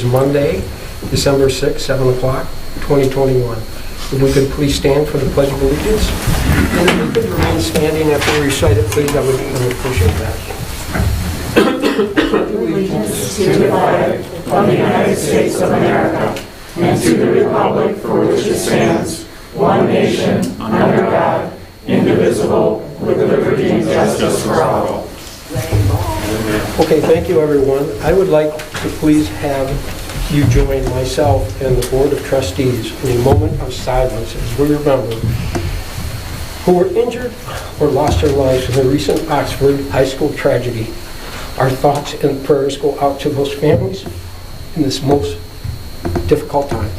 Monday, December 6, 7 o'clock, 2021. If we could please stand for the Pledge of Allegiance. And if we could remain standing after we recite it, please, I would appreciate that. Allegiance to the flag of the United States of America and to the republic for which it stands, one nation, under God, indivisible, with liberty and justice for all. Okay, thank you, everyone. I would like to please have you join myself and the Board of Trustees in a moment of silence as we remember who were injured or lost their lives in the recent Oxford High School tragedy. Our thoughts and prayers go out to those families in this most difficult time.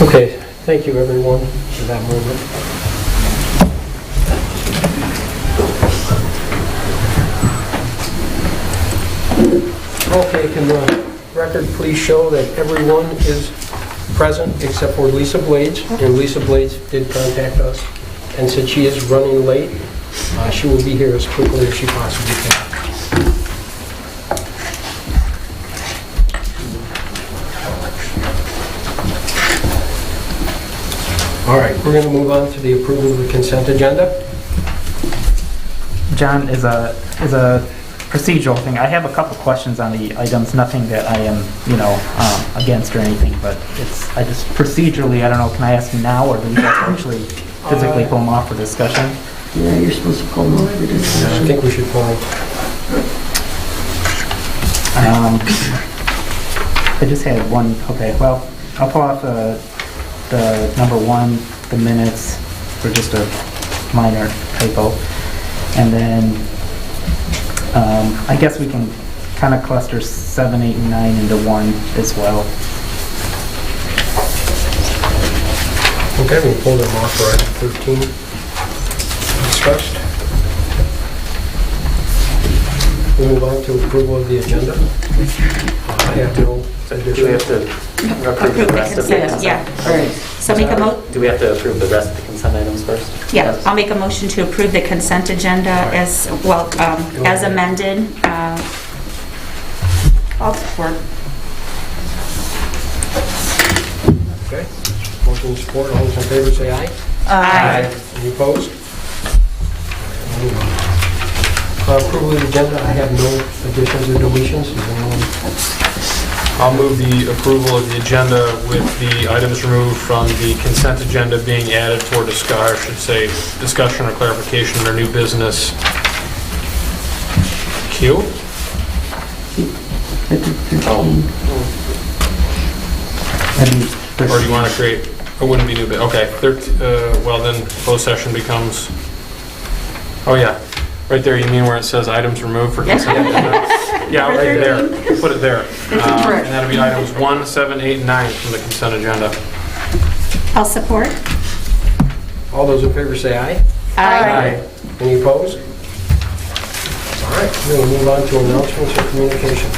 Okay, thank you everyone for that moment. Okay, can the record please show that everyone is present except for Lisa Blades, and Lisa Blades did contact us and said she is running late. She will be here as quickly as she possibly can. All right, we're going to move on to the approval of the consent agenda. John, is a procedural thing. I have a couple questions on the items. Nothing that I am, against or anything. But I just procedurally, I don't know. Can I ask you now, or do we have to actually physically pull them off for discussion? Yeah, you're supposed to pull them over for discussion. I think we should pull them. I just had one. Okay, well, I'll pull off the number one, the minutes, for just a minor typo. And then I guess we can kind of cluster 7, 8, and 9 into one as well. Okay, we'll pull them off for item 13. Discussed. We move on to approval of the agenda. I have no additional. Do we have to approve the rest of the consent? Yeah. All right. So make a Do we have to approve the rest of the consent items first? Yeah, I'll make a motion to approve the consent agenda as well, as amended. I'll support. Okay. Motion and support. All those in favor say aye. Aye. Any opposed? Approval of the agenda. I have no additions or deletions. Is anyone? I'll move the approval of the agenda with the items removed from the consent agenda being added for discussion or clarification under new business. Q? Or do you want to create, it wouldn't be new business, okay. Well then, closed session becomes, oh yeah, right there, you mean where it says items removed for consent agenda? Yeah, right there, put it there. And that'll be items 1, 7, 8, and 9 from the consent agenda. I'll support. All those in favor say aye. Aye. Any opposed? All right, we'll move on to announcements and communications.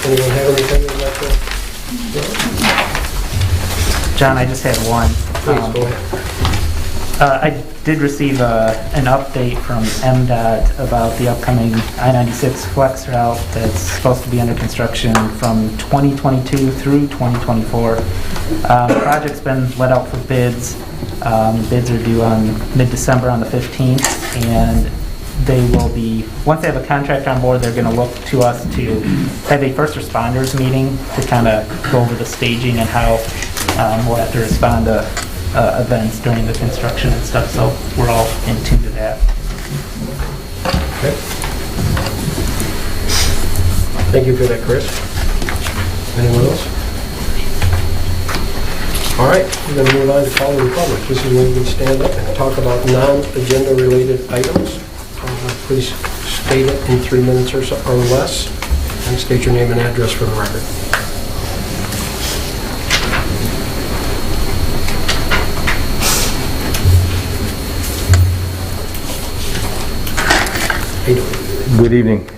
Anyone have anything they'd like to? John, I just had one. Please, go ahead. I did receive an update from MDOT about the upcoming I-96 flex route that's supposed to be under construction from 2022 through 2024. The project's been let out for bids. Bids are due on mid-December on the 15th, and they will be, once they have a contractor on board, they're going to look to us to have a first responders meeting to kind of go over the staging and how we'll have to respond to events during the construction and stuff, so we're all in tune to that. Okay. Thank you for that, Chris. Anyone else? All right, we're going to move on to call the public. This is when you can stand up and talk about non-agenda related items. Please state it in 3 minutes or so, or less, and state your name and address for the record. How you doing? Good evening.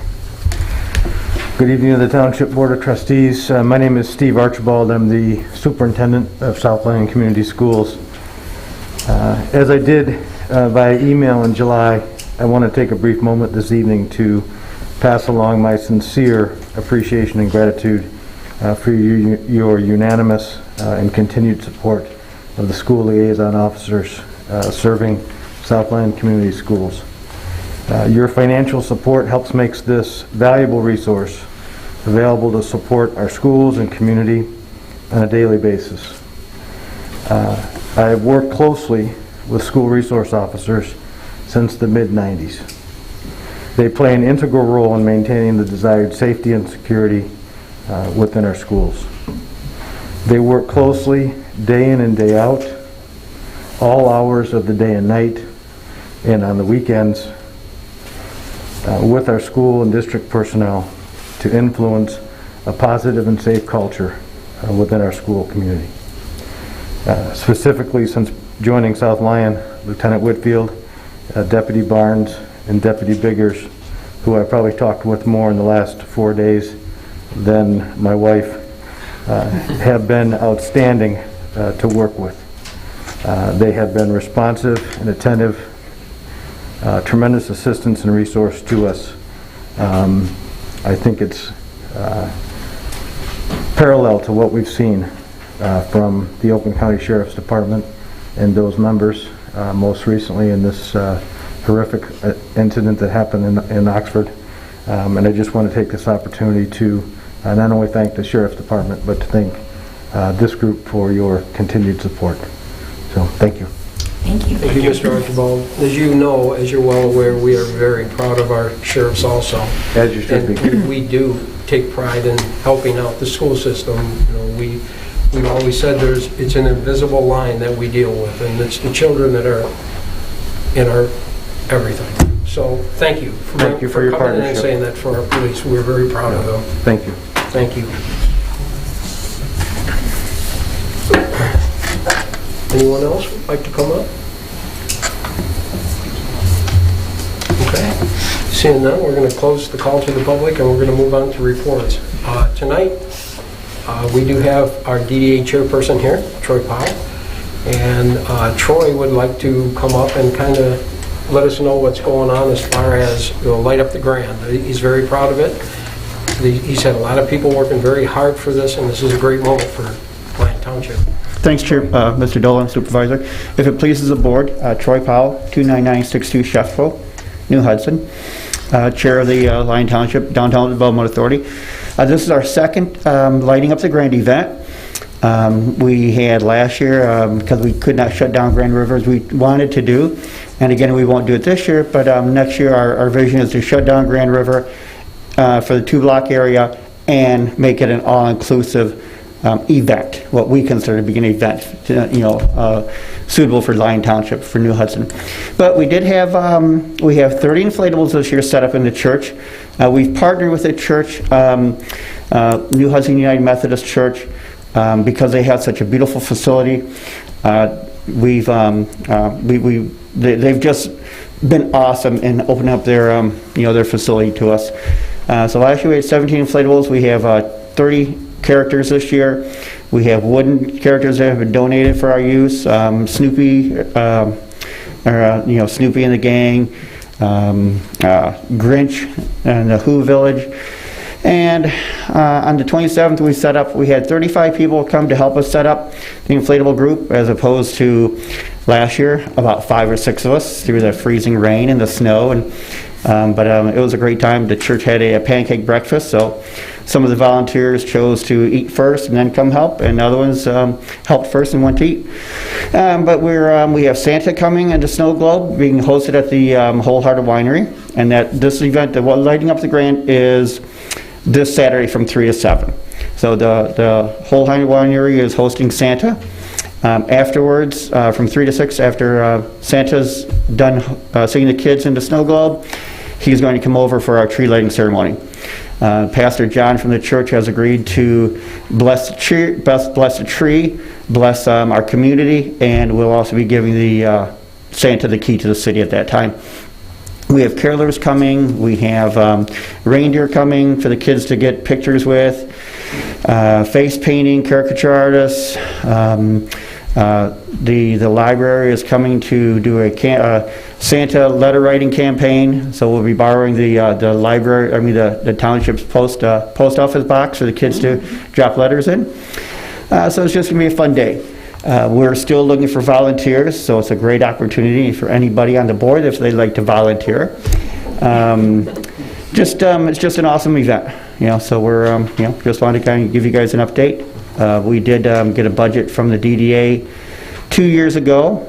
Good evening to the Township Board of Trustees. My name is Steve Archibald. I'm the Superintendent of South Lyon Community Schools. As I did via email in July, I want to take a brief moment this evening to pass along my sincere appreciation and gratitude for your unanimous and continued support of the school liaison officers serving South Lyon Community Schools. Your financial support helps make this valuable resource available to support our schools and community on a daily basis. I have worked closely with school resource officers since the mid-90s. They play an integral role in maintaining the desired safety and security within our schools. They work closely day in and day out, all hours of the day and night, and on the weekends, with our school and district personnel to influence a positive and safe culture within our school community. Specifically, since joining South Lyon, Lieutenant Whitfield, Deputy Barnes, and Deputy Biggers, who I probably talked with more in the last 4 days than my wife, have been outstanding to work with. They have been responsive and attentive, tremendous assistance and resource to us. I think it's parallel to what we've seen from the Oakland County Sheriff's Department and those members, most recently in this horrific incident that happened in Oxford. And I just want to take this opportunity to not only thank the Sheriff's Department, but to thank this group for your continued support. So, thank you. Thank you. Thank you, Mr. Archibald. As you know, as you're well aware, we are very proud of our sheriffs also. As you should be. And we do take pride in helping out the school system. You know, we've always said it's an invisible line that we deal with, and it's the children that are in our everything. So thank you for your coming in and partnership. saying that for our police. We're very proud of them. Thank you. Thank you. Anyone else would like to come up? Okay. Seeing none, we're going to close the call to the public and we're going to move on to reports. Tonight, we do have our DDA chairperson here, Troy Powell, and Troy would like to come up and kind of let us know what's going on as far as Light Up the Grand. He's very proud of it. He's had a lot of people working very hard for this, and this is a great moment for Lyon Township. Thanks, Chair, Mr. Dolan, Supervisor. If it pleases the Board, Troy Powell, 29962 Sheffville, New Hudson, Chair of the Lyon Township Downtown Development Authority. This is our second Lighting Up the Grand event. We had last year, because we could not shut down Grand River as we wanted to do, and again, we won't do it this year, but next year our vision is to shut down Grand River for the 2-block area and make it an all-inclusive event, what we consider to be an event, suitable for Lyon Township, for New Hudson. But we did have, we have 30 inflatables this year set up in the church. We've partnered with the church, New Hudson United Methodist Church, because they have such a beautiful facility. They've just been awesome in opening up their, their facility to us. So last year we had 17 inflatables. We have 30 characters this year. We have wooden characters that have been donated for our use. Snoopy, Snoopy and the Gang, Grinch, and the Who Village. And on the 27th, we had 35 people come to help us set up the inflatable group, as opposed to last year, about 5 or 6 of us through the freezing rain and the snow. And but it was a great time. The church had a pancake breakfast, so some of the volunteers chose to eat first and then come help, and other ones helped first and went to eat. But we have Santa coming and the Snow Globe being hosted at the Wholehearted Winery, and that this event, the Lighting Up the Grand, is this Saturday from 3 to 7. So the whole winery is hosting Santa. Afterwards, from 3 to 6, after Santa's done singing the kids into Snow Globe, he's going to come over for our tree lighting ceremony. Pastor John from the church has agreed to bless the tree, bless our community, and we'll also be giving the Santa the key to the city at that time. We have carolers coming. We have reindeer coming for the kids to get pictures with. Face painting, caricature artists. The library is coming to do a Santa letter writing campaign. So we'll be borrowing the library. I mean the township's post office box for the kids to drop letters in. So it's just gonna be a fun day. We're still looking for volunteers, so it's a great opportunity for anybody on the board if they'd like to volunteer. It's just an awesome event, so we're, just wanted to kind of give you guys an update. We did get a budget from the DDA 2 years ago,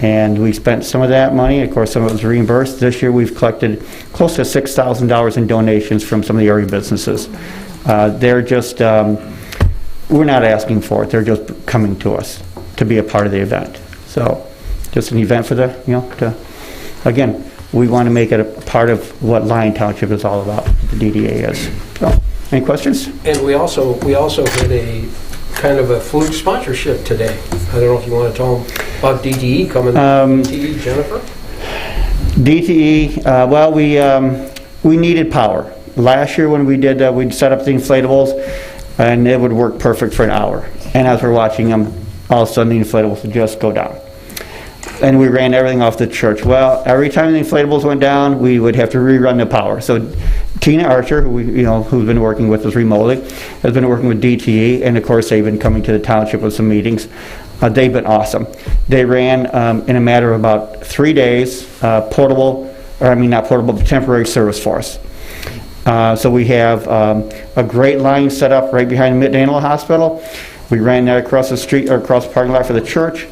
and we spent some of that money. Of course, some of it was reimbursed. This year we've collected close to $6,000 in donations from some of the area businesses. They're just, we're not asking for it. They're just coming to us to be a part of the event. So just an event for the, again, we want to make it a part of what Lyon Township is all about, the DDA is. So, any questions? And we also did a kind of a fluke sponsorship today. I don't know if you want to tell them about DTE coming. DTE, Jennifer? DTE, well, we needed power. Last year when we did, we'd set up the inflatables, and it would work perfect for an hour. And as we're watching them, all of a sudden the inflatables would just go down. And we ran everything off the church. Well, every time the inflatables went down, we would have to rerun the power. So Tina Archer, who's been working with us remotely, has been working with DTE, and of course they've been coming to the township with some meetings. They've been awesome. They ran in a matter of about 3 days, temporary service for us. So we have a great line set up right behind the Mitten Animal Hospital. We ran that across the street, or across the parking lot for the church.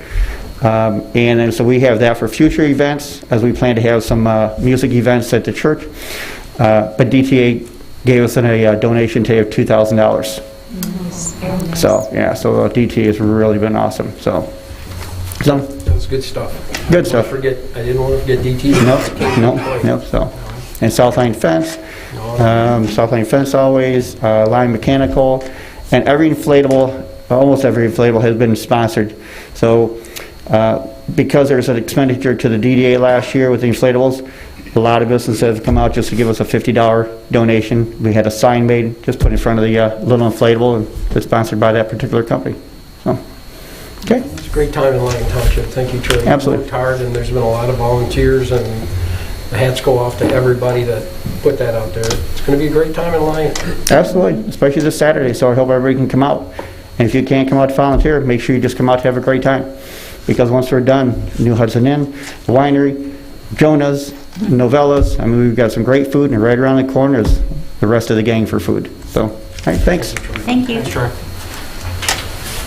And then so we have that for future events, as we plan to have some music events at the church. But DTA gave us a donation today of $2,000. So yeah, so DTA has really been awesome. So that was good stuff. Good stuff. I didn't want to forget DTA. No. So, and Southline Fence. Southline Fence always, Line Mechanical, and almost every inflatable has been sponsored. So because there's an expenditure to the DDA last year with the inflatables, a lot of businesses have come out just to give us a $50 donation. We had a sign made, just put in front of the little inflatable, and it's sponsored by that particular company. So, okay. It's a great time in Lyon Township. Thank you, Charlie. Absolutely. You worked hard, and there's been a lot of volunteers, and the hats go off to everybody that put that out there. It's going to be a great time in Lyon. Absolutely, especially this Saturday, so I hope everybody can come out. And if you can't come out to volunteer, make sure you just come out to have a great time. Because once we're done, New Hudson Inn, the winery, Jonah's, Novellas, we've got some great food, and right around the corner is the rest of the gang for food. So, all right, thanks. Thank you. Sure.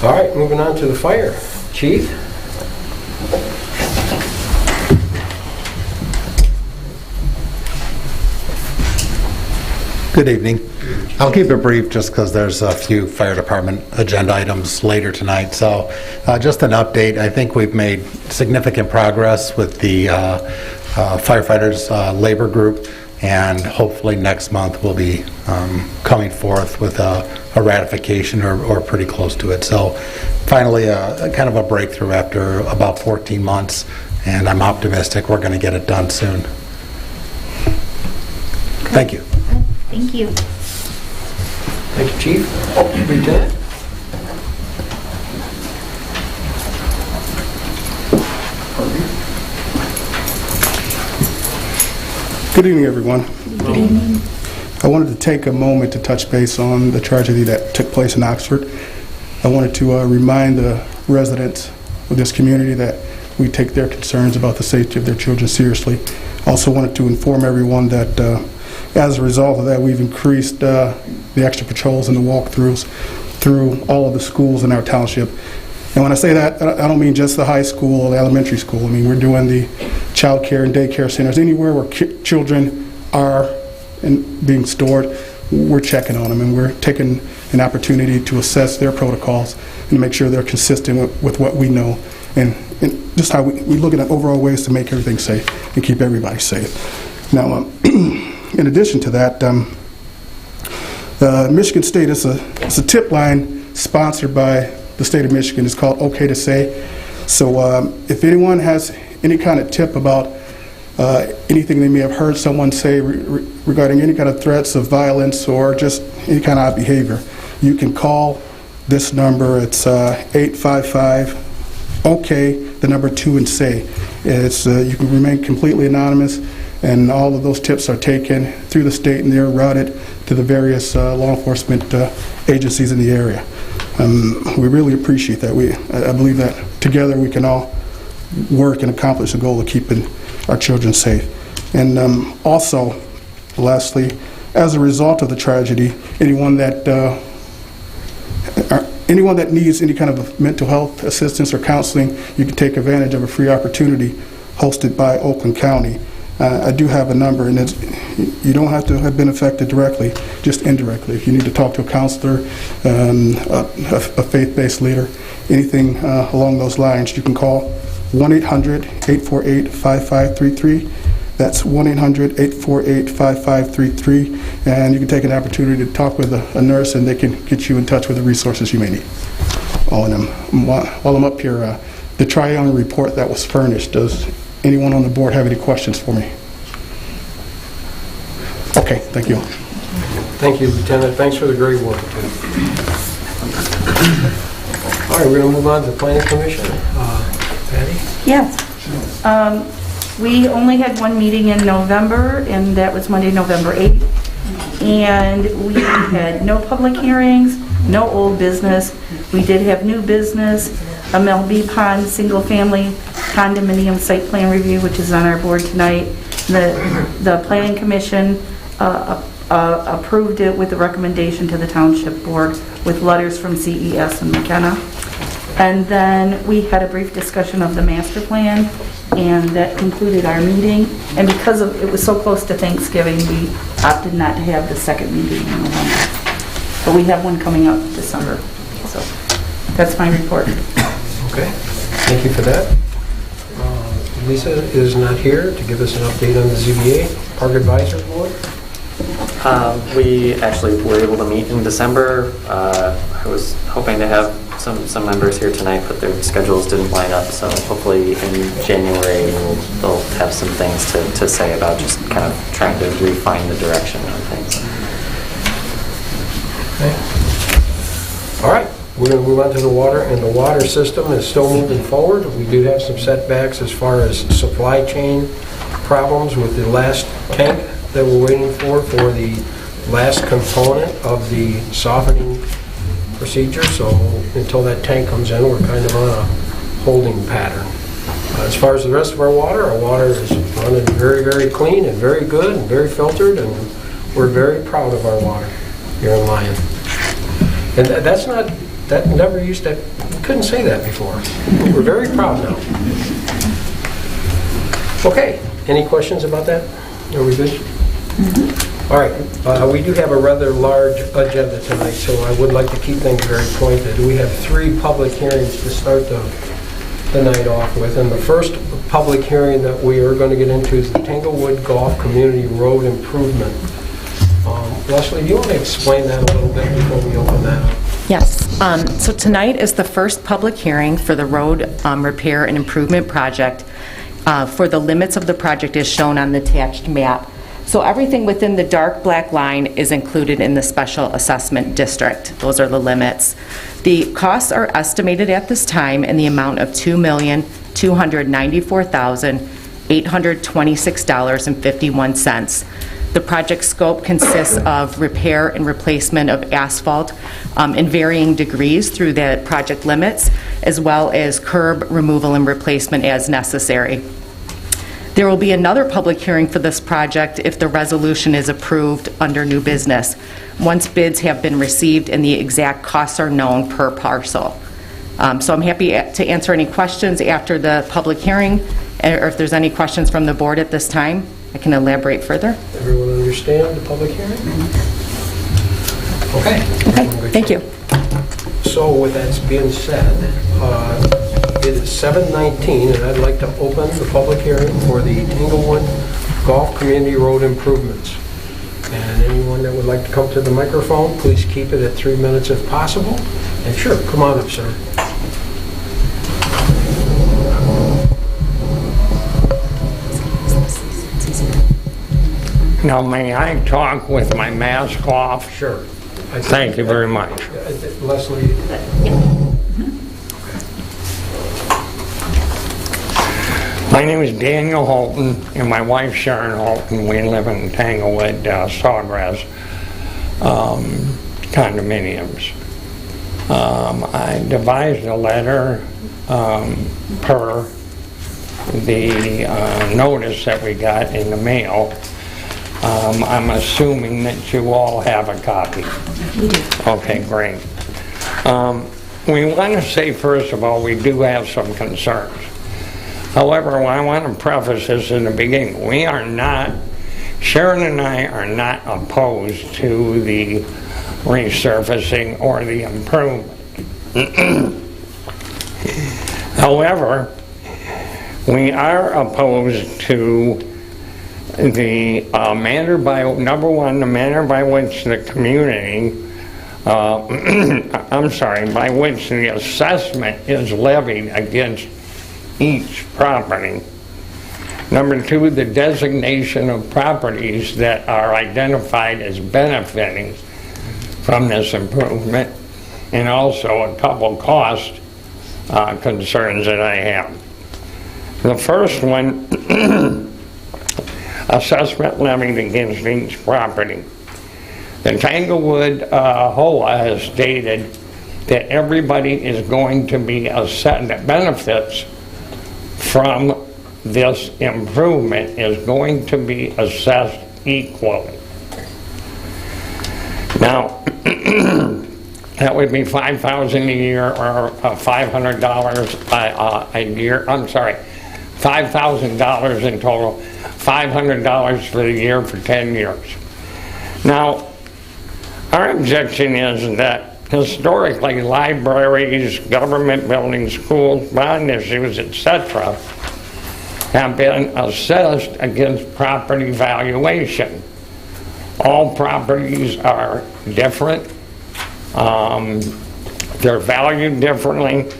All right, moving on to the fire. Chief? Good evening. I'll keep it brief just because there's a few fire department agenda items later tonight. So just an update. I think we've made significant progress with the firefighters labor group, and hopefully next month we'll be coming forth with a ratification or pretty close to it. So finally a kind of a breakthrough after about 14 months, and I'm optimistic we're going to get it done soon. Thank you. Thank you. Thank you, Chief. Lieutenant? Good evening, everyone. Good evening. I wanted to take a moment to touch base on the tragedy that took place in Oxford. I wanted to remind the residents of this community that we take their concerns about the safety of their children seriously. Also wanted to inform everyone that as a result of that, we've increased the extra patrols and the walkthroughs through all of the schools in our township. And when I say that, I don't mean just the high school or the elementary school. I mean, we're doing the child care and daycare centers, anywhere where children are being stored. we're checking on them, and we're taking an opportunity to assess their protocols and make sure they're consistent with what we know, and just how we look at overall ways to make everything safe and keep everybody safe. Now, in addition to that, Michigan State is a tip line sponsored by the state of Michigan. It's called OK to Say. So if anyone has any kind of tip about anything they may have heard someone say regarding any kind of threats of violence or just any kind of odd behavior, you can call this number. It's 855-OK, the number 2 and say. It's you can remain completely anonymous, and all of those tips are taken through the state and they're routed to the various law enforcement agencies in the area. We really appreciate that. I believe that together we can all work and accomplish the goal of keeping our children safe. And also, lastly, as a result of the tragedy, anyone that needs any kind of mental health assistance or counseling, you can take advantage of a free opportunity hosted by Oakland County. I do have a number, and you don't have to have been affected directly, just indirectly. If you need to talk to a counselor, a faith-based leader, anything along those lines, you can call 1-800-848-5533. That's 1-800-848-5533, and you can take an opportunity to talk with a nurse, and they can get you in touch with the resources you may need. Oh, and while I'm up here, the triannual report that was furnished, does anyone on the board have any questions for me? Okay, thank you. Thank you, Lieutenant. Thanks for the great work. All right, we're going to move on to the Planning Commission. Patty? Yes. We only had one meeting in November, and that was Monday, November 8th. And we had no public hearings, no old business. We did have new business, a Melby Pond single-family condominium site plan review, which is on our board tonight. The Planning Commission approved it with a recommendation to the Township Board with letters from CES and McKenna. And then we had a brief discussion of the master plan, and that concluded our meeting. And because it was so close to Thanksgiving, we opted not to have the second meeting in November. But we have one coming up December. So that's my report. Okay, thank you for that. Lisa is not here to give us an update on the ZBA Park Advisory Board. We actually were able to meet in December. I was hoping to have some members here tonight, but their schedules didn't line up, so hopefully in January they'll have some things to say about just kind of trying to refine the direction on things. Okay. All right, we're going to move on to the water, and the water system is still moving forward. We do have some setbacks as far as supply chain problems with the last tank that we're waiting for the last component of the softening procedure. So until that tank comes in, we're kind of on a holding pattern. As far as the rest of our water is running very, very clean and very good and very filtered, and we're very proud of our water here in Lyon. And that never used to, we couldn't say that before. We're very proud now. Okay, any questions about that? Are we good? Mm-hmm. All right, we do have a rather large agenda tonight, so I would like to keep things very pointed. We have 3 public hearings to start the night off with, and the first public hearing that we are going to get into is the Englewood Golf Community Road Improvement. Leslie, do you want to explain that a little bit before we open that up? Yes. So tonight is the first public hearing for the road repair and improvement project. For the limits of the project is shown on the attached map. So everything within the dark black line is included in the special assessment district. Those are the limits. The costs are estimated at this time in the amount of $2,294,826.51. The project scope consists of repair and replacement of asphalt in varying degrees through the project limits, as well as curb removal and replacement as necessary. There will be another public hearing for this project if the resolution is approved under new business, once bids have been received and the exact costs are known per parcel. So I'm happy to answer any questions after the public hearing, or if there's any questions from the board at this time, I can elaborate further. Everyone understand the public hearing? Okay. Okay, thank you. So with that being said, it is 7:19, and I'd like to open the public hearing for the Englewood Golf Community Road improvements. And anyone that would like to come to the microphone, please keep it at 3 minutes if possible. And sure, come on up, sir. Now, may I talk with my mask off? Sure. Thank you very much. Leslie. My name is Daniel Holton, and my wife Sharon Holton. We live in Englewood, Sawgrass condominiums. I devised a letter per the notice that we got in the mail. I'm assuming that you all have a copy. We do. Okay, great. We want to say, first of all, we do have some concerns. However, I want to preface this in the beginning. We are not, Sharon and I are not opposed to the resurfacing or the improvement. However, we are opposed to the manner by, number one, the manner by which the community, I'm sorry, by which the assessment is levied against each property. Number two, the designation of properties that are identified as benefiting from this improvement, and also a couple cost concerns that I have. The first one, assessment levied against each property. The Englewood HOA has stated that everybody is going to be assessed, that benefits from this improvement is going to be assessed equally. Now, that would be $5,000 a year or $500 a year. I'm sorry, $5,000 in total, $500 for the year for 10 years. Now, our objection is that historically libraries, government buildings, schools, bond issues, etc., have been assessed against property valuation. All properties are different. They're valued differently,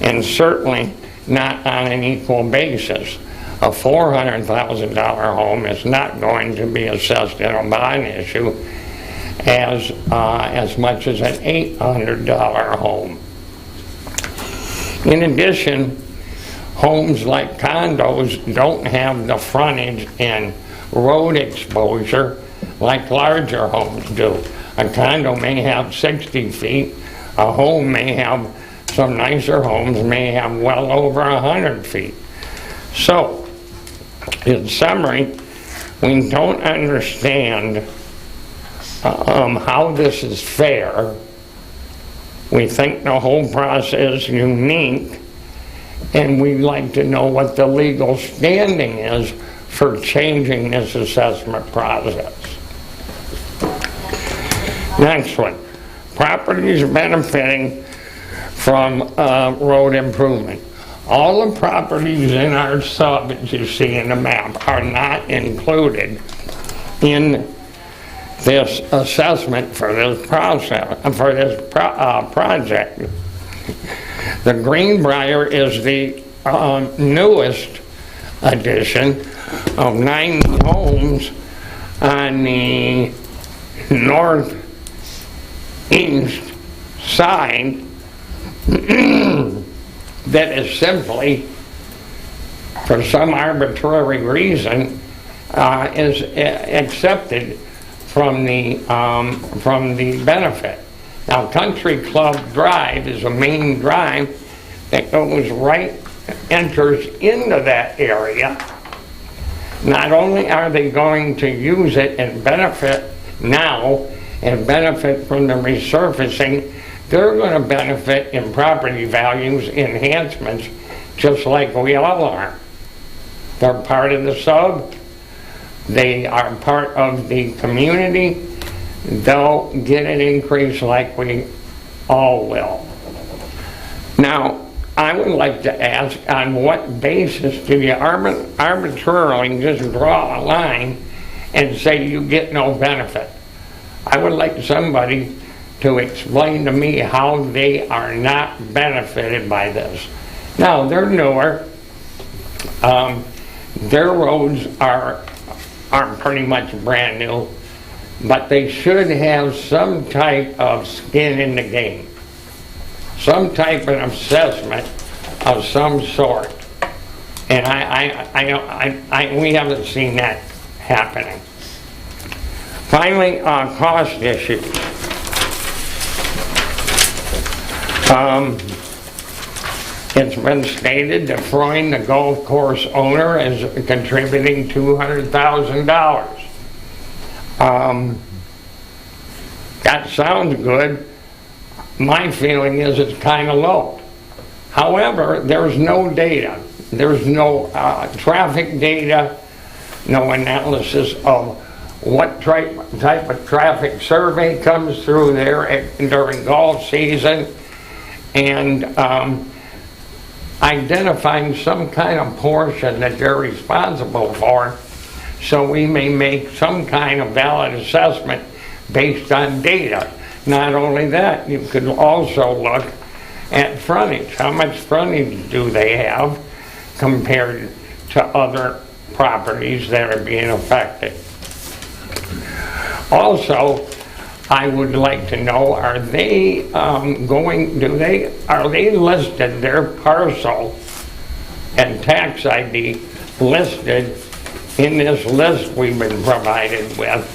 and certainly not on an equal basis. A $400,000 home is not going to be assessed in a bond issue as much as an $800 home. In addition, homes like condos don't have the frontage and road exposure like larger homes do. A condo may have 60 feet, a home may have, some nicer homes may have well over 100 feet. So, in summary, we don't understand how this is fair. We think the whole process is unique, and we'd like to know what the legal standing is for changing this assessment process. Next one, properties benefiting from road improvement. All the properties in our sub that you see in the map are not included in this assessment for this process, for this project. The Greenbrier is the newest addition of 90 homes on the northeast side that is simply, for some arbitrary reason, is accepted from the benefit. Now, Country Club Drive is a main drive that goes right, enters into that area. Not only are they going to use it and benefit now and benefit from the resurfacing, they're going to benefit in property values enhancements just like we all are. They're part of the sub. They are part of the community. they'll get an increase like we all will. Now, I would like to ask, on what basis do you arbitrarily just draw a line and say you get no benefit? I would like somebody to explain to me how they are not benefited by this. Now, they're newer. Their roads are pretty much brand new, but they should have some type of skin in the game, some type of assessment of some sort. And we haven't seen that happening. Finally, cost issues. It's been stated that Freund, the golf course owner, is contributing $200,000. That sounds good. My feeling is it's kind of low. However, there's no data. There's no traffic data, no analysis of what type of traffic survey comes through there during golf season, and identifying some kind of portion that they're responsible for, so we may make some kind of valid assessment based on data. Not only that, you could also look at frontage. How much frontage do they have compared to other properties that are being affected? Also, I would like to know, are they listed, their parcel and tax ID listed in this list we've been provided with,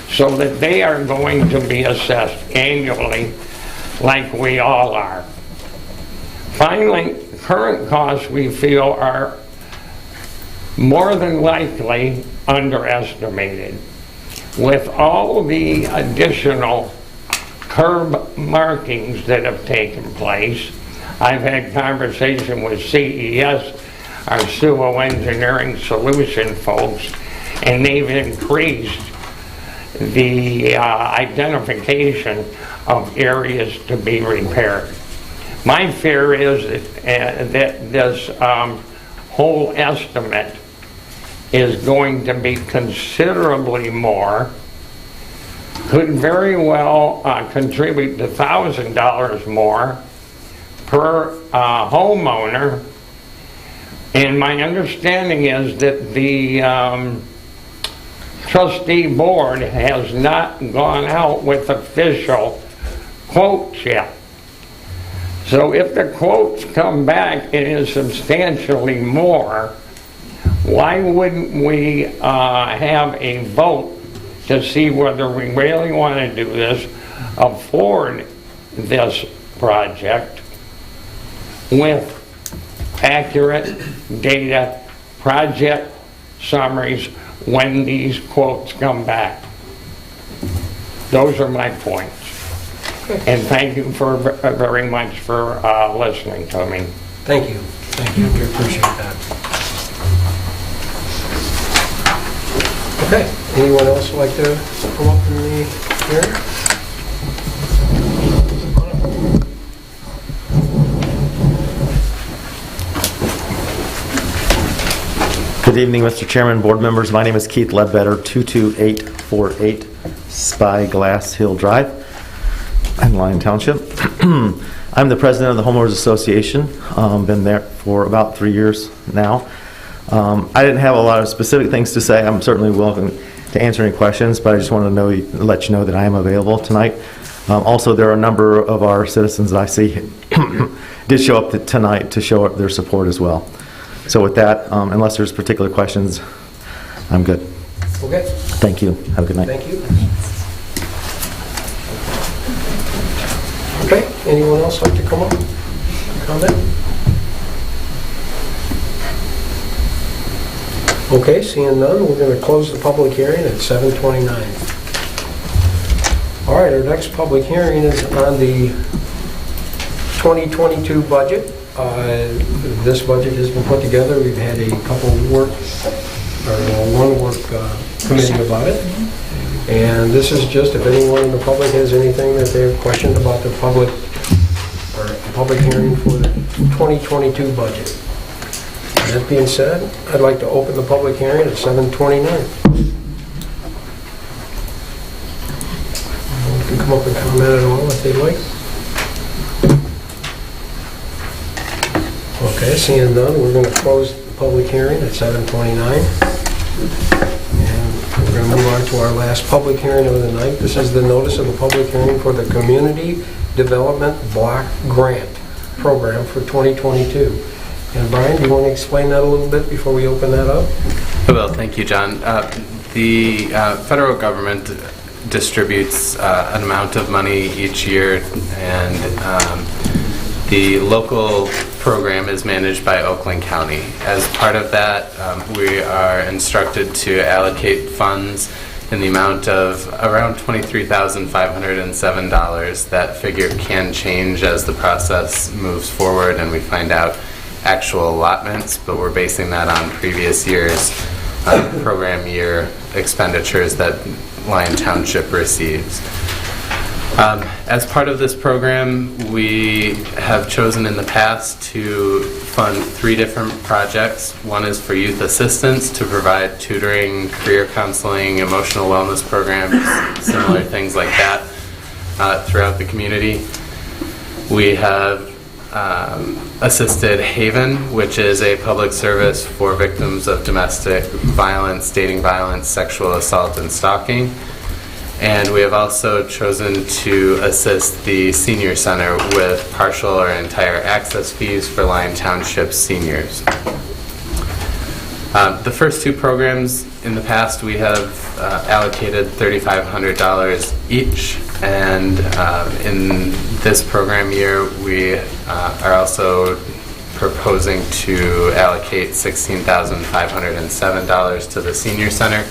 so that they are going to be assessed annually like we all are. Finally, current costs we feel are more than likely underestimated. With all the additional curb markings that have taken place, I've had conversation with CES, our civil engineering solution folks, and they've increased the identification of areas to be repaired. My fear is that this whole estimate is going to be considerably more, could very well contribute to $1,000 more per homeowner. And my understanding is that the trustee board has not gone out with official quotes yet. So if the quotes come back, it is substantially more. Why wouldn't we have a vote to see whether we really want to do this, afford this project with accurate data, project summaries when these quotes come back? Those are my points. And thank you for very much for listening to me. Thank you. Thank you. We appreciate that. Okay. Anyone else like to come up in the hearing? Good evening, Mr. Chairman, board members. My name is Keith Ledbetter, 22848 Spyglass Hill Drive. I'm Lyon Township. I'm the president of the Homeowners Association. Been there for about 3 years now. I didn't have a lot of specific things to say. I'm certainly welcome to answer any questions, but I just wanted to let you know that I am available tonight. Also, there are a number of our citizens that I see did show up tonight to show their support as well. So with that, unless there's particular questions, I'm good. Okay. Thank you. Have a good night. Thank you. Okay. Anyone else like to come up? Comment? Okay, seeing none, we're going to close the public hearing at 7:29. All right, our next public hearing is on the 2022 budget. This budget has been put together. We've had a couple one work committee about it. And this is just if anyone in the public has anything that they have questioned about the public, or a public hearing for the 2022 budget. That being said, I'd like to open the public hearing at 7:29. Anyone can come up and comment at all if they'd like. Okay, seeing none, we're going to close the public hearing at 7:29. And we're going to move on to our last public hearing of the night. This is the notice of the public hearing for the Community Development Block Grant Program for 2022. And Brian, do you want to explain that a little bit before we open that up? Well, thank you, John. The federal government distributes an amount of money each year, and the local program is managed by Oakland County. As part of that, we are instructed to allocate funds in the amount of around $23,507. That figure can change as the process moves forward and we find out actual allotments, but we're basing that on previous years' program year expenditures that Lyon Township receives. As part of this program, we have chosen in the past to fund 3 different projects. One is for youth assistance to provide tutoring, career counseling, emotional wellness programs, similar things like that throughout the community. We have assisted Haven, which is a public service for victims of domestic violence, dating violence, sexual assault, and stalking. And we have also chosen to assist the Senior Center with partial or entire access fees for Lyon Township seniors. The first 2 programs in the past we have allocated $3,500 each, and in this program year we are also proposing to allocate $16,507 to the Senior Center.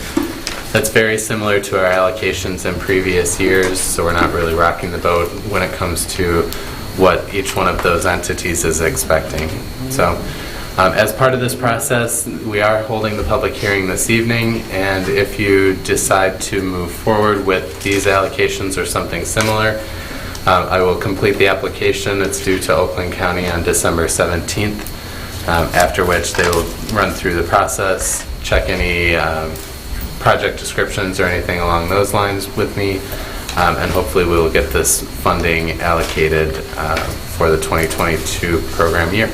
That's very similar to our allocations in previous years, so we're not really rocking the boat when it comes to what each one of those entities is expecting. So, as part of this process, we are holding the public hearing this evening, and if you decide to move forward with these allocations or something similar, I will complete the application. It's due to Oakland County on December 17th, after which they will run through the process, check any project descriptions or anything along those lines with me, and hopefully we will get this funding allocated for the 2022 program year.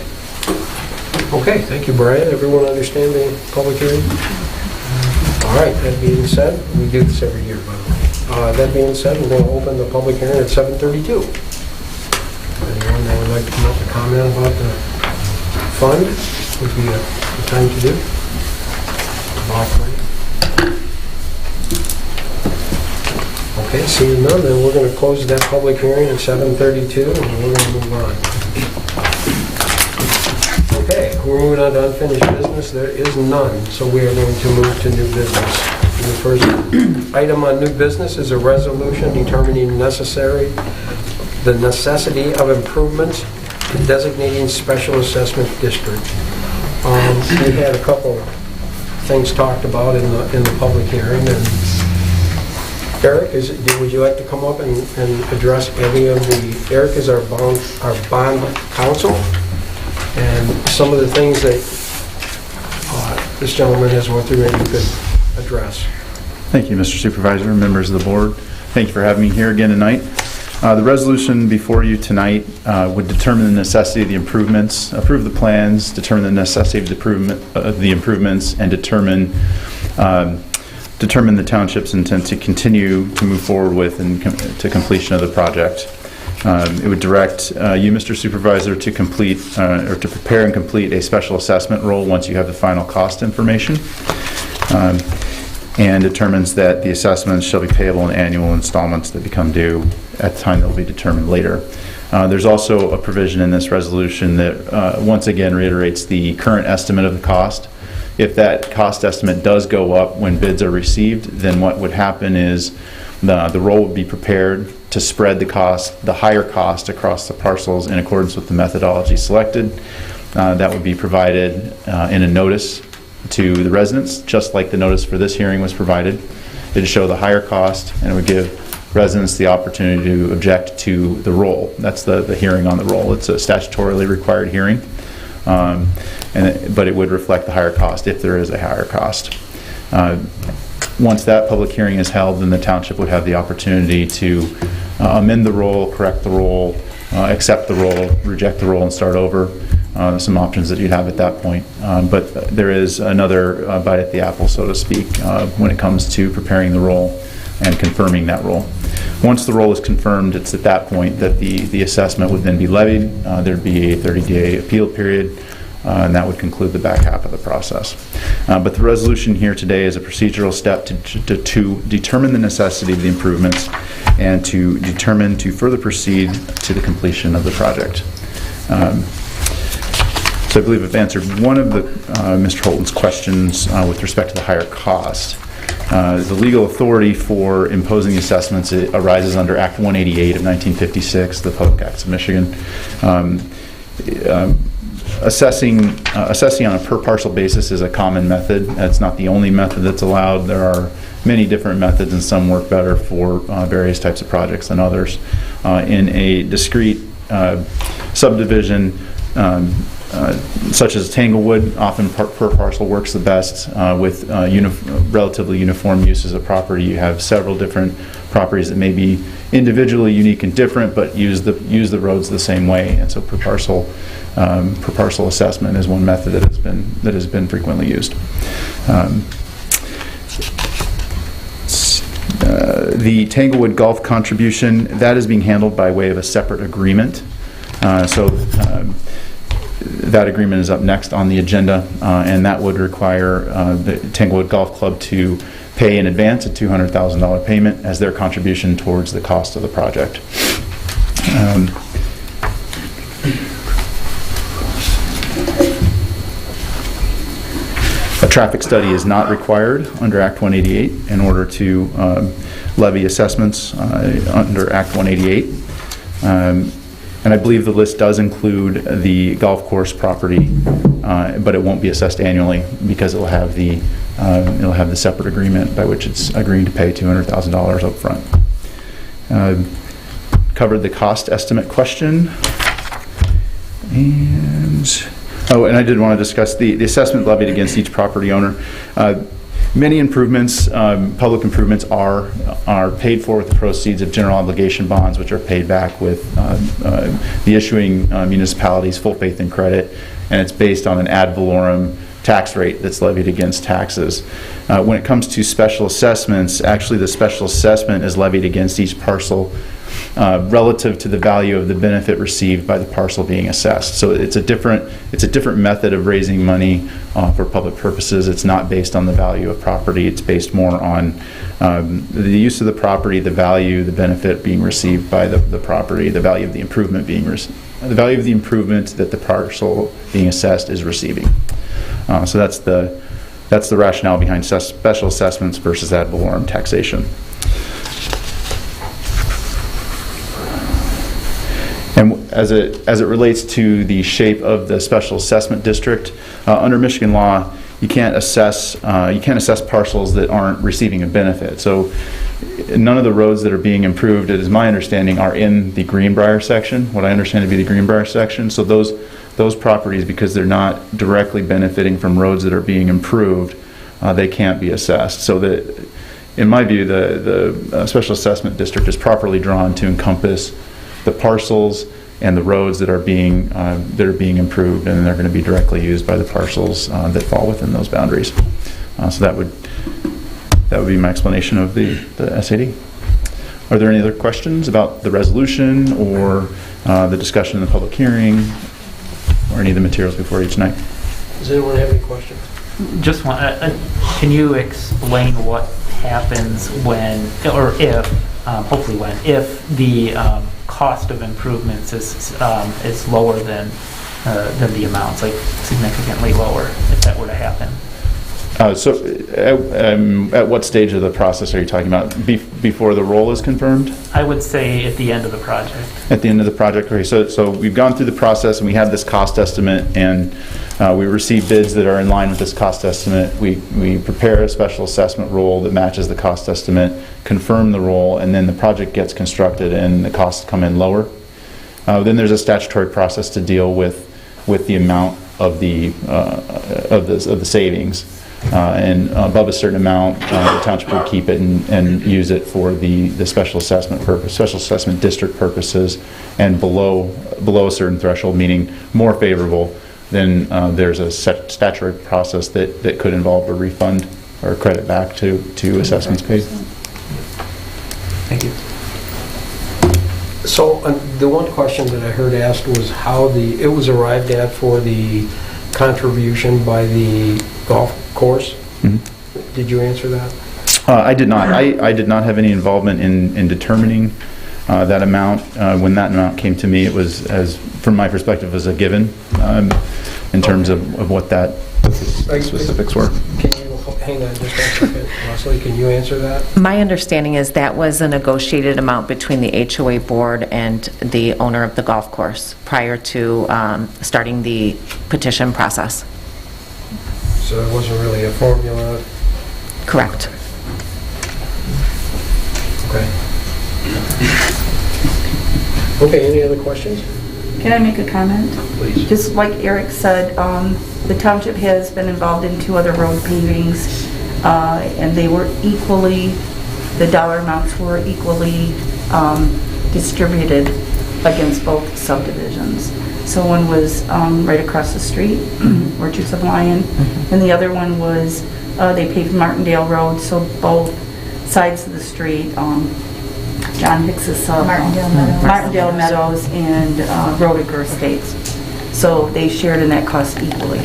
Okay, thank you, Brian. Everyone understand the public hearing? All right, that being said, we do this every year, by the way. That being said, we're going to open the public hearing at 7:32. Anyone that would like to come up and comment about the fund would be a time to do. Okay, seeing none, then we're going to close that public hearing at 7:32, and we're going to move on. Okay, we're moving on to unfinished business. There is none, so we are going to move to new business. And the first item on new business is a resolution determining the necessity of improvements in designating special assessment district. We had a couple things talked about in the public hearing, and Eric, would you like to come up and address any of the? Eric is our bond counsel, and some of the things that this gentleman has went through, maybe you could address. Thank you, Mr. Supervisor, members of the board. Thank you for having me here again tonight. The resolution before you tonight would determine the necessity of the improvements, approve the plans, determine the necessity of the improvements, and determine the township's intent to continue to move forward with and to completion of the project. It would direct you, Mr. Supervisor, to complete or to prepare and complete a special assessment roll once you have the final cost information, and determines that the assessments shall be payable in annual installments that become due at the time that will be determined later. There's also a provision in this resolution that once again reiterates the current estimate of the cost. If that cost estimate does go up when bids are received, then what would happen is the roll would be prepared to spread the higher cost across the parcels in accordance with the methodology selected. That would be provided in a notice to the residents, just like the notice for this hearing was provided. It'd show the higher cost, and it would give residents the opportunity to object to the roll. That's the hearing on the roll. It's a statutorily required hearing, but it would reflect the higher cost if there is a higher cost. Once that public hearing is held, then the township would have the opportunity to amend the roll, correct the roll, accept the roll, reject the roll, and start over. Some options that you'd have at that point. But there is another bite at the apple, so to speak, when it comes to preparing the roll and confirming that roll. Once the roll is confirmed, it's at that point that the assessment would then be levied. There'd be a 30-day appeal period, and that would conclude the back half of the process. But the resolution here today is a procedural step to determine the necessity of the improvements and to determine to further proceed to the completion of the project. So I believe I've answered one of Mr. Holton's questions with respect to the higher cost. The legal authority for imposing the assessments arises under Act 188 of 1956, the Public Acts of Michigan. Assessing on a per parcel basis is a common method. That's not the only method that's allowed. There are many different methods, and some work better for various types of projects than others. In a discrete subdivision, such as Englewood, often per parcel works the best with relatively uniform uses of property. You have several different properties that may be individually unique and different, but use the roads the same way. And so per parcel assessment is one method that has been frequently used. The Englewood Golf contribution, that is being handled by way of a separate agreement. That agreement is up next on the agenda, and that would require the Englewood Golf Club to pay in advance a $200,000 payment as their contribution towards the cost of the project. A traffic study is not required under Act 188 in order to levy assessments under Act 188. And I believe the list does include the golf course property, but it won't be assessed annually because it'll have the separate agreement by which it's agreeing to pay $200,000 up front. Covered the cost estimate question. And I did want to discuss the assessment levied against each property owner. Many improvements, public improvements, are paid for with the proceeds of general obligation bonds, which are paid back with the issuing municipalities full faith and credit, and it's based on an ad valorem tax rate that's levied against taxes. When it comes to special assessments, actually the special assessment is levied against each parcel relative to the value of the benefit received by the parcel being assessed. So it's a different method of raising money for public purposes. It's not based on the value of property. It's based more on the use of the property, the value, the benefit being received by the property, the value of the improvement the value of the improvement that the parcel being assessed is receiving. So that's the rationale behind special assessments versus ad valorem taxation. And as it relates to the shape of the special assessment district, under Michigan law, you can't assess parcels that aren't receiving a benefit. So none of the roads that are being improved, it is my understanding, are in the Greenbrier section, what I understand to be the Greenbrier section. So those properties, because they're not directly benefiting from roads that are being improved, they can't be assessed. So that, in my view, the special assessment district is properly drawn to encompass the parcels and the roads that are being improved, and they're going to be directly used by the parcels that fall within those boundaries. So that would be my explanation of the SAD. Are there any other questions about the resolution or the discussion in the public hearing or any of the materials before you tonight? Does anyone have any questions? Just one. Can you explain what happens when, or if, hopefully when, if the cost of improvements is lower than the amounts, like significantly lower, if that were to happen? At what stage of the process are you talking about? Before the role is confirmed? I would say at the end of the project. At the end of the project, okay. So we've gone through the process and we have this cost estimate, and we receive bids that are in line with this cost estimate. We prepare a special assessment role that matches the cost estimate, confirm the role, and then the project gets constructed and the costs come in lower. Then there's a statutory process to deal with the amount of the savings. And above a certain amount, the township will keep it and use it for the special assessment purpose, special assessment district purposes, and below a certain threshold, meaning more favorable, then there's a statutory process that could involve a refund or credit back to assessments paid. Thank you. So the one question that I heard asked was how it was arrived at for the contribution by the golf course. Mm-hmm. Did you answer that? I did not. I did not have any involvement in determining that amount. When that amount came to me, it was, from my perspective, as a given in terms of what that specifics were. Can you hang on just a second, Leslie? Can you answer that? My understanding is that was a negotiated amount between the HOA board and the owner of the golf course prior to starting the petition process. So it wasn't really a formula? Correct. Okay. Okay, any other questions? Can I make a comment? Please. Just like Eric said, the township has been involved in 2 other road pavings, and they were the dollar amounts were equally distributed against both subdivisions. So one was right across the street, Orchards of Lyon, and the other one was, they paved Martindale Road, so both sides of the street, John Hicks's Martindale Meadows and Roediger Estates. So they shared in that cost equally.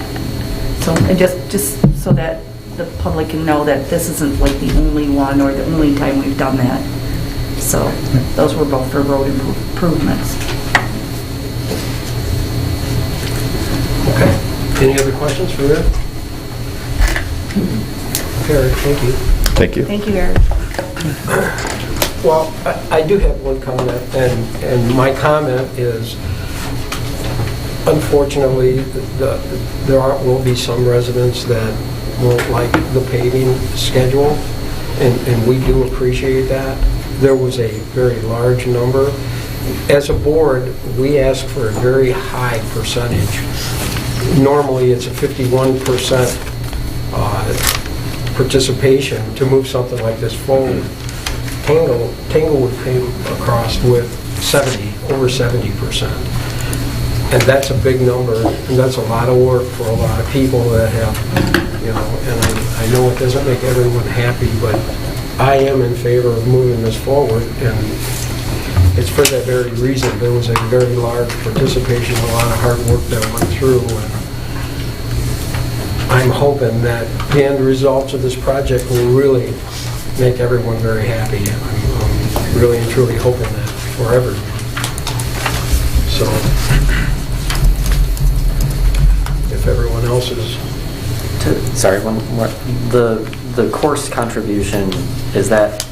So and just so that the public can know that this isn't like the only one or the only time we've done that. So those were both for road improvements. Okay. Any other questions for Eric? Eric, thank you. Thank you. Thank you, Eric. Well, I do have one comment, and my comment is, unfortunately, will be some residents that won't like the paving schedule, and we do appreciate that. There was a very large number. As a board, we ask for a very high percentage. Normally, it's a 51% participation to move something like this forward. Englewood came across with over 70%. And that's a big number, and that's a lot of work for a lot of people that have, and I know it doesn't make everyone happy, but I am in favor of moving this forward, and it's for that very reason. There was a very large participation, a lot of hard work that went through, and I'm hoping that the end results of this project will really make everyone very happy. I'm really and truly hoping that for everyone. So, if everyone else is... Sorry, one more. The course contribution, is that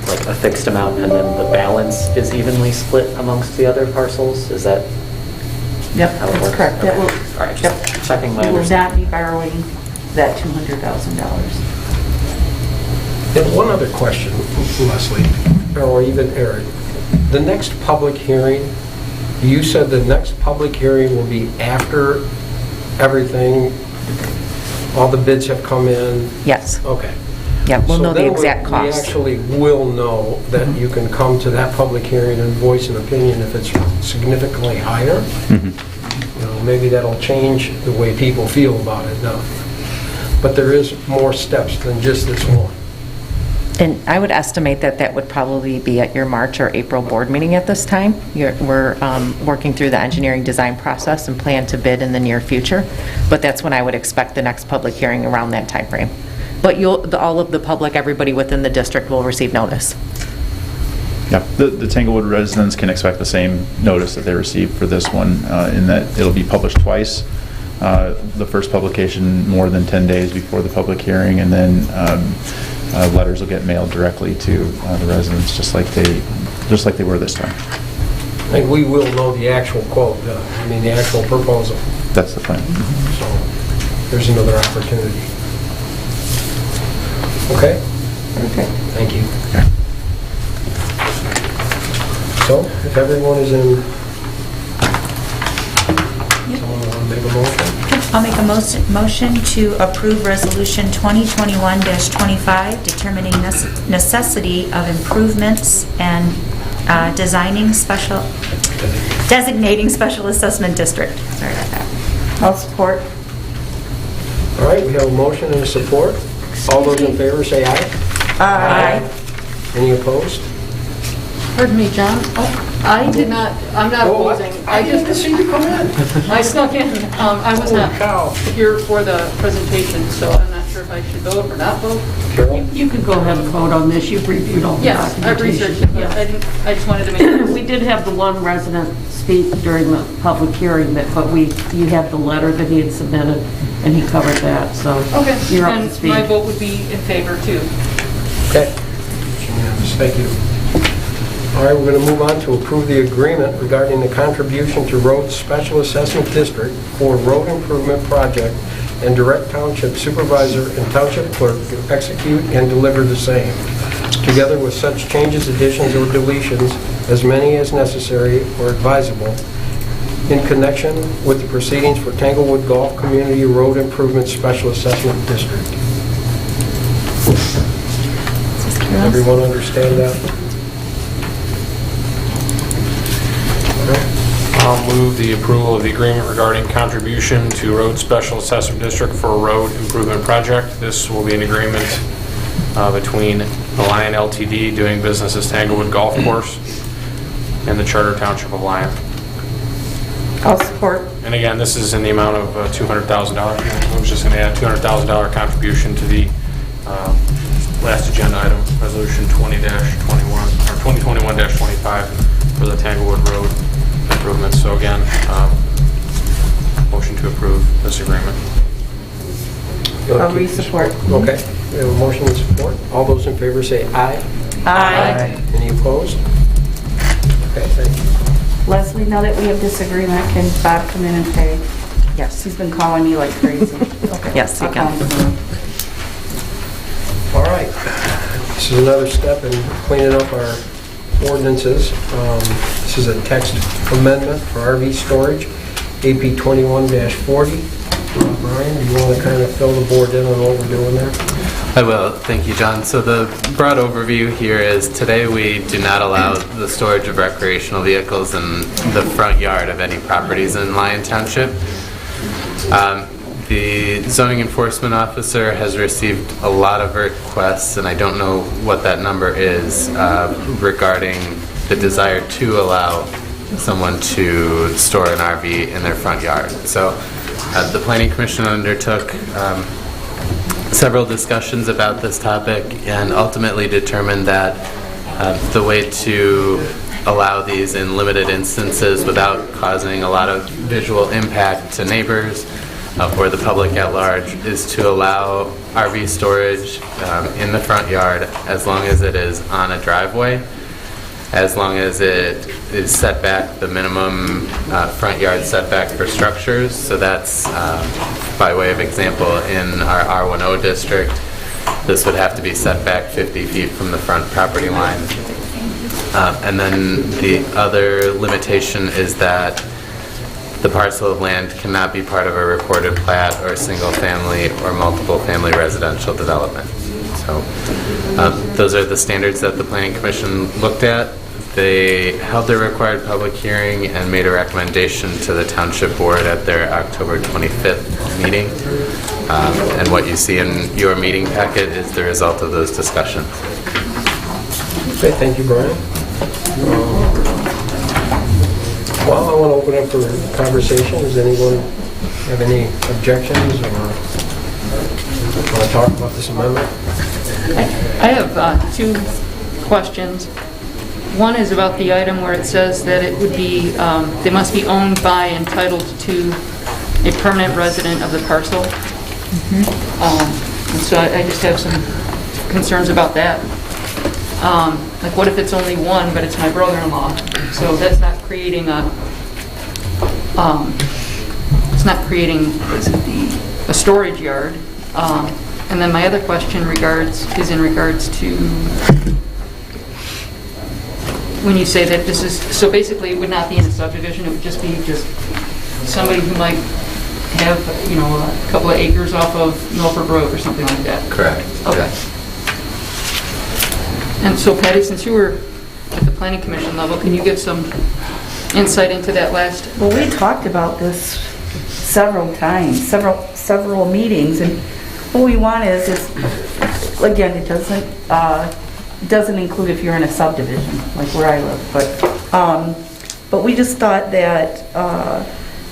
like a fixed amount and then the balance is evenly split amongst the other parcels? Is that Yep, how it that's works? correct. Okay. That will, All right, just checking my we will understanding. not be borrowing that $200,000. And one other question, Leslie, or even Eric. The next public hearing, you said the next public hearing will be after everything, all the bids have come in? Yes. Okay. Yeah, we'll know the then exact cost. We actually will know that you can come to that public hearing and voice an opinion if it's significantly higher. Maybe that'll change the way people feel about it now. But there is more steps than just this one. And I would estimate that that would probably be at your March or April board meeting at this time. We're working through the engineering design process and plan to bid in the near future, but that's when I would expect the next public hearing around that time frame. But all of the public, everybody within the district will receive notice. Yeah, the Tanglewood residents can expect the same notice that they received for this one, in that it'll be published twice. the first publication more than 10 days before the public hearing, and then letters will get mailed directly to the residents, just like they were this time. I think we will know the actual quote, the actual proposal. That's the plan. So there's another opportunity. Okay? Okay. Thank you. So, if everyone is in, someone want to make a motion? I'll make a motion to approve Resolution 2021-25, determining necessity of improvements and designating special assessment district. Sorry about that. I'll support. All right, we have a motion and a support. All those in favor say aye. Aye. Any opposed? Pardon me, John. I'm not opposing. I didn't see you come in. I snuck in. I was not here for the presentation, so I'm not sure if I should vote or not vote. Carol? You can go ahead and vote on this. You've reviewed all the Yes, I've researched it, but I just wanted to make sure. We did have the one resident speak during the public hearing, but you had the letter that he had submitted, and he covered that, so Okay, you're up to and speed. my vote would be in favor too. Okay. Unanimous. Thank you. All right, we're going to move on to approve the agreement regarding the contribution to Road Special Assessment District for road improvement project and direct Township Supervisor and Township Clerk to execute and deliver the same, together with such changes, additions, or deletions, as many as necessary or advisable, in connection with the proceedings for Englewood Golf Community Road Improvement Special Assessment District. Everyone understand that? I'll move the approval of the agreement regarding contribution to Road Special Assessment District for a road improvement project. This will be an agreement between the Lyon LTD, doing business as Englewood Golf Course, and the Charter Township of Lyon. I'll support. And again, this is in the amount of $200,000. I was just going to add $200,000 contribution to the last agenda item, Resolution 20-21 or 2021-25 for the Englewood Road improvements. So again, motion to approve this agreement. I'll re-support. Okay. We have a motion and support. All those in favor say aye. Aye. Any opposed? Okay, thank you. Leslie, now that we have this agreement, can Bob come in and pay? Yes. He's been calling me like crazy. Okay. Yes, you I'll can. call him tomorrow. All right. This is another step in cleaning up our ordinances. This is a text amendment for RV storage, AP 21-40. Brian, do you want to kind of fill the board in on what we're doing there? I will. Thank you, John. So the broad overview here is today we do not allow the storage of recreational vehicles in the front yard of any properties in Lyon Township. The zoning enforcement officer has received a lot of requests, and I don't know what that number is, regarding the desire to allow someone to store an RV in their front yard. So the Planning Commission undertook several discussions about this topic and ultimately determined that the way to allow these in limited instances without causing a lot of visual impact to neighbors or the public at large is to allow RV storage in the front yard as long as it is on a driveway, as long as it is set back the minimum front yard setback for structures. So that's, by way of example, in our R10 district, this would have to be set back 50 feet from the front property line. And then the other limitation is that the parcel of land cannot be part of a recorded plat or a single-family or multiple-family residential development. So those are the standards that the Planning Commission looked at. They held their required public hearing and made a recommendation to the Township Board at their October 25th meeting. And what you see in your meeting packet is the result of those discussions. Okay, thank you, Brian. Well, I want to open up for conversation. Does anyone have any objections or want to talk about this amendment? I have two questions. One is about the item where it says that it would be, they must be owned by, entitled to a permanent resident of the parcel. And so I just have some concerns about that. Like, what if it's only one, but it's my brother-in-law? So that's not creating it's not creating a storage yard. And then my other question is in regards to when you say that this is, so basically it would not be in a subdivision, it would just be somebody who might have, you know, a couple of acres off of Milford Road or something like that. Correct. Okay. And so Patty, since you were at the Planning Commission level, can you give some insight into that last? Well, we talked about this several times, several meetings, and what we want is, again, it doesn't include if you're in a subdivision, like where I live, but we just thought that,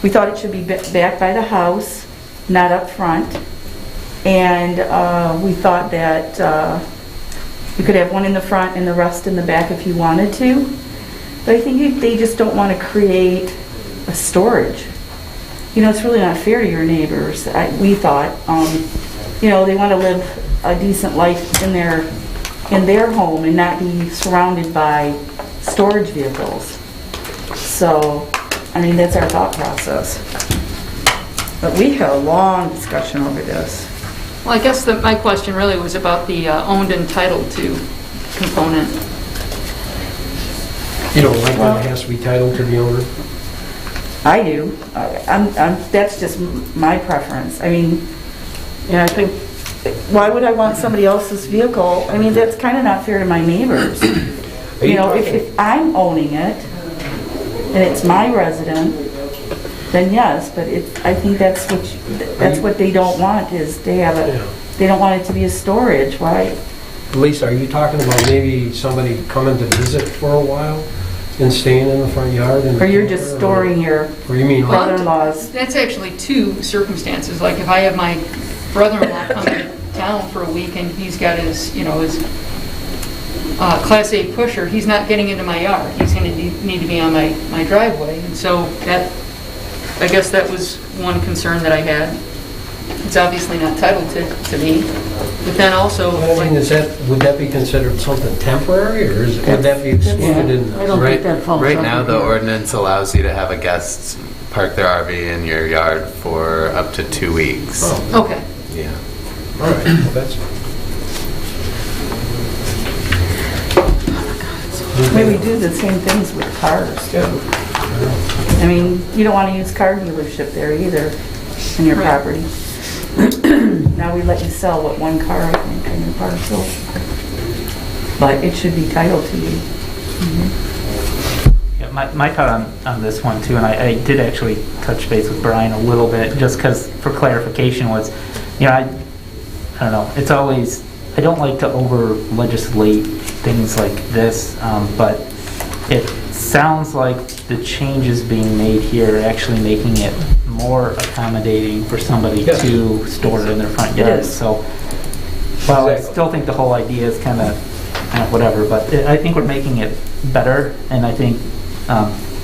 we thought it should be back by the house, not up front, and we thought that you could have one in the front and the rest in the back if you wanted to, but I think they just don't want to create a storage. You know, it's really not fair to your neighbors, we thought. You know, they want to live a decent life in their home and not be surrounded by storage vehicles. So, I mean, that's our thought process. But we had a long discussion over this. Well, I guess my question really was about the owned and titled to component. You don't like that it has to be titled to the owner? I do. That's just my preference. I mean, Yeah, I think, why would I want somebody else's vehicle? I mean, that's kind of not fair to my neighbors. You know, if I'm owning it and it's my resident, then yes, but I think that's what they don't want, is they don't want it to be a storage. Why? Lisa, are you talking about maybe somebody coming to visit for a while and staying in the front yard? Or you're just storing your brother-in-law's? That's actually two circumstances. Like, if I have my brother-in-law come to town for a week and he's got his, you know, his Class A pusher, he's not getting into my yard. He's going to need to be on my driveway. And so I guess that was one concern that I had. It's obviously not titled to me. But then also, I mean, would that be considered something temporary, or would that be excluded in I don't think that falls Right under now, the here. ordinance allows you to have a guest park their RV in your yard for up to 2 weeks. Oh. okay. Yeah. All right, well, that's... I mean, we do the same things with cars. Yeah. I mean, you don't want to use car dealership there either, in your property. Now we let you sell, one car, I think, in your parcel. But it should be titled to you. Yeah, my thought on this one too, and I did actually touch base with Brian a little bit, just because for clarification was, you know, I don't know, it's always, I don't like to over legislate things like this, but it sounds like the changes being made here are actually making it more accommodating for somebody to store it in their front yard. So, well, I still think the whole idea is kind of whatever, but I think we're making it better, and I think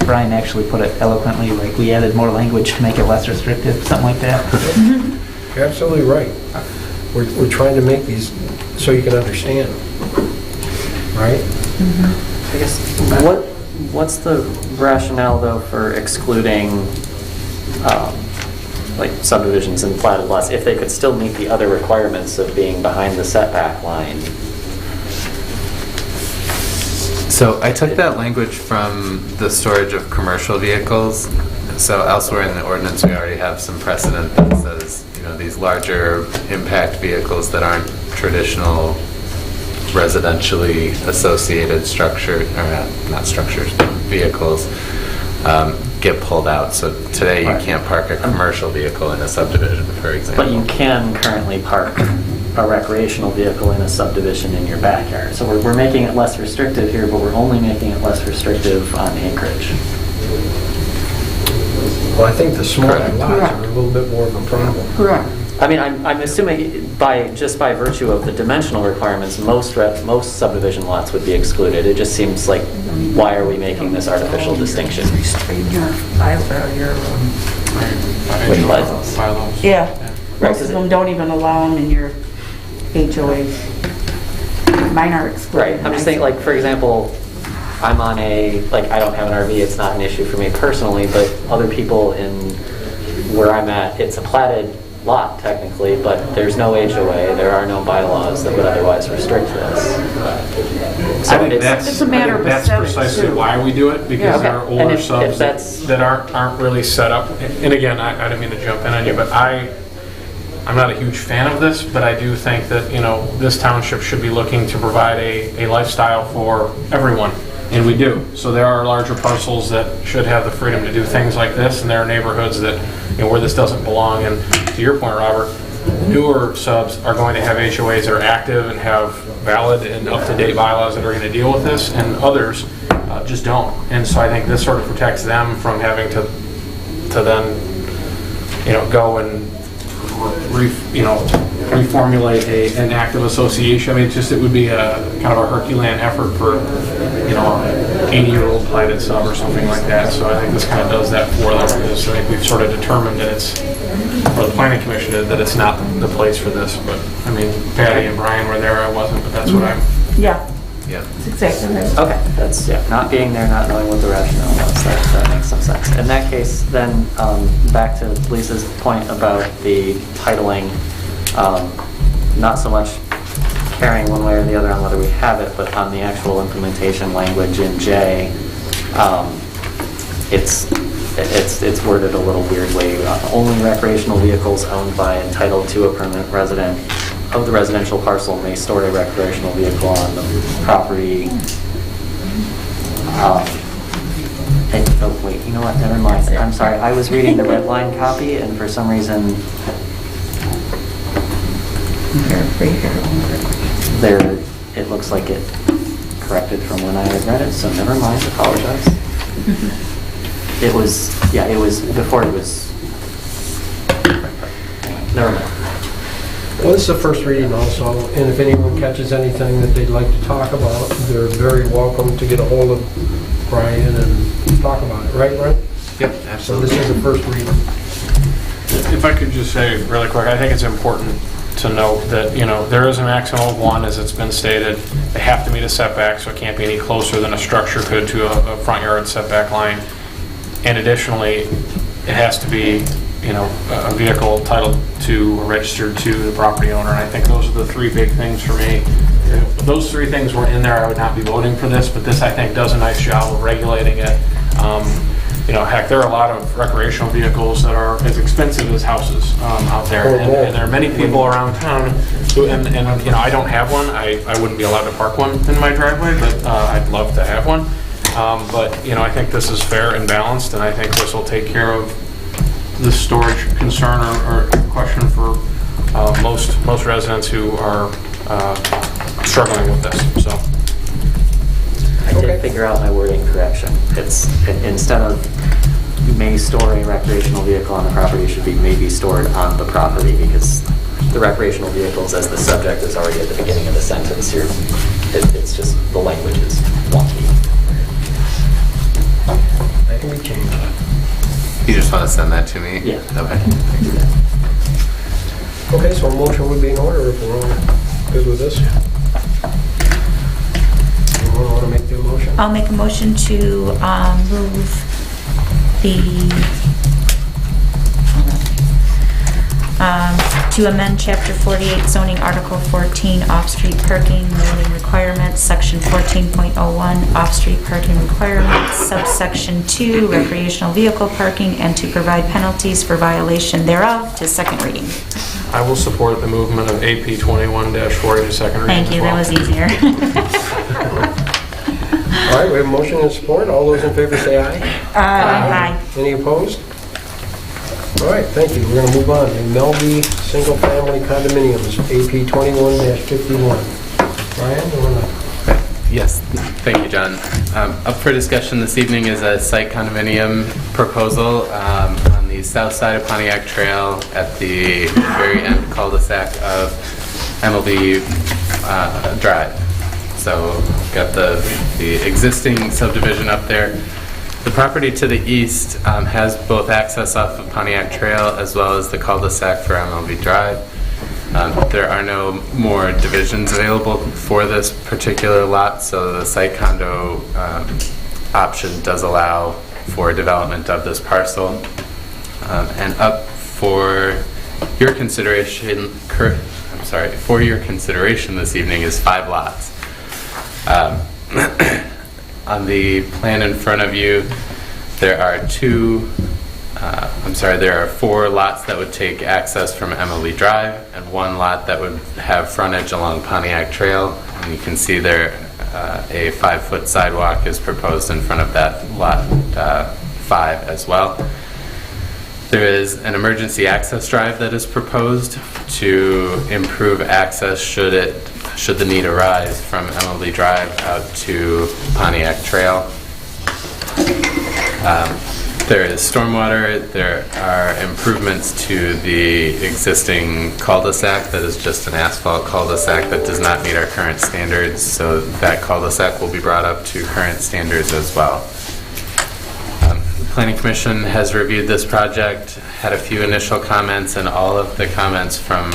Brian actually put it eloquently, like we added more language to make it less restrictive, something like that. You're absolutely right. We're trying to make these so you can understand, right? I guess, what's the rationale, though, for excluding like subdivisions and platted lots if they could still meet the other requirements of being behind the setback line? So I took that language from the storage of commercial vehicles. So elsewhere in the ordinance, we already have some precedent that says, you know, these larger impact vehicles that aren't traditional residentially associated structure, or not structures, but vehicles, get pulled out. So today you can't park a commercial vehicle in a subdivision, for example. But you can currently park a recreational vehicle in a subdivision in your backyard. So we're making it less restrictive here, but we're only making it less restrictive on acreage. Well, I think the smaller lots are a little bit more of a problem. Correct. I mean, I'm assuming just by virtue of the dimensional requirements, most subdivision lots would be excluded. It just seems like, why are we making this artificial distinction? Restrain your With license. Bylaws. Yeah. Most of them don't even allow them in your HOAs. Mine are excluded. Right, I'm just thinking, like, for example, I'm on a, like, I don't have an RV, it's not an issue for me personally, but other people in where I'm at, it's a platted lot technically, but there's no HOA, there are no bylaws that would otherwise restrict this. I think that's a matter of that's aesthetics, precisely too. why we do it, because Yeah, okay. there are And older if subs that's- that aren't really set up. And again, I didn't mean to jump in on you, but I'm not a huge fan of this, but I do think that, this township should be looking to provide a lifestyle for everyone, and we do. So there are larger parcels that should have the freedom to do things like this, and there are neighborhoods that, where this doesn't belong. And to your point, Robert, newer subs are going to have HOAs that are active and have valid and up-to-date bylaws that are going to deal with this, and others just don't. And so I think this sort of protects them from having to then, go and reformulate an active association. I mean, it would be a kind of a Herculean effort for, an 80-year-old platted sub or something like that. So I think this kind of does that for them, because I think we've sort of determined that or the planning commission did, that it's not the place for this. But I mean, Patty and Brian were there, I wasn't, but that's what I'm. Yeah. Yeah. That's exactly right. Okay, that's, not being there, not knowing what the rationale was, that makes some sense. In that case, then, back to Lisa's point about the titling, not so much caring one way or the other on whether we have it, but on the actual implementation language in J, it's worded a little weirdly. Only recreational vehicles owned by and entitled to a permanent resident of the residential parcel may store a recreational vehicle on the property. Oh, wait, you know what, never mind. I'm sorry, I was reading the red line copy, and for some reason, there, it looks like it corrected from when I had read it, so never mind, apologize. It was, before it was, never mind. Well, this is the first reading also, and if anyone catches anything that they'd like to talk about, they're very welcome to get a hold of Brian and talk about it. Right, Brian? Yep, So absolutely. this is the first reading. If I could just say really quick, I think it's important to note that, there is a maximum of 1, as it's been stated. They have to meet a setback, so it can't be any closer than a structure could to a front yard setback line. And additionally, it has to be, a vehicle titled to or registered to the property owner. And I think those are the 3 big things for me. If those 3 things were in there, I would not be voting for this, but this, I think, does a nice job of regulating it. Heck, there are a lot of recreational vehicles that are as expensive as houses out there. And there are many people around town who, and I don't have one. I wouldn't be allowed to park one in my driveway, but I'd love to have one. But I think this is fair and balanced, and I think this will take care of the storage concern or question for most residents who are struggling with this. So I did figure out my wording correction. It's, instead of may store a recreational vehicle on the property, it should be may be stored on the property, because the recreational vehicles as the subject is already at the beginning of the sentence here. It's just, the language is wonky. That can be changed. You just want to send that to me? Yeah. Okay. Okay, so a motion would be in order if we're all good with this. Anyone want to make the motion? I'll make a motion to move to amend Chapter 48 zoning Article 14 off-street parking loading requirements, Section 14.01 off-street parking requirements, subsection 2 recreational vehicle parking, and to provide penalties for violation thereof to second reading. I will support the movement of AP 21-40 to second reading. Thank you, that was easier. All right, we have a motion and support. All those in favor say aye. Aye. Any opposed? All right, thank you. We're going to move on to Melby Single Family Condominiums, AP 21-51. Brian, you want to? Yes, thank you, John. Up for discussion this evening is a site condominium proposal on the south side of Pontiac Trail at the very end cul-de-sac of MLB Drive. So got the existing subdivision up there. The property to the east has both access off of Pontiac Trail as well as the cul-de-sac for MLB Drive. There are no more divisions available for this particular lot, so the site condo option does allow for development of this parcel. And up for your consideration, for your consideration this evening is 5 lots. On the plan in front of you, there are 4 lots that would take access from Emily Drive and 1 lot that would have frontage along Pontiac Trail. And you can see there a 5-foot sidewalk is proposed in front of that lot 5 as well. There is an emergency access drive that is proposed to improve access should the need arise from Emily Drive out to Pontiac Trail. There is stormwater. There are improvements to the existing cul-de-sac that is just an asphalt cul-de-sac that does not meet our current standards, so that cul-de-sac will be brought up to current standards as well. The Planning Commission has reviewed this project, had a few initial comments, and all of the comments from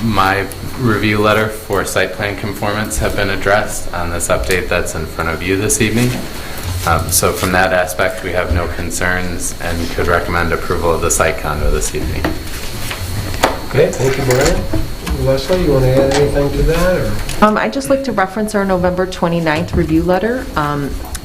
my review letter for site plan conformance have been addressed on this update that's in front of you this evening. So from that aspect, we have no concerns and could recommend approval of the site condo this evening. Okay, thank you, Brian. Leslie, you want to add anything to that? Or? I'd just like to reference our November 29th review letter.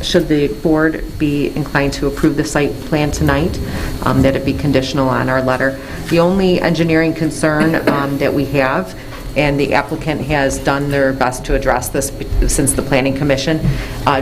Should the board be inclined to approve the site plan tonight, that it be conditional on our letter. The only engineering concern that we have, and the applicant has done their best to address this since the Planning Commission,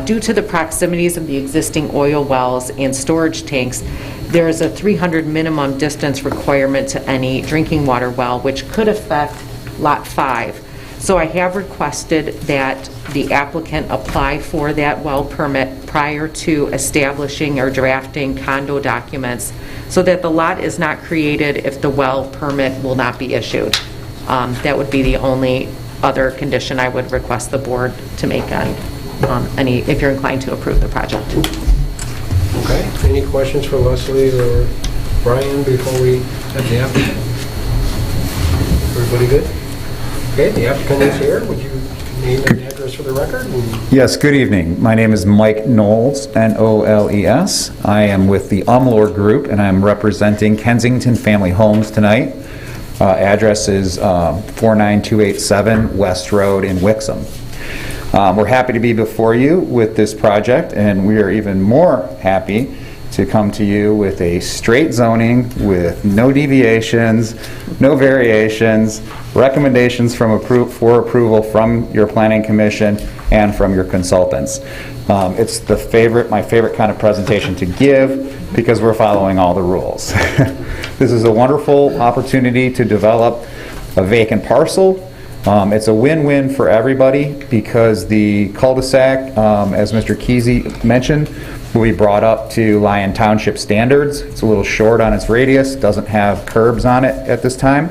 due to the proximities of the existing oil wells and storage tanks, there is a 300 minimum distance requirement to any drinking water well, which could affect Lot 5. So I have requested that the applicant apply for that well permit prior to establishing or drafting condo documents so that the lot is not created if the well permit will not be issued. That would be the only other condition I would request the board to make on if you're inclined to approve the project. Okay. Any questions for Leslie or Brian before we have the applicant? Everybody good? Okay, the applicant is here. Would you name and address for the record? Yes, good evening. My name is Mike Knowles, N-O-L-E-S. I am with the Umlor Group, and I'm representing Kensington Family Homes tonight. Address is 49287 West Road in Wixom. We're happy to be before you with this project, and we are even more happy to come to you with a straight zoning with no deviations, no variations, recommendations for approval from your Planning Commission and from your consultants. It's my favorite kind of presentation to give because we're following all the rules. This is a wonderful opportunity to develop a vacant parcel. It's a win-win for everybody because the cul-de-sac, as Mr. Kesey mentioned, will be brought up to Lyon Township standards. It's a little short on its radius, doesn't have curbs on it at this time.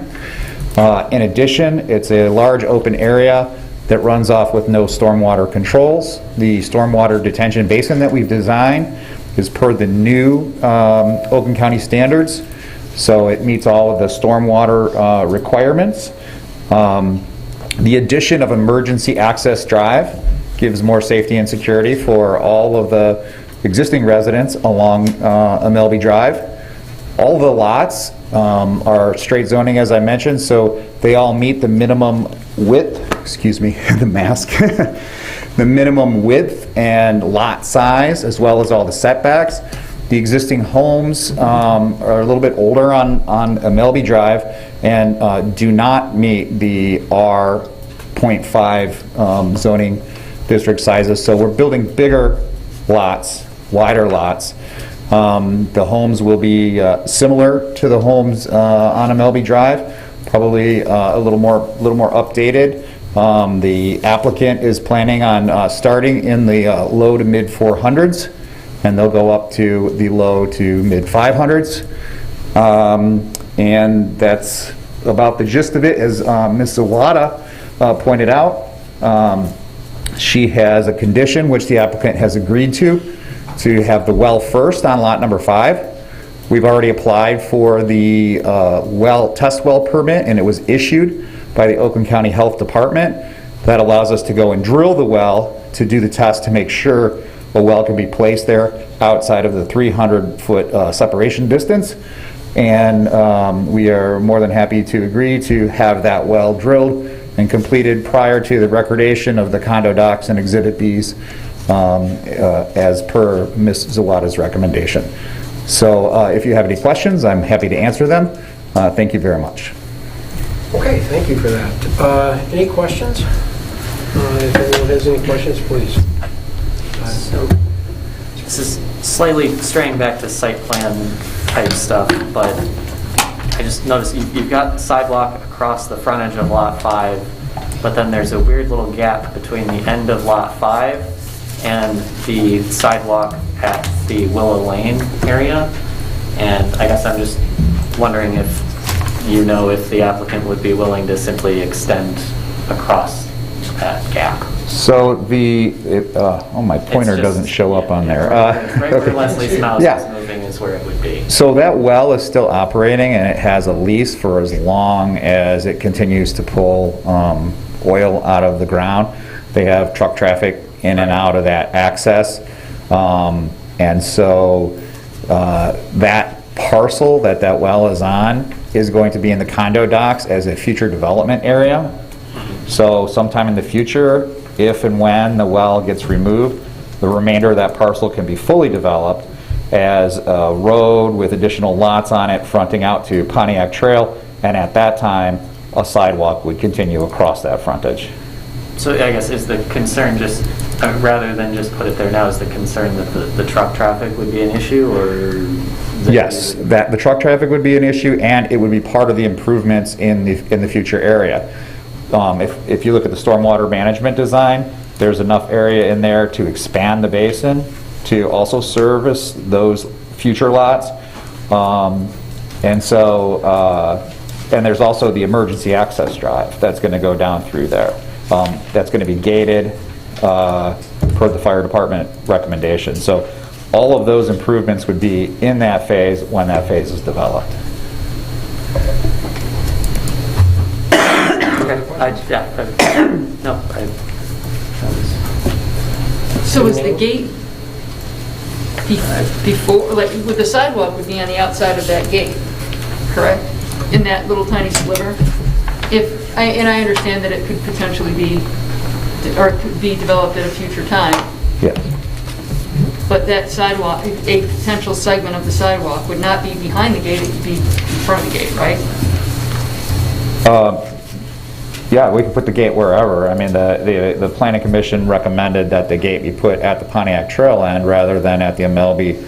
In addition, it's a large open area that runs off with no stormwater controls. The stormwater detention basin that we've designed is per the new Oakland County standards, so it meets all of the stormwater requirements. The addition of emergency access drive gives more safety and security for all of the existing residents along Amelby Drive. All the lots are straight zoning, as I mentioned, so they all meet the minimum width, excuse me, the mask, the minimum width and lot size, as well as all the setbacks. The existing homes are a little bit older on Amelby Drive and do not meet the R.5 zoning district sizes, so we're building bigger lots, wider lots. The homes will be similar to the homes on Amelby Drive, probably a little more updated. The applicant is planning on starting in the low to mid 400s, and they'll go up to the low to mid 500s. And that's about the gist of it. As Ms. Zawada pointed out, she has a condition which the applicant has agreed to, to have the well first on lot number 5. We've already applied for the test well permit, and it was issued by the Oakland County Health Department. That allows us to go and drill the well to do the test to make sure a well can be placed there outside of the 300-foot separation distance. And we are more than happy to agree to have that well drilled and completed prior to the recordation of the condo docks and Exhibit Bs as per Ms. Zawada's recommendation. So if you have any questions, I'm happy to answer them. Thank you very much. Okay, thank you for that. Any questions? If anyone has any questions, please. So this is slightly straying back to site plan type stuff, but I just noticed you've got sidewalk across the frontage of Lot 5, but then there's a weird little gap between the end of Lot 5 and the sidewalk at the Willow Lane area. And I guess I'm just wondering if you know if the applicant would be willing to simply extend across that gap. So my pointer doesn't show up on there. Right where Leslie's mouse is moving is where it would be. So that well is still operating, and it has a lease for as long as it continues to pull oil out of the ground. They have truck traffic in and out of that access. And so that parcel that well is on is going to be in the condo docks as a future development area. So sometime in the future, if and when the well gets removed, the remainder of that parcel can be fully developed as a road with additional lots on it fronting out to Pontiac Trail, and at that time, a sidewalk would continue across that frontage. So I guess is the concern just, rather than just put it there now, is the concern that the truck traffic would be an issue, or? Yes, that the truck traffic would be an issue, and it would be part of the improvements in the future area. If you look at the stormwater management design, there's enough area in there to expand the basin to also service those future lots. And there's also the emergency access drive that's going to go down through there. That's going to be gated per the fire department recommendation. So all of those improvements would be in that phase when that phase is developed. So is the gate before, like, with the sidewalk would be on the outside of that gate, correct? In that little tiny sliver? And I understand that it could potentially be, or it could be developed at a future time. Yes. But that sidewalk, a potential segment of the sidewalk would not be behind the gate, it would be in front of the gate, right? Yeah, we can put the gate wherever. I mean, the Planning Commission recommended that the gate be put at the Pontiac Trail end rather than at the Amelby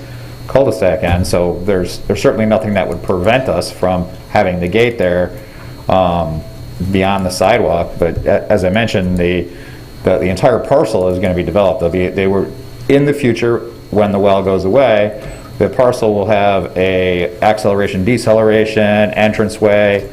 cul-de-sac end. So there's certainly nothing that would prevent us from having the gate there beyond the sidewalk. But as I mentioned, the entire parcel is going to be developed. They were in the future when the well goes away. The parcel will have a acceleration, deceleration, entranceway,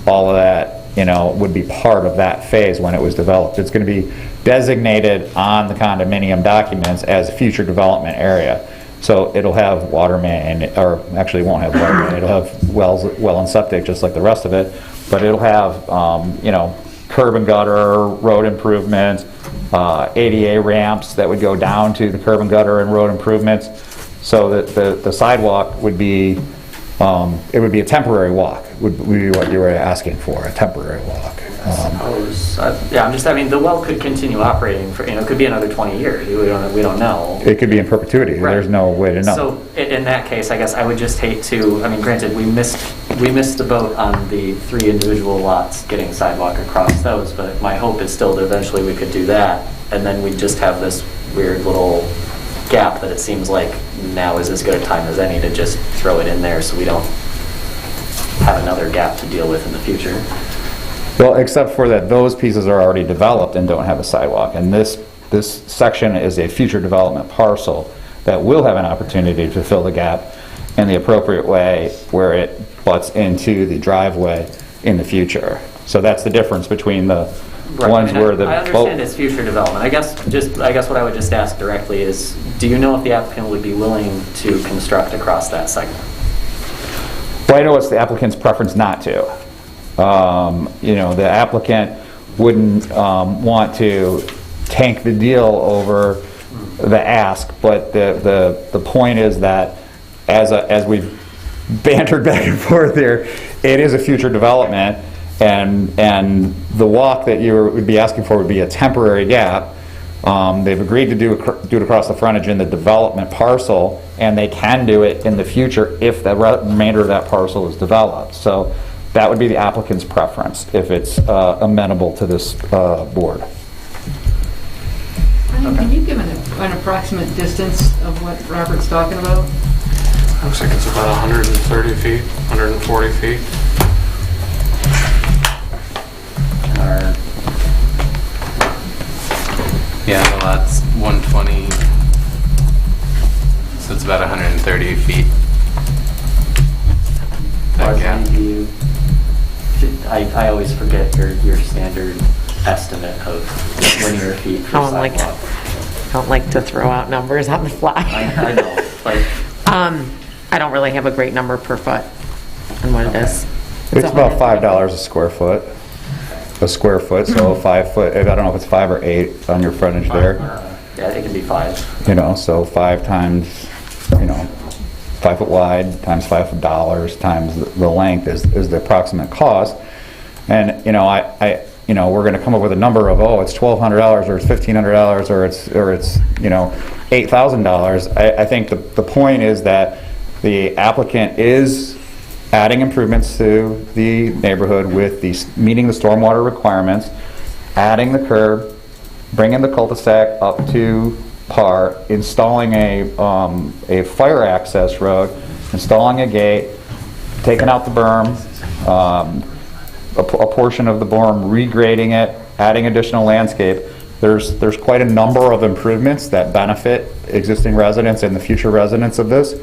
all of that. Would be part of that phase when it was developed. It's going to be designated on the condominium documents as a future development area. So it'll have water main, or actually it won't have water main, it'll have well and septic just like the rest of it, but it'll have, curb and gutter, road improvements, ADA ramps that would go down to the curb and gutter and road improvements. So that the sidewalk would be, it would be a temporary walk, would be what you were asking for, a temporary walk. The well could continue operating for, it could be another 20 years. We don't know. It could be in perpetuity. Right. There's no way to know. So in that case, I guess I would just hate to, granted, we missed the boat on the 3 individual lots getting sidewalk across those, but my hope is still that eventually we could do that, and then we just have this weird little gap that it seems like now is as good a time as any to just throw it in there so we don't have another gap to deal with in the future. Well, except for that those pieces are already developed and don't have a sidewalk, and this section is a future development parcel that will have an opportunity to fill the gap in the appropriate way where it butts into the driveway in the future. So that's the difference between the Right, Ones I mean, where the... I understand it's future development. I guess what I would just ask directly is, do you know if the applicant would be willing to construct across that segment? Well, I know it's the applicant's preference not to. The applicant wouldn't want to tank the deal over the ask, but the point is that as we've bantered back and forth here, it is a future development, and the walk that you would be asking for would be a temporary gap. They've agreed to do it across the frontage in the development parcel, and they can do it in the future if the remainder of that parcel is developed. So that would be the applicant's preference if it's amenable to this board. Brian, can you give an approximate distance of what Robert's talking about? Looks like it's about 130 feet, 140 feet. Yeah, the lot's 120, so it's about 130 feet. That gap. I always forget your standard estimate of linear feet for sidewalk. I don't like to throw out numbers on the fly. I know, but I don't really have a great number per foot on what it is. It's about $5 a square foot. So 5 foot, I don't know if it's 5 or 8 on your frontage there. Yeah, it can be 5. So 5 times, 5 foot wide times $5 times the length is the approximate cost. And, we're going to come up with a number of, it's $1,200 or it's $1,500 or it's $8,000. I think the point is that the applicant is adding improvements to the neighborhood with meeting the stormwater requirements, adding the curb, bringing the cul-de-sac up to par, installing a fire access road, installing a gate, taking out the berm, a portion of the berm, regrading it, adding additional landscape. There's quite a number of improvements that benefit existing residents and the future residents of this.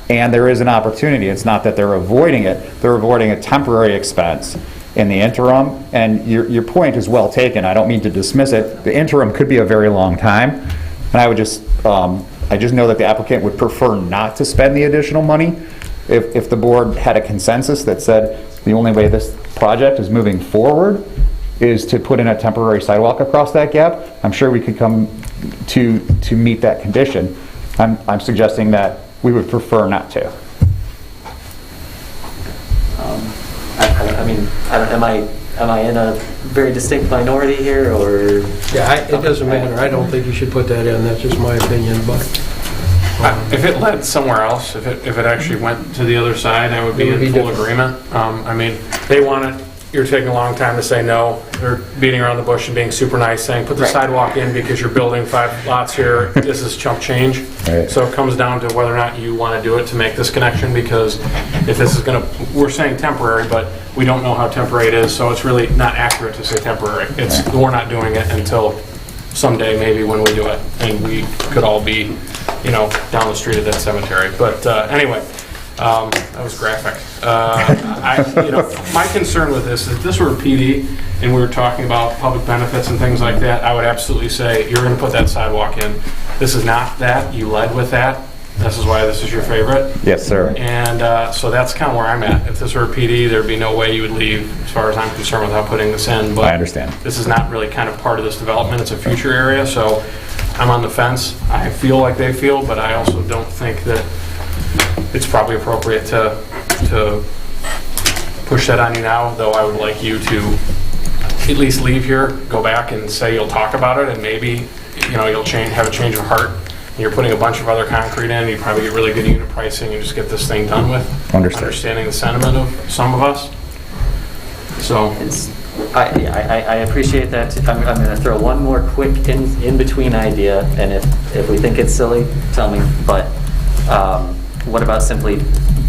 And there is an opportunity. It's not that they're avoiding it. They're avoiding a temporary expense in the interim. And your point is well taken. I don't mean to dismiss it. The interim could be a very long time. And I just know that the applicant would prefer not to spend the additional money. If the board had a consensus that said the only way this project is moving forward is to put in a temporary sidewalk across that gap, I'm sure we could come to meet that condition. I'm suggesting that we would prefer not to. Am I in a very distinct minority here, or? Yeah, it doesn't matter. I don't think you should put that in. That's just my opinion, but. If it led somewhere else, if it actually went to the other side, I would be in full agreement. They want it. You're taking a long time to say no. They're beating around the bush and being super nice, saying put the sidewalk in because you're building 5 lots here. This is chump change. Right. So it comes down to whether or not you want to do it to make this connection, because if this is we're saying temporary, but we don't know how temporary it is, so it's really not accurate to say temporary. We're not doing it until someday maybe when we do it, and we could all be, down the street at that cemetery. But anyway. That was graphic. My concern with this is if this were a PD and we were talking about public benefits and things like that, I would absolutely say you're going to put that sidewalk in. This is not that. You led with that. This is why this is your favorite. Yes, sir. And so that's kind of where I'm at. If this were a PD, there'd be no way you would leave, as far as I'm concerned, without putting this in. But I understand. This is not really kind of part of this development. It's a future area, so I'm on the fence. I feel like they feel, but I also don't think that it's probably appropriate to push that on you now, though I would like you to at least leave here, go back and say you'll talk about it, and maybe you'll have a change of heart. And you're putting a bunch of other concrete in, you probably get really good unit pricing and just get this thing done with. Understanding the sentiment of some of us. So I appreciate that. I'm going to throw one more quick in-between idea, and if we think it's silly, tell me. But what about simply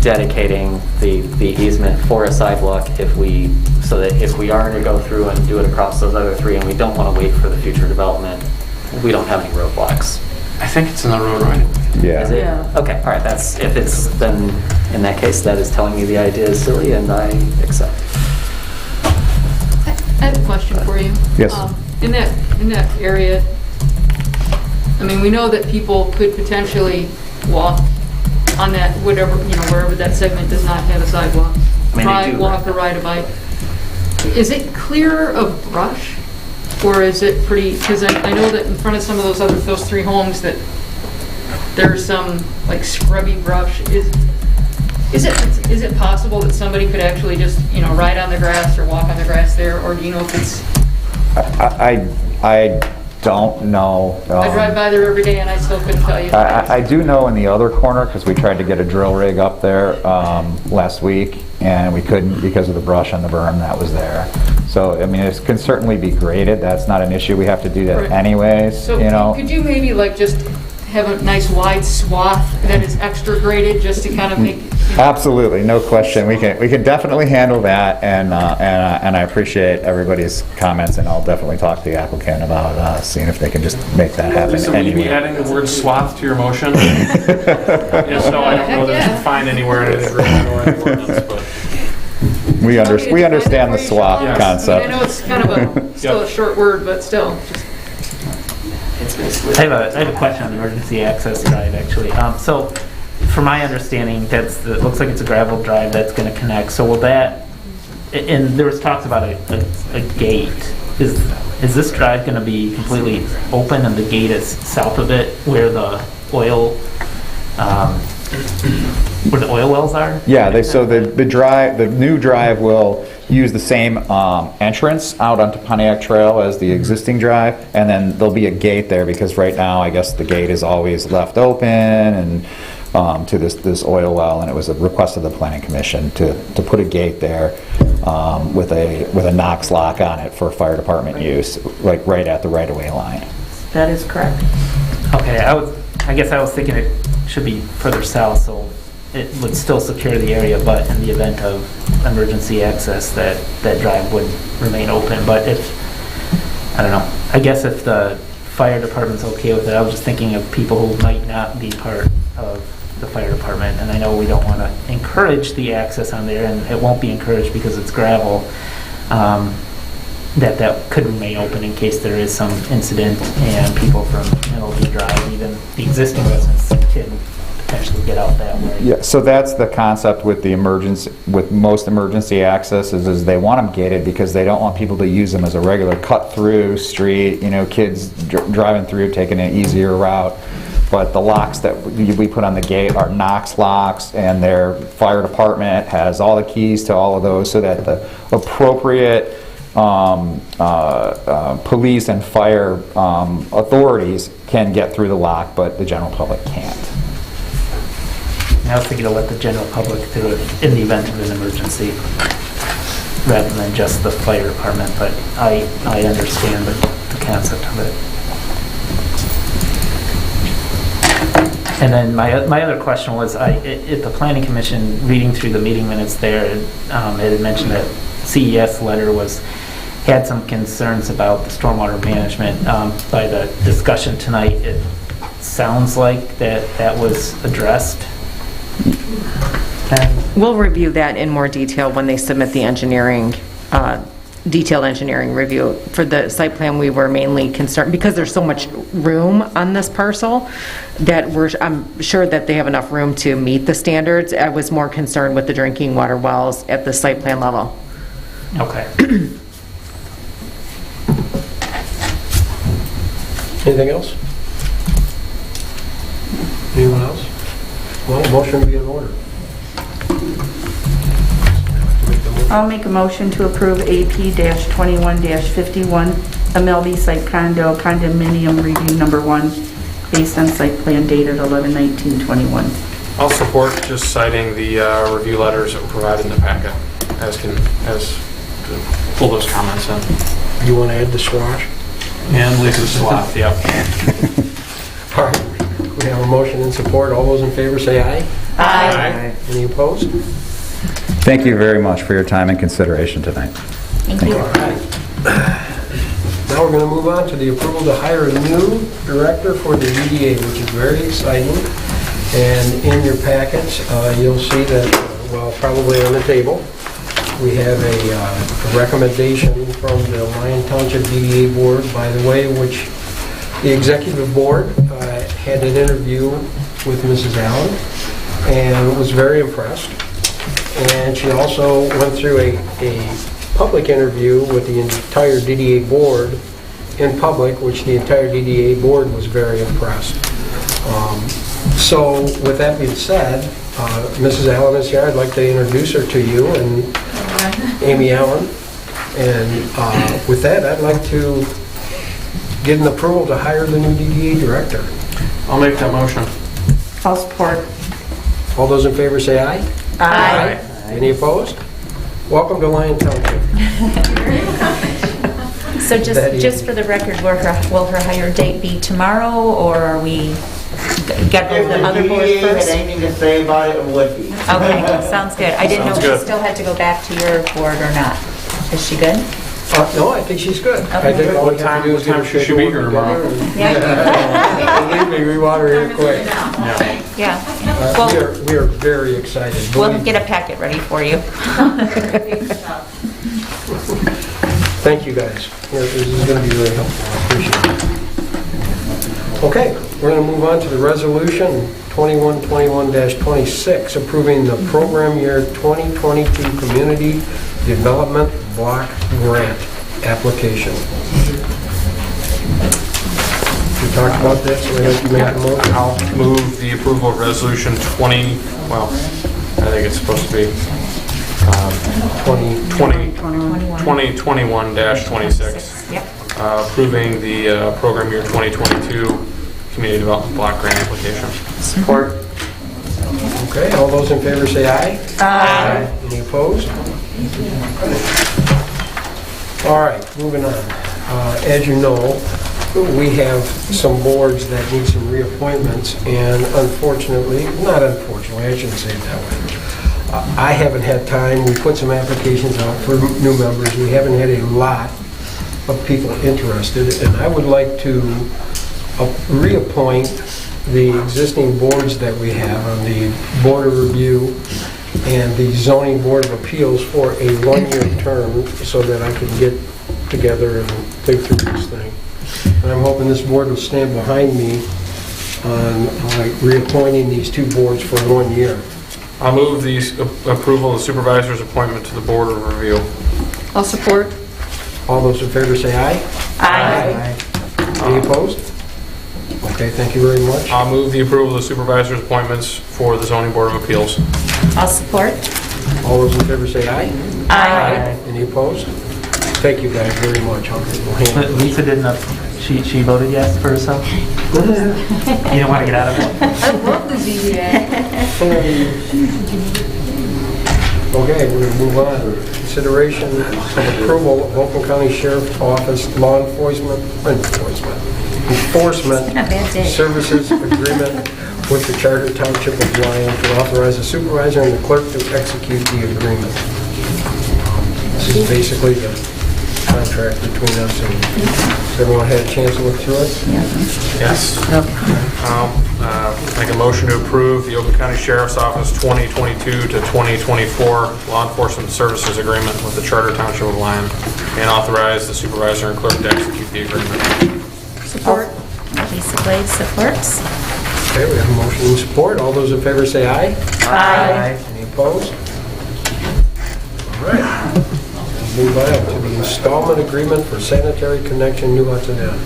dedicating the easement for a sidewalk so that if we are to go through and do it across those other 3 and we don't want to wait for the future development, we don't have any roadblocks? I think it's in the road right away. Yeah. Is it? Yeah. Okay, all right, if it's, then in that case, that is telling me the idea is silly and I accept. have a question for you. Yes. In that area, I mean, we know that people could potentially walk on that, whatever, wherever that segment does not have a sidewalk. Walk or ride a bike. Is it clear of brush? Or is it pretty, because I know that in front of some of those three homes that there's some like scrubby brush. Is it possible that somebody could actually just, ride on the grass or walk on the grass there, or do you know if it's? I don't know. I drive by there every day and I still couldn't tell you. I do know in the other corner, because we tried to get a drill rig up there last week, and we couldn't because of the brush on the berm that was there. So, I mean, it can certainly be graded. That's not an issue. We have to do that anyways, So could you maybe just have a nice wide swath that is extra graded just to kind of make? Absolutely, no question. We can definitely handle that, and I appreciate everybody's comments, and I'll definitely talk to the applicant about seeing if they can just make that happen. Lisa, will you be adding the word swath to your motion? Yes, no, I don't know that it's defined anywhere in the agreement or in the ordinance, but. We understand the swath concept. I know it's kind of still a short word, but still. I have a question on the emergency access drive, actually. So, from my understanding, it looks like it's a gravel drive that's going to connect. So will that, and there was talks about a gate. Is this drive going to be completely open and the gate is south of it where the oil wells are? Yeah, the new drive will use the same entrance out onto Pontiac Trail as the existing drive, and then there'll be a gate there because right now I guess the gate is always left open and to this oil well, and it was a request of the Planning Commission to put a gate there with a Knox lock on it for fire department use, like right at the right-of-way line. That is correct. Okay, I guess I was thinking it should be further south, so it would still secure the area, but in the event of emergency access, that drive would remain open. But I don't know, I guess if the fire department's okay with it, I was just thinking of people who might not be part of the fire department, and I know we don't want to encourage the access on there, and it won't be encouraged because it's gravel, that could remain open in case there is some incident and people from NLD Drive, even the existing residents, can potentially get out that way. Yeah, so that's the concept with most emergency access is they want them gated because they don't want people to use them as a regular cut-through street, kids driving through, taking an easier route. But the locks that we put on the gate are Knox locks, and their fire department has all the keys to all of those so that the appropriate police and fire authorities can get through the lock, but the general public can't. I was thinking to let the general public through it in the event of an emergency, rather than just the fire department, but I understand the concept of it. And then my other question was, at the Planning Commission, reading through the meeting minutes there, it had mentioned that CES letter had some concerns about the stormwater management. By the discussion tonight, it sounds like that was addressed. We'll review that in more detail when they submit the engineering, detailed engineering review. For the site plan, we were mainly concerned, because there's so much room on this parcel, that I'm sure that they have enough room to meet the standards. I was more concerned with the drinking water wells at the site plan level. Okay. Anything else? Anyone else? Well, motion to be in order. I'll make a motion to approve AP-21-51 Amelby Site Condo Condominium Review Number 1 based on site plan dated 11/19/21. I'll support, just citing the review letters that were provided in the packet as to pull those comments in. You want to add the swash? And Lisa's swath, yep. All right, we have a motion in support. All those in favor say aye. Aye. Any opposed? Thank you very much for your time and consideration tonight. Thank you. All right. Now we're going to move on to the approval to hire a new director for the UDA, which is very exciting. And in your packets, you'll see that, well, probably on the table, we have a recommendation from the Lyon Township DDA Board, by the way, which the Executive Board had an interview with Mrs. Allen and was very impressed. And she also went through a public interview with the entire DDA Board in public, which the entire DDA Board was very impressed. So with that being said, Mrs. Allen is here. I'd like to introduce her to you, and Amy Allen. And with that, I'd like to get an approval to hire the new DDA director. I'll make that motion. I'll support. All those in favor say aye. Aye. Any opposed? Welcome to Lyon Township. So just for the record, will her hire date be tomorrow, or are we got to go to the other board first? anything to say about it, it would be. Okay, sounds good. I didn't know Sounds if good. she still had to go back to your board or not. Is she good? No, I think she's good. I Okay. think all we have to do is get her She should be here tomorrow. Yeah. Believe me, we want her here quick. Yeah. We are very excited. We'll get a packet ready for you. Thank you, guys. Yeah, this is going to be really helpful. I appreciate it. Okay, we're going to move on to the resolution 2121-26, approving the program year 2022 Community Development Block Grant application. We talked about this, so I'd like to make a motion. I'll move the approval of resolution I think it's supposed to be 2021-26. Yep. Approving the program year 2022 Community Development Block Grant application. Support. Okay, all those in favor say aye. Aye. Any opposed? All right, moving on. As you know, we have some boards that need some reappointments, and unfortunately, not unfortunately, I shouldn't say it that way. I haven't had time. We put some applications out for new members. We haven't had a lot of people interested, and I would like to reappoint the existing boards that we have on the Board of Review and the Zoning Board of Appeals for a one-year term so that I can get together and think through this thing. And I'm hoping this board will stand behind me on reappointing these two boards for 1 year. I'll move the approval of the supervisor's appointment to the Board of Review. I'll support. All those in favor say aye. Aye. Any opposed? Okay, thank you very much. I'll move the approval of the supervisor's appointments for the Zoning Board of Appeals. I'll support. All those in favor say aye. Aye. Any opposed? Thank you guys very much. We'll handle it. Lisa didn't, she voted yes for herself? You don't want to get out of it? I love the ZBA. Okay, we're going to move on. Consideration and approval of Oakland County Sheriff's Office Law Enforcement Services Agreement with the Charter Township of Lyon to authorize the supervisor and the clerk to execute the agreement. This is basically the contract between us, and has everyone had a chance to look through it? Yes. I'll make a motion to approve the Oakland County Sheriff's Office 2022 to 2024 Law Enforcement Services Agreement with the Charter Township of Lyon and authorize the supervisor and clerk to execute the agreement. Support. Lisa Blade supports. Okay, we have a motion and support. All those in favor say aye. Aye. Any opposed? All right. Move on to the installment agreement for sanitary connection New Hudson Ave.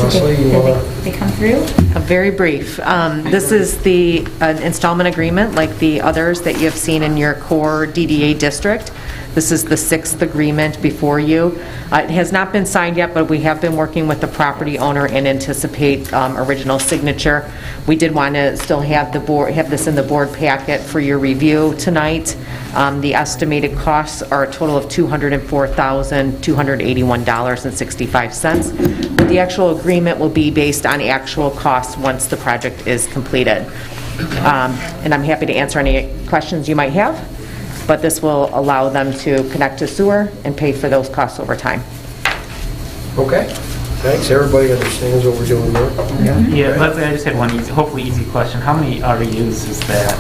Leslie, you want to? They come through? Very brief. This is the installment agreement like the others that you have seen in your core DDA district. This is the 6th agreement before you. It has not been signed yet, but we have been working with the property owner and anticipate original signature. We did want to still have this in the board packet for your review tonight. The estimated costs are a total of $204,281.65. But the actual agreement will be based on actual costs once the project is completed. And I'm happy to answer any questions you might have. But this will allow them to connect to sewer and pay for those costs over time. Okay, thanks. Everybody understands what we're doing there? Yeah, Leslie, I just had one hopefully easy question. How many REUs is that?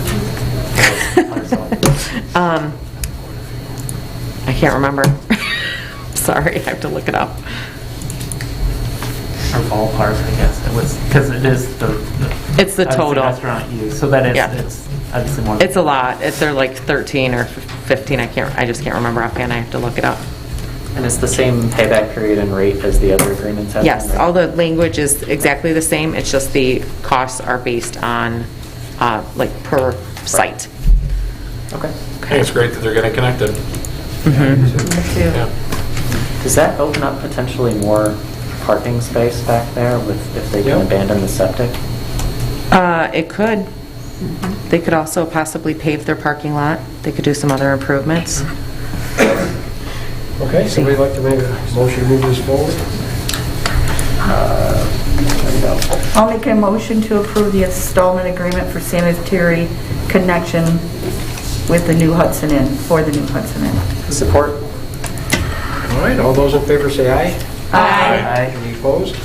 I can't remember. Sorry, I have to look it up. Or ballpark, I guess, it was, because it is It's the obviously total. restaurant use, so that is, Yeah. it's obviously more. It's a lot. They're like 13 or 15. I just can't remember offhand. I have to look it up. And it's the same payback period and rate as the other agreements have? Yes, all the language is exactly the same. It's just the costs are based on, like, per site. Okay. Hey, it's great that they're getting connected. Yeah. Does that open up potentially more parking space back there with, if they can abandon the septic? It could. They could also possibly pave their parking lot. They could do some other improvements. Okay, somebody like to make a motion to move this forward? I'll make a motion to approve the installment agreement for sanitary connection with the new Hudson Inn, for the new Hudson Inn. Support. All right, all those in favor say aye. Aye. Any opposed?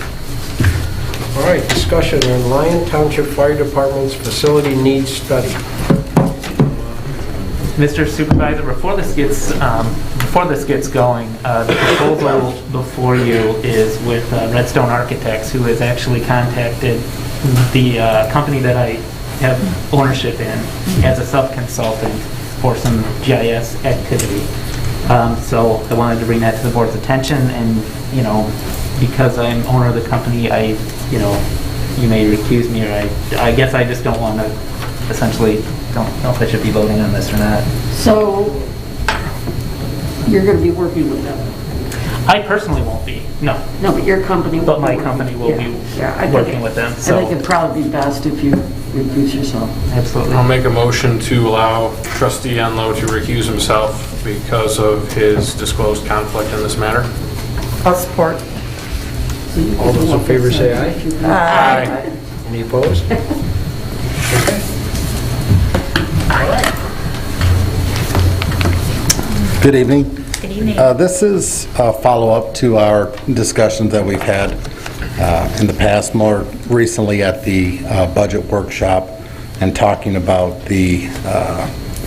All right, discussion on Lyon Township Fire Department's facility needs study. Mr. Supervisor, before this gets going, the proposal before you is with Redstone Architects, who has actually contacted the company that I have ownership in as a sub-consultant for some GIS activity. So I wanted to bring that to the board's attention, and because I'm owner of the company, you may recuse me, or I guess I just don't want to, essentially, don't know if I should be voting on this or not. So, you're going to be working with them? I personally won't be, no. No, but your company will. But my company will be working with them, so. I think it'd probably be best if you recuse yourself. Absolutely. I'll make a motion to allow trustee Enlow to recuse himself because of his disclosed conflict in this matter. I'll support. All those in favor say aye. Aye. Any opposed? Okay. Good evening. Good evening. This is a follow-up to our discussions that we've had in the past, more recently at the budget workshop, and talking about the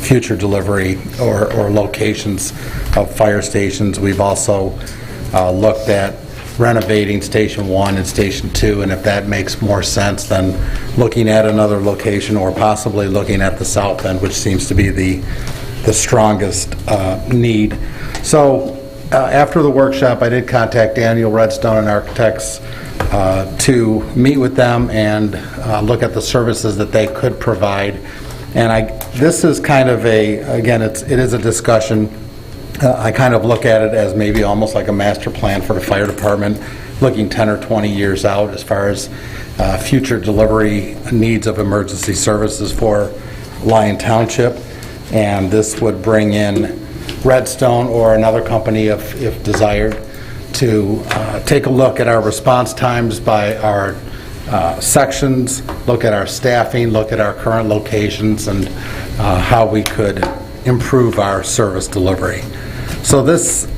future delivery or locations of fire stations. We've also looked at renovating Station 1 and Station 2, and if that makes more sense than looking at another location, or possibly looking at the south end, which seems to be the strongest need. So after the workshop, I did contact Daniel Redstone and Architects to meet with them and look at the services that they could provide. And this is kind of again, it is a discussion. I kind of look at it as maybe almost like a master plan for the fire department, looking 10 or 20 years out as far as future delivery needs of emergency services for Lyon Township. And this would bring in Redstone or another company, if desired, to take a look at our response times by our sections, look at our staffing, look at our current locations, and how we could improve our service delivery. So this,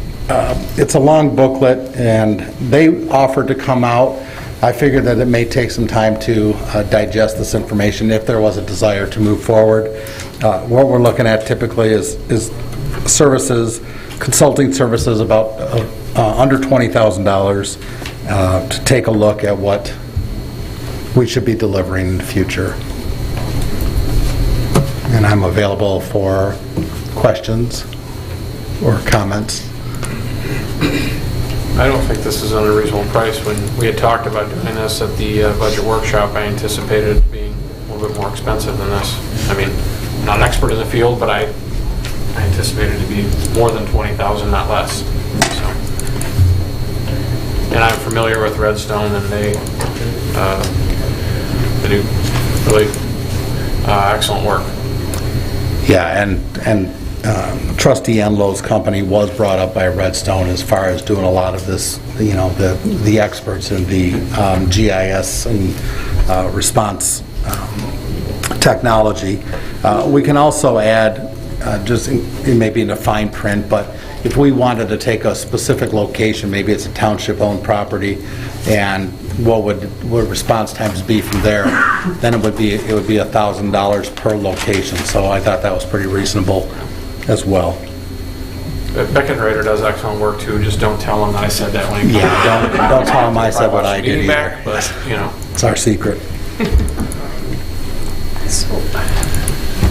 it's a long booklet, and they offered to come out. I figured that it may take some time to digest this information if there was a desire to move forward. What we're looking at typically is services, consulting services about under $20,000 to take a look at what we should be delivering in the future. And I'm available for questions or comments. I don't think this is an unreasonable price. When we had talked about doing this at the budget workshop, I anticipated it being a little bit more expensive than this. I mean, I'm not an expert in the field, but I anticipated it to be more than $20,000, not less. So, and I'm familiar with Redstone, and they do really excellent work. Yeah, and Trustee Enlow's company was brought up by Redstone as far as doing a lot of this, the experts in the GIS and response technology. We can also add, it may be in a fine print, but if we wanted to take a specific location, maybe it's a township-owned property, and what would response times be from there, then it would be $1,000 per location. So I thought that was pretty reasonable as well. Beckett Rader does excellent work too, just don't tell him that I said that when he comes. Yeah, don't tell him I said what I did either. Back, but, you know. It's our secret.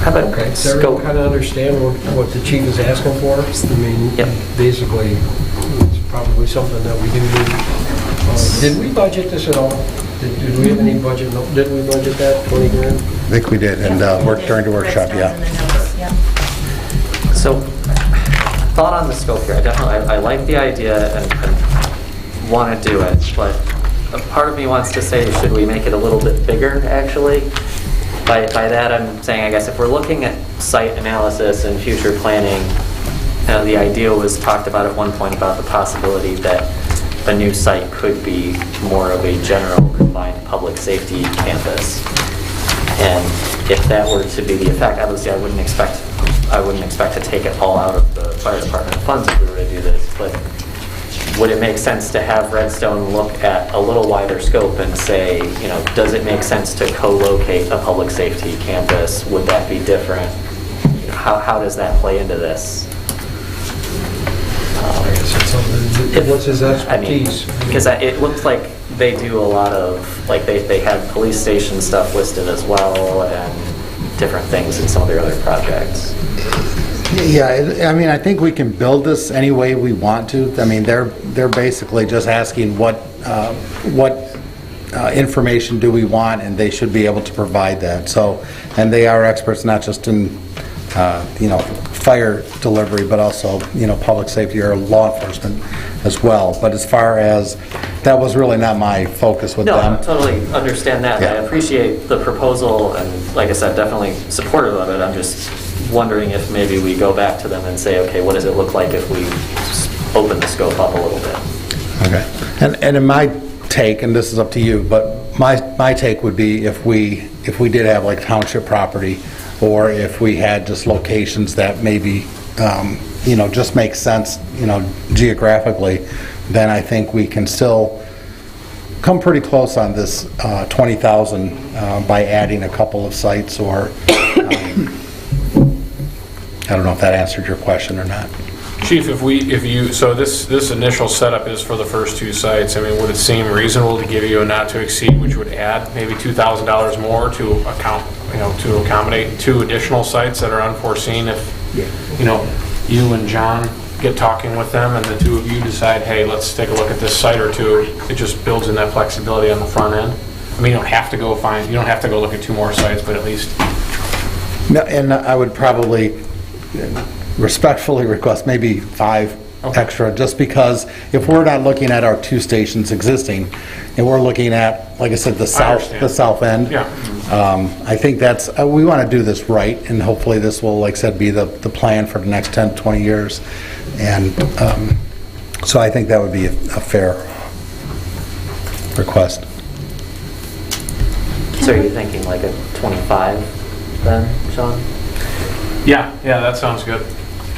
How about Okay, does scope? everyone kind of understand what the chief is asking for? I mean, basically, it's probably something that we do need. Did we budget this at all? Did we have any budget? Did we budget that, 20 grand? I think we did, and worked during the workshop, yeah. So, thought on the scope here. I like the idea and want to do it, but a part of me wants to say, should we make it a little bit bigger, actually? By that, I'm saying, I guess, if we're looking at site analysis and future planning, the idea was talked about at one point about the possibility that a new site could be more of a general combined public safety campus. And if that were to be the effect, obviously I wouldn't expect to take it all out of the fire department funds if we were to do this, but would it make sense to have Redstone look at a little wider scope and say, you know, does it make sense to co-locate a public safety campus? Would that be different? You know, how does that play into this? What's his expertise? Because it looks like they do a lot of, like they have police station stuff listed as well and different things in some of their other projects. Yeah, I mean, I think we can build this any way we want to. I mean, they're basically just asking what information do we want, and they should be able to provide that. So, and they are experts not just in fire delivery, but also public safety or law enforcement as well. But as far as that was really not my focus with them. No, I totally understand that. Yeah. I appreciate the proposal, and like I said, definitely supportive of it. I'm just wondering if maybe we go back to them and say, okay, what does it look like if we open the scope up a little bit? Okay. And in my take, and this is up to you, but my take would be if we did have like township property, or if we had just locations that maybe just make sense geographically, then I think we can still come pretty close on this 20,000 by adding a couple of sites, or I don't know if that answered your question or not. Chief, so this initial setup is for the first two sites. I mean, would it seem reasonable to give you a not to exceed, which would add maybe $2,000 more to accommodate two additional sites that are unforeseen? If you and John get talking with them and the two of you decide, hey, let's take a look at this site or two, it just builds in that flexibility on the front end. I mean, you don't have to go look at two more sites, but at least. No, and I would probably respectfully request maybe 5 extra, just because if we're not looking at our 2 stations existing, and we're looking at, like I said, the south end. Yeah. I think that's, we want to do this right, and hopefully this will, like I said, be the plan for the next 10, 20 years. And so I think that would be a fair request. So are you thinking like a 25 then, Sean? Yeah, that sounds good.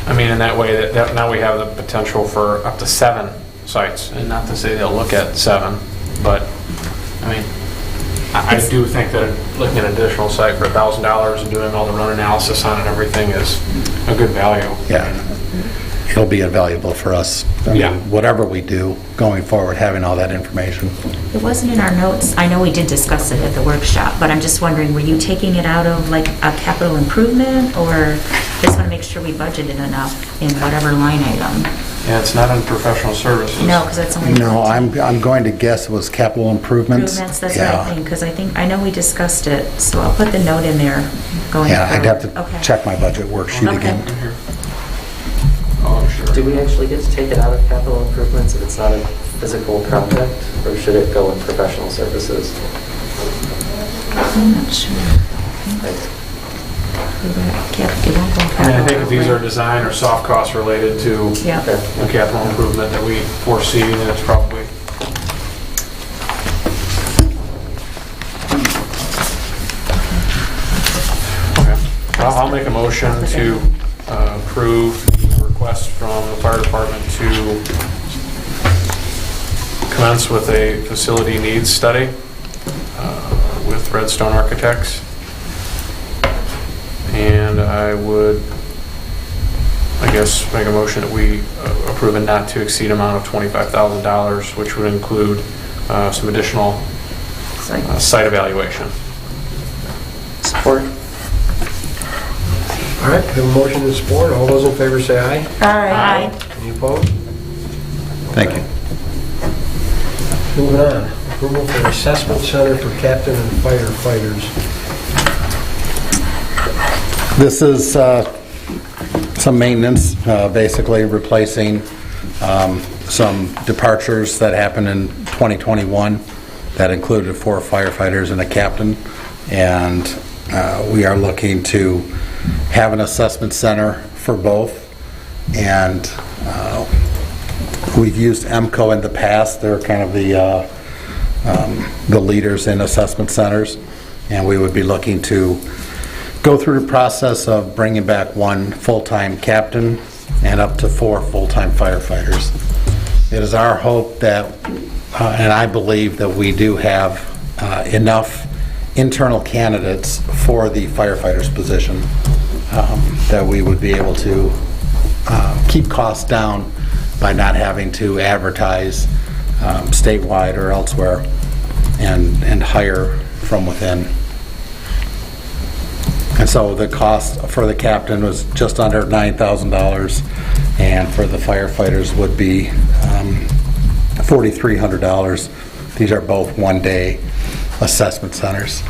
I mean, in that way, that now we have the potential for up to 7 sites, and not to say they'll look at 7, but I mean, I do think that looking at an additional site for $1,000 and doing all the run analysis on it and everything is a good value. Yeah, it'll be invaluable for us. I mean, whatever we do going forward, having all that information. It wasn't in our notes. I know we did discuss it at the workshop, but I'm just wondering, were you taking it out of like a capital improvement, or just want to make sure we budgeted enough in whatever line item? Yeah, it's not in professional services. No, because that's only. No, I'm going to guess it was capital improvements. That's what I think, because I know we discussed it, so I'll put the note in there going. Yeah, I'd have to Okay. check my budget worksheet again. Oh, I'm sure. Do we actually get to take it out of capital improvements if it's not a physical project, or should it go in professional services? I'm not sure. I mean, I think if these are design or soft costs related to the capital improvement that we foresee, then it's probably. Okay. Well, I'll make a motion to approve the request from the fire department to commence with a facility needs study with Redstone Architects. And I would I guess, make a motion that we approve a not to exceed amount of $25,000, which would include some additional site evaluation. Support. All right, we have a motion and support. All those in favor say aye. Aye. Any opposed? Thank you. Moving on. Approval for assessment center for captain and firefighters. This is some maintenance, basically replacing some departures that happened in 2021 that included 4 firefighters and a captain. And we are looking to have an assessment center for both. And we've used EMCO in the past. They're kind of the leaders in assessment centers. And we would be looking to go through the process of bringing back 1 full-time captain and up to 4 full-time firefighters. It is our hope that, and I believe that we do have enough internal candidates for the firefighters position that we would be able to keep costs down by not having to advertise statewide or elsewhere and hire from within. And so the cost for the captain was just under $9,000, and for the firefighters would be $4,300. These are both one-day assessment centers.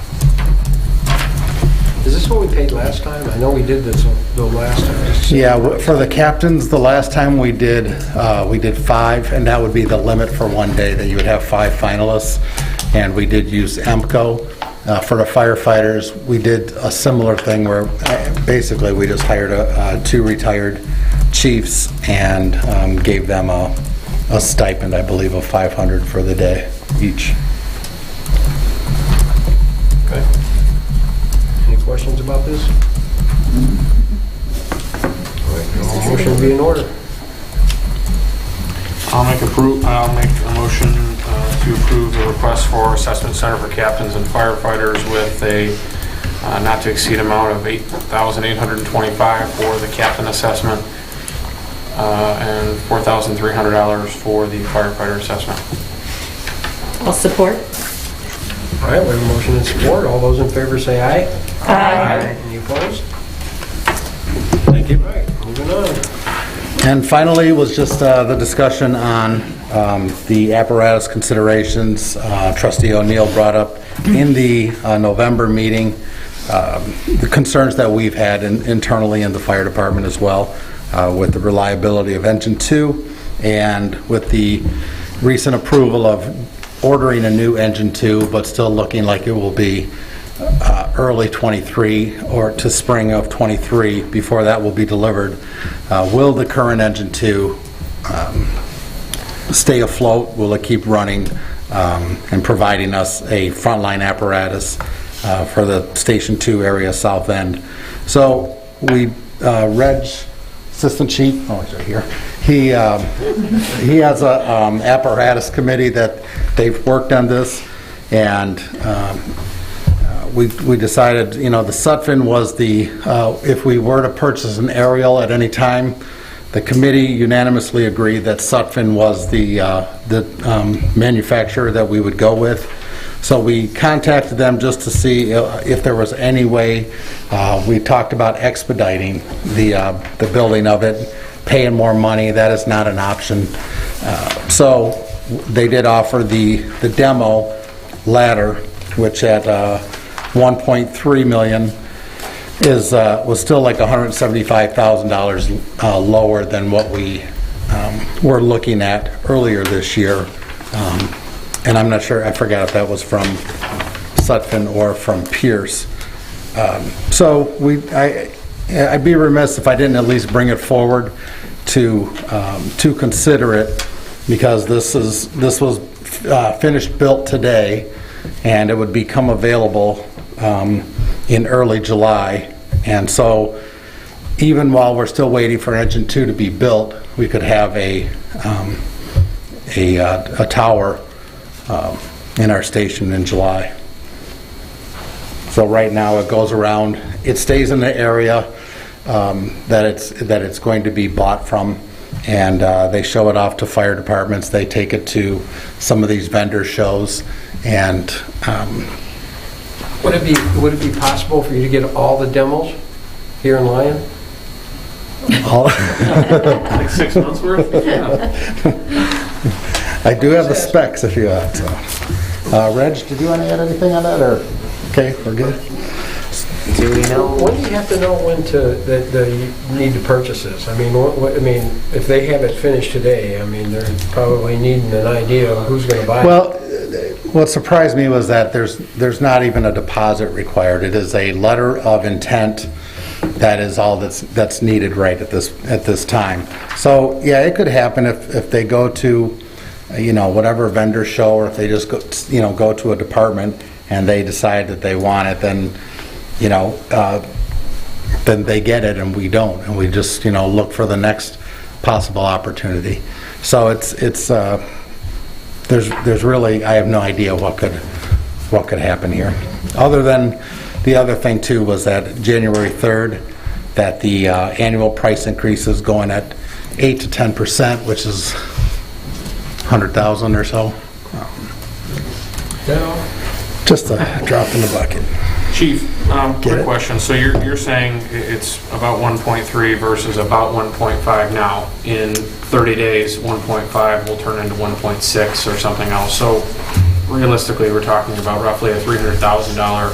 Is this what we paid last time? I know we did this the last time. Yeah, for the captains, the last time we did 5, and that would be the limit for one day, that you would have 5 finalists, and we did use EMCO. For the firefighters, we did a similar thing where basically we just hired 2 retired chiefs and gave them a stipend, I believe, of $500 for the day each. Okay. Any questions about this? All right, motion will be in order. I'll make a motion to approve the request for assessment center for captains and firefighters with a not to exceed amount of $8,825 for the captain assessment and $4,300 for the firefighter assessment. I'll support. All right, we have a motion and support. All those in favor say aye. Aye. Any opposed? Thank you. All right, moving on. And finally was just the discussion on the apparatus considerations. Trustee O'Neill brought up in the November meeting the concerns that we've had internally in the fire department as well with the reliability of engine 2 and with the recent approval of ordering a new engine 2, but still looking like it will be early 23 or to spring of 23 before that will be delivered. Will the current engine 2 stay afloat? Will it keep running and providing us a frontline apparatus for the Station 2 area south end? So we, Reg, Assistant Chief, oh, he's right here. He has a apparatus committee that they've worked on this, and we decided, the Sutphen was the, if we were to purchase an aerial at any time, the committee unanimously agreed that Sutphen was the manufacturer that we would go with. So we contacted them just to see if there was any way. We talked about expediting the building of it, paying more money. That is not an option. So they did offer the demo ladder, which at $1.3 million was still like $175,000 lower than what we were looking at earlier this year. And I'm not sure, I forgot if that was from Sutphen or from Pierce. So I'd be remiss if I didn't at least bring it forward to consider it, because this was finished built today, and it would become available in early July. And so even while we're still waiting for engine 2 to be built, we could have a tower in our station in July. So right now it goes around, it stays in the area. that it's going to be bought from, and they show it off to fire departments. They take it to some of these vendor shows, and Would it be possible for you to get all the demos here in Lyon? Like 6 months worth? Yeah. I do have the specs if you want. So. Reg, did you want to add anything on that, or okay, we're good? Do we know? When do you have to know when that you need to purchase this? I mean, if they have it finished today, I mean, they're probably needing an idea of who's going to buy it. Well, what surprised me was that there's not even a deposit required. It is a letter of intent. That is all that's needed right at this time. So yeah, it could happen if they go to, whatever vendor show, or if they just go to a department and they decide that they want it, then then they get it and we don't, and we just look for the next possible opportunity. So it's there's really, I have no idea what could happen here, other than the other thing too was that January 3rd, that the annual price increase is going at 8 to 10%, which is 100,000 or so. Just a drop in the bucket. Chief, quick question. So you're saying it's about 1.3 versus about 1.5 now. In 30 days, 1.5 will turn into 1.6 or something else. So realistically, we're talking about roughly a $300,000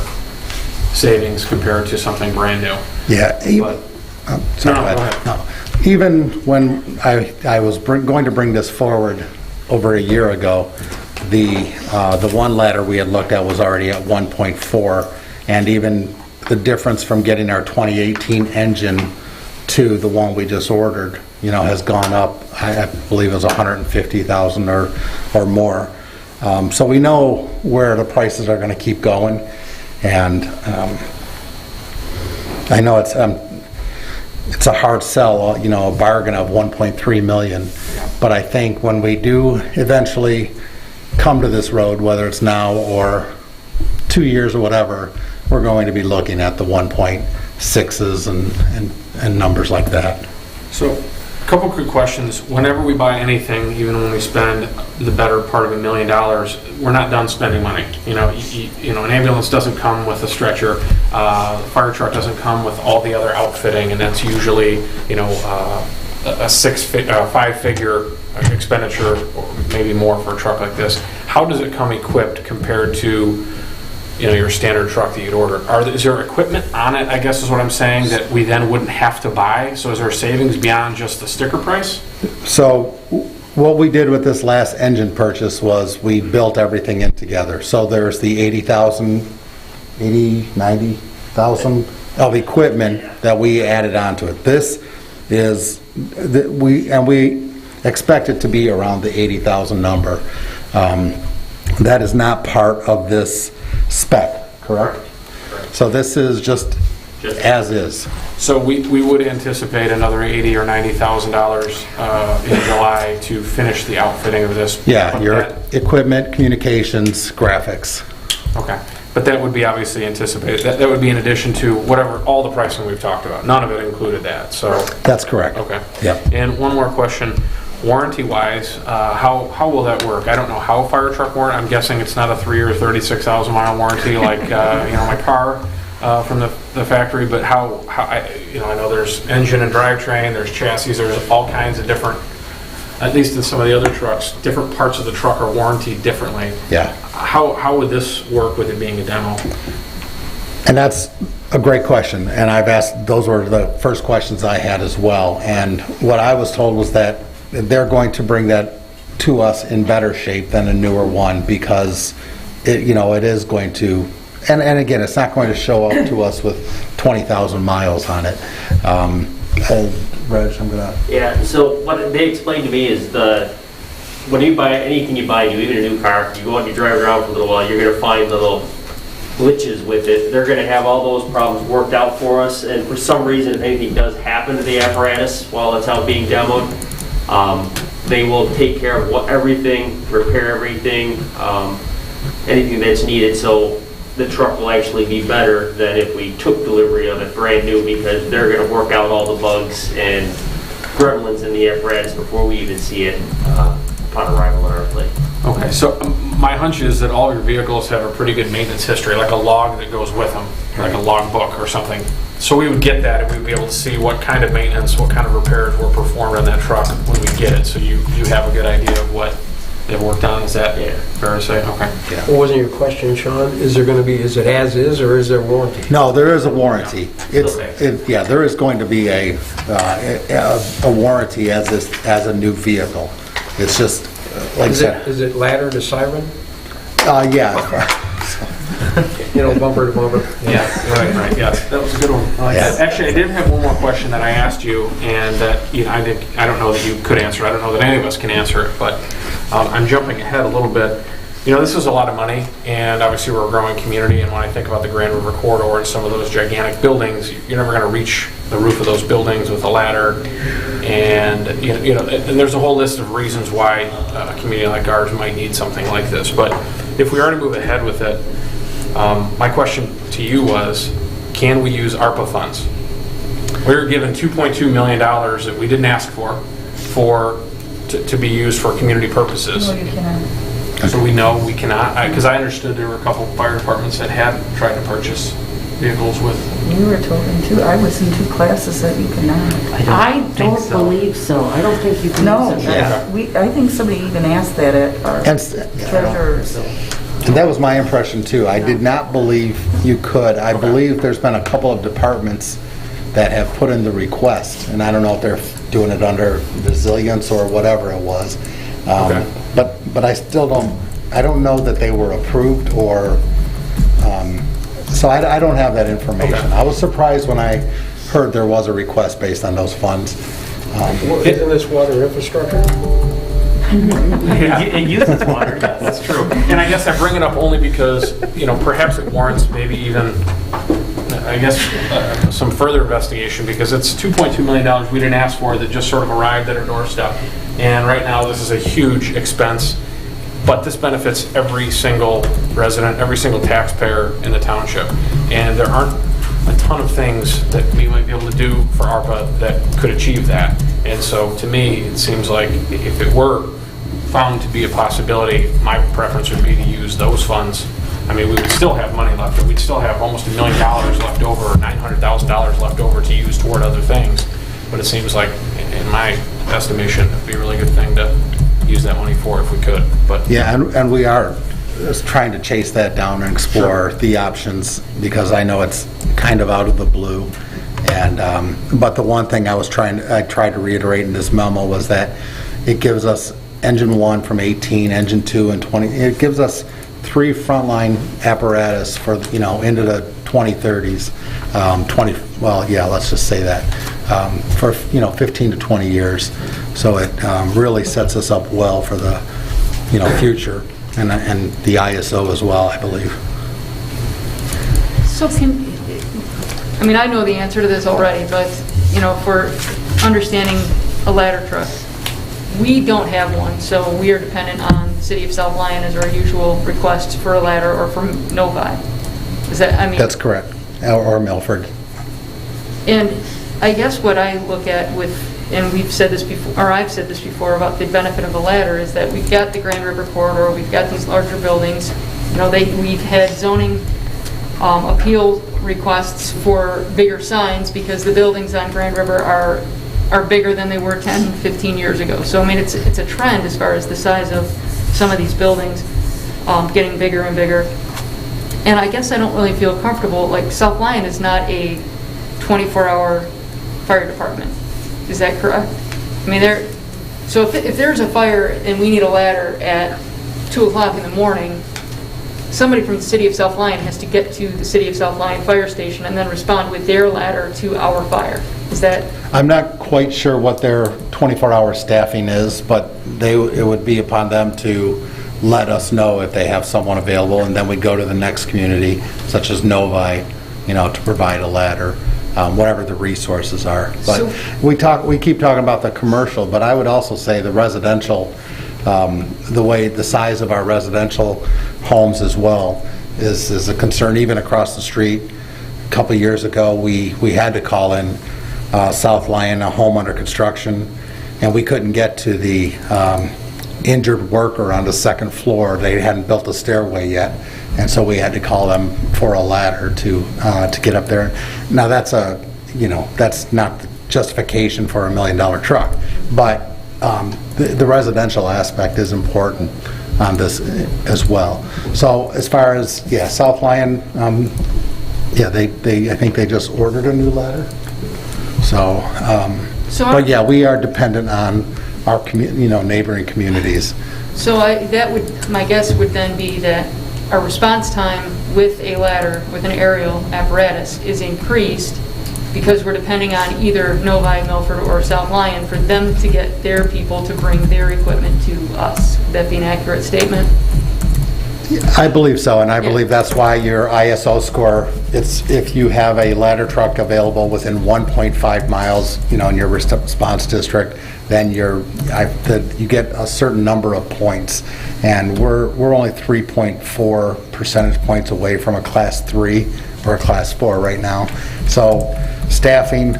savings compared to something brand new. Yeah. Even when I was going to bring this forward over a year ago, the one ladder we had looked at was already at 1.4, and even the difference from getting our 2018 engine to the one we just ordered, has gone up. I believe it was 150,000 or more. So we know where the prices are going to keep going, and I know it's a hard sell, a bargain of 1.3 million. But I think when we do eventually come to this road, whether it's now or 2 years or whatever, we're going to be looking at the 1.6s and numbers like that. So, a couple quick questions. Whenever we buy anything, even when we spend the better part of $1 million, we're not done spending money. An ambulance doesn't come with a stretcher. The fire truck doesn't come with all the other outfitting, and that's usually, a 5-figure expenditure, or maybe more for a truck like this. How does it come equipped compared to your standard truck that you'd order? Is there equipment on it, I guess is what I'm saying, that we then wouldn't have to buy? So is there savings beyond just the sticker price? So what we did with this last engine purchase was we built everything in together. So there's the 90,000 of equipment that we added onto it. This is, we expect it to be around the 80,000 number. That is not part of this spec, correct? So this is just as is. So we would anticipate another $80,000 or $90,000 in July to finish the outfitting of this. Yeah, your equipment, communications, graphics. Okay, but that would be obviously anticipated. That would be in addition to whatever, all the pricing we've talked about. None of it included that, so. That's correct. Okay. Yep. And one more question. Warranty-wise, how will that work? I don't know how fire truck warranty. I'm guessing it's not a 3 or 36,000 mile warranty like my car from the factory. But how I know there's engine and drivetrain, there's chassis, there's all kinds of different. At least in some of the other trucks, different parts of the truck are warranted differently. Yeah. How would this work with it being a demo? And that's a great question. And I've asked. Those were the first questions I had as well. And what I was told was that they're going to bring that to us in better shape than a newer one, because it is going to, and again, it's not going to show up to us with 20,000 miles on it. Reg, I'm gonna. Yeah. So what they explained to me is when you buy anything you buy, even a new car, you go out and you drive around for a little while, you're going to find little glitches with it. They're going to have all those problems worked out for us, and for some reason, if anything does happen to the apparatus while it's out being demoed, they will take care of everything, repair everything, anything that's needed. So the truck will actually be better than if we took delivery of it brand new, because they're going to work out all the bugs and gremlins in the apparatus before we even see it upon arrival on our plate. Okay, so my hunch is that all your vehicles have a pretty good maintenance history, like a log that goes with them, like a log book or something. So we would get that and we'd be able to see what kind of maintenance, what kind of repairs were performed on that truck when we get it. So you have a good idea of what they've worked on. Is that fair to say? Okay. What wasn't your question, Sean? Is it as is, or is there warranty? No, there is a warranty. Yeah, there is going to be a warranty as a new vehicle. It's just, like I said. Is it ladder to siren? Yeah. Bumper to bumper. Yeah, right, yes. That was a good one. Yes. Actually, I did have one more question that I asked you, and that I don't know that you could answer. I don't know that any of us can answer it, but I'm jumping ahead a little bit. This is a lot of money, and obviously we're a growing community, and when I think about the Grand River Corridor and some of those gigantic buildings, you're never going to reach the roof of those buildings with a ladder, and and there's a whole list of reasons why a community like ours might need something like this. But if we are to move ahead with it, my question to you was, can we use ARPA funds? We were given $2.2 million that we didn't ask for to be used for community purposes. No, you cannot. So we know we cannot, because I understood there were a couple fire departments that had tried to purchase vehicles with. We were told in two, I was in two classes that you cannot. I don't believe so. I don't think you can No, use it. I think somebody even asked that at our treasurer's. And that was my impression too. I did not believe you could. I believe there's been a couple of departments that have put in the request, and I don't know if they're doing it under resilience or whatever it was. But I still don't know that they were approved or, so I don't have that information. I was surprised when I heard there was a request based on those funds. Isn't this water infrastructure? It uses water, yes, that's true. And I guess I bring it up only because, perhaps it warrants maybe even, some further investigation, because it's $2.2 million we didn't ask for that just sort of arrived at our doorstep. And right now, this is a huge expense, but this benefits every single resident, every single taxpayer in the township. And there aren't a ton of things that we might be able to do for ARPA that could achieve that. And so to me, it seems like if it were found to be a possibility, my preference would be to use those funds. I mean, we would still have money left, or we'd still have almost $1 million left over, or $900,000 left over to use toward other things. But it seems like, in my estimation, it'd be a really good thing to use that money for if we could. But yeah, and we are trying to chase that down and explore the options, because I know it's kind of out of the blue. And but the one thing I tried to reiterate in this memo was that it gives us engine 1 from 18, engine 2 and 20. It gives us 3 frontline apparatus for into the 2030s. Let's just say that for 15 to 20 years. So it really sets us up well for the future, and the ISO as well, I believe. So I know the answer to this already, but, for understanding a ladder truck, we don't have one, so we are dependent on the City of South Lyon as our usual request for a ladder, or from Novi. Is that, That's correct, or Milford. And I guess what I look at and we've said this before, or I've said this before about the benefit of a ladder, is that we've got the Grand River Corridor, we've got these larger buildings, we've had zoning appeal requests for bigger signs because the buildings on Grand River are bigger than they were 10, 15 years ago. So it's a trend as far as the size of some of these buildings getting bigger and bigger. And I guess I don't really feel comfortable, like South Lyon is not a 24-hour fire department. Is that correct? So if there's a fire and we need a ladder at 2 o'clock in the morning, somebody from the City of South Lyon has to get to the City of South Lyon fire station and then respond with their ladder to our fire. Is that? I'm not quite sure what their 24-hour staffing is, but it would be upon them to let us know if they have someone available, and then we go to the next community, such as Novi, to provide a ladder, whatever the resources are. But we keep talking about the commercial, but I would also say the residential, the size of our residential homes as well. is a concern even across the street. A couple years ago, we had to call in South Lyon, a home under construction, and we couldn't get to the injured worker on the second floor. They hadn't built a stairway yet, and so we had to call them for a ladder to get up there. Now that's that's not the justification for $1 million truck, but the residential aspect is important on this as well. So as far as South Lyon, I think they just ordered a new ladder. So, but yeah, we are dependent on our neighboring communities. So my guess would then be that our response time with a ladder, with an aerial apparatus, is increased because we're depending on either Novi, Milford, or South Lyon for them to get their people to bring their equipment to us. Would that be an accurate statement? I believe so, and I believe that's why your ISO score, it's if you have a ladder truck available within 1.5 miles, in your response district, then you get a certain number of points, and we're only 3.4 percentage points away from a Class 3 or a Class 4 right now. So staffing,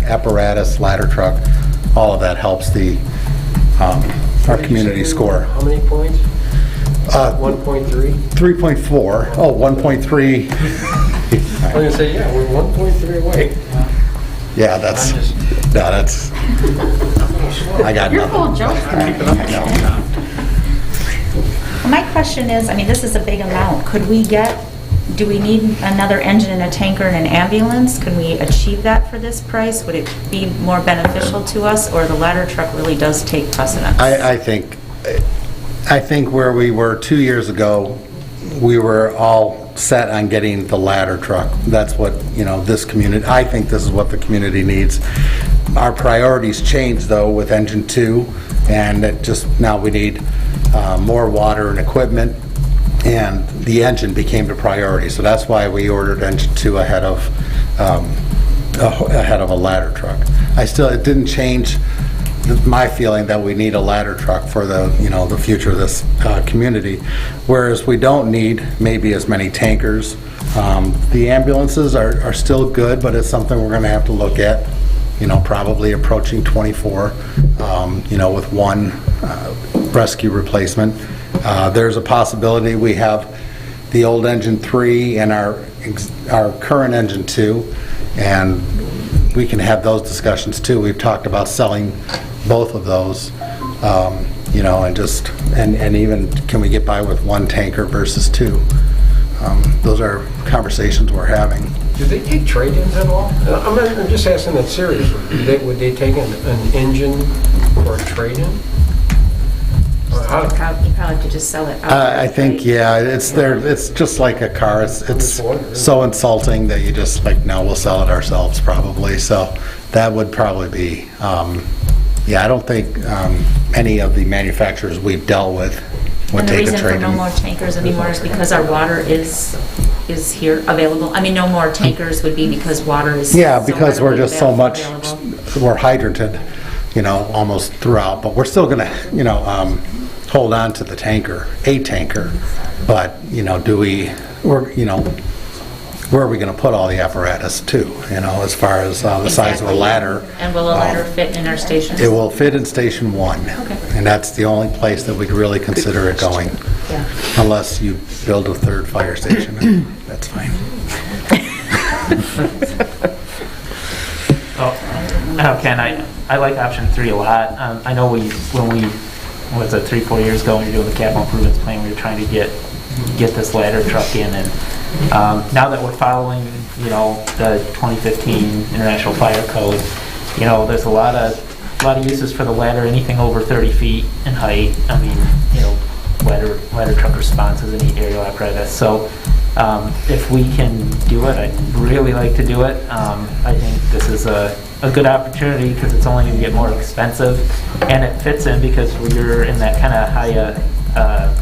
apparatus, ladder truck, all of that helps our community score. How many points? 1.3? 3.4. Oh, 1.3. I'm going to say, we're 1.3 away. Yeah, that's, I got You're full of jokes. nothing. My question is, this is a big amount. Do we need another engine and a tanker and an ambulance? Can we achieve that for this price? Would it be more beneficial to us, or the ladder truck really does take precedence? I think where we were 2 years ago, we were all set on getting the ladder truck. That's what, this community, I think this is what the community needs. Our priorities changed, though, with Engine 2, and now we need more water and equipment, and the engine became the priority. So that's why we ordered Engine 2 ahead of a ladder truck. It didn't change my feeling that we need a ladder truck for the future of this community, whereas we don't need maybe as many tankers. The ambulances are still good, but it's something we're going to have to look at, probably approaching 24, with one rescue replacement. There's a possibility we have the old Engine 3 and our current Engine 2, and we can have those discussions too. We've talked about selling both of those, and even can we get by with one tanker versus two? Those are conversations we're having. Do they take trade-ins at all? I'm just asking that seriously. Would they take an engine for a trade-in? You probably have to just sell it outright, I think, right? it's just like a car. It's so insulting that you just no, we'll sell it ourselves probably. So that would probably be, I don't think any of the manufacturers we've dealt with would take a trade-in. And the reason for no more tankers anymore is because our water is here available. No more tankers would be because water is because we're just so much, we're hydranted, almost throughout. But we're still going to, hold on to the tanker, a tanker. But, where are we going to put all the apparatus too, as far as the size of a ladder. And will a ladder fit in our station? It will fit in Station 1. Okay. And that's the only place that we'd really consider it going. Yeah. Unless you build a third fire station, that's fine. Ken, I like option 3 a lot. I know when we, 3-4 years ago, when we were doing the capital improvements plan, we were trying to get this ladder truck in, and now that we're following, the 2015 International Fire Code, there's a lot of uses for the ladder, anything over 30 feet in height. Ladder truck response is a neat aerial apparatus. So if we can do it, I'd really like to do it. I think this is a good opportunity because it's only going to get more expensive, and it fits in because we're in that kind of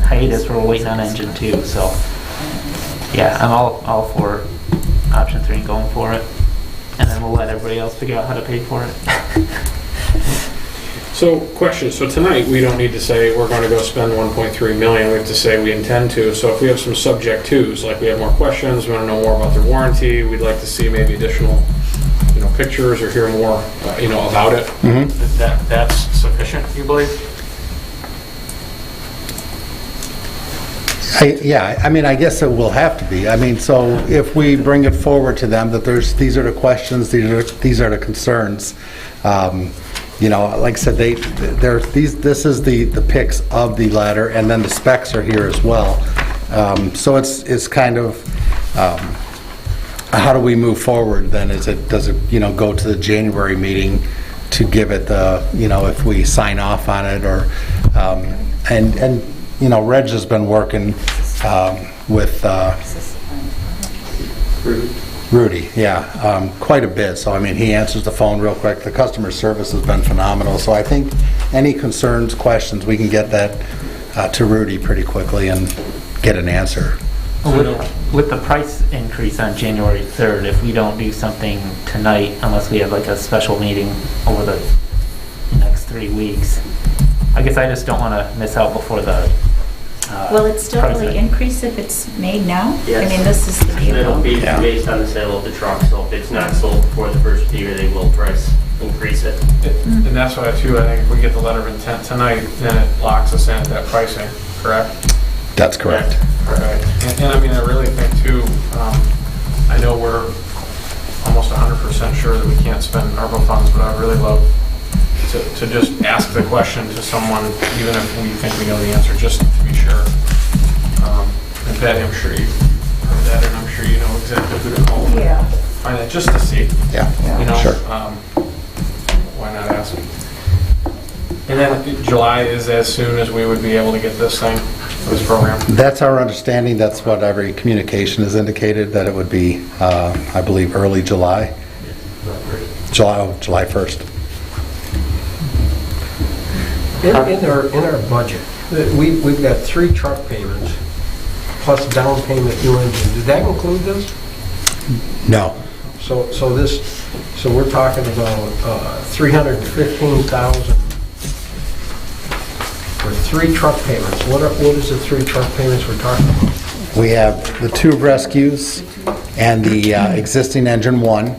hiatus where we're waiting on Engine 2. So yeah, I'm all for option 3 and going for it, and then we'll let everybody else figure out how to pay for it. So, question, so tonight, we don't need to say we're going to go spend 1.3 million, we have to say we intend to. So if we have some subject twos, like we have more questions, we want to know more about their warranty, we'd like to see maybe additional, pictures or hear more, about it. That's sufficient, you believe? I guess it will have to be. So if we bring it forward to them that these are the questions, these are the concerns, like I said, this is the pics of the ladder, and then the specs are here as well. So it's kind of, how do we move forward then? Does it go to the January meeting to give it the, if we sign off on it, or, Reg has been working with Rudy, quite a bit. So, he answers the phone real quick. The customer service has been phenomenal. So I think any concerns, questions, we can get that to Rudy pretty quickly and get an answer. With the price increase on January 3rd, if we don't do something tonight, unless we have like a special meeting over the next 3 weeks, I guess I just don't want to miss out before the Will it still price really hike. increase if it's made now? Yes. This is the deal. It'll be based on the sale of the truck, so if it's not sold before the first of the year, they will price increase it. And that's why, too, I think if we get the letter of intent tonight, then it locks us in at that pricing, correct? That's correct. Right. And I really think, too, I know we're almost 100% sure that we can't spend ARPA funds, but I'd really love to just ask the question to someone, even if we think we know the answer, just to be sure. And Patty, I'm sure you've heard that, and I'm sure you know exactly who to call. Yeah. Find that just to see. Yeah. Sure. Sure. Why not ask? And then July is as soon as we would be able to get this thing, this program. That's our understanding. That's what every communication has indicated, that it would be, I believe, early July. July 1st. In our budget, we've got 3 truck payments plus down payment new engine. Did that include this? No. So we're talking about $315,000 for 3 truck payments. What is the 3 truck payments we're talking about? We have the 2 rescues and the existing engine 1,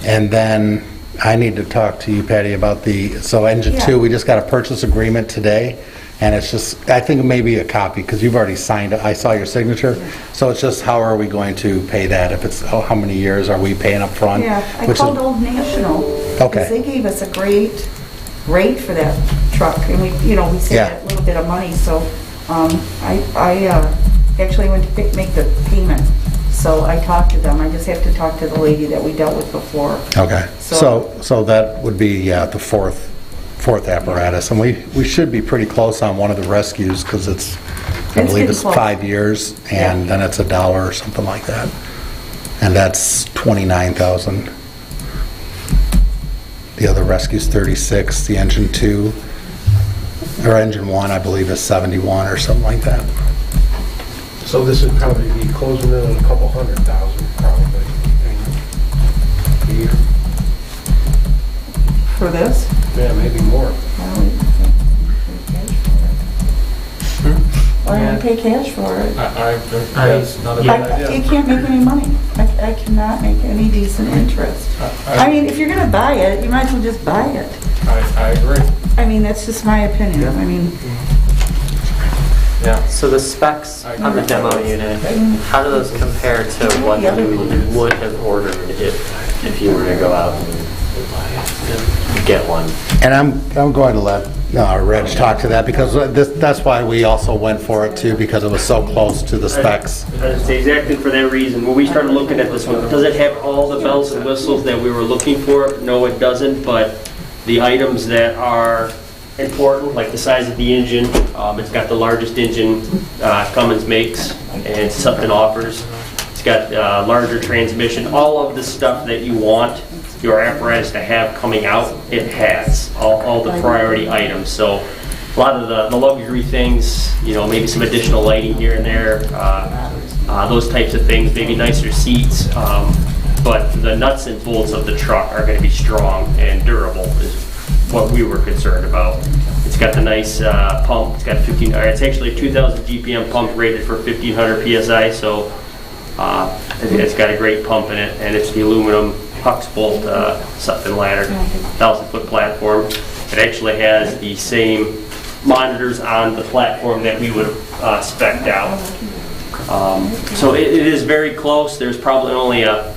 and then I need to talk to you, Patty, about engine 2. We just got a purchase agreement today, and it's just, I think maybe a copy, because you've already signed it. I saw your signature. So it's just, how are we going to pay that? If it's, how many years are we paying up front? Yeah, I called Old National. Okay. Because they gave us a great rate for that truck, and we saved a little bit of money, so I actually went to make the payment. So I talked to them. I just have to talk to the lady that we dealt with before. Okay. So that would be the fourth apparatus, and we should be pretty close on one of the rescues, because I believe it's 5 years, and then it's $1 or something like that, and that's $29,000. The other rescue's $36,000. The engine 2 or engine 1, I believe, is $71,000 or something like that. So this would probably be closing in on a couple $100,000 probably a year. For this? Yeah, maybe more. Why don't we pay cash for it? That's not a bad idea. You can't make any money. I cannot make any decent interest. If you're going to buy it, you might as well just buy it. I agree. That's just my opinion. Yeah. So the specs on the demo unit, how do those compare to what you would have ordered if you were to go out and get one? And I'm going to let Reg talk to that, because that's why we also went for it too, because it was so close to the specs. That's exactly for that reason. When we started looking at this one, does it have all the bells and whistles that we were looking for? No, it doesn't, but the items that are important, like the size of the engine, it's got the largest engine Cummins makes, and something offers. It's got larger transmission. All of the stuff that you want your apparatus to have coming out, it has all the priority items. So a lot of the luxury things, maybe some additional lighting here and there, those types of things, maybe nicer seats. But the nuts and bolts of the truck are going to be strong and durable, is what we were concerned about. It's got the nice pump. It's got it's actually a 2,000 GPM pump rated for 1,500 PSI, so it's got a great pump in it, and it's the aluminum Hux bolt suction ladder, 1,000-foot platform. It actually has the same monitors on the platform that we would have spec'd out. So it is very close. There's probably only a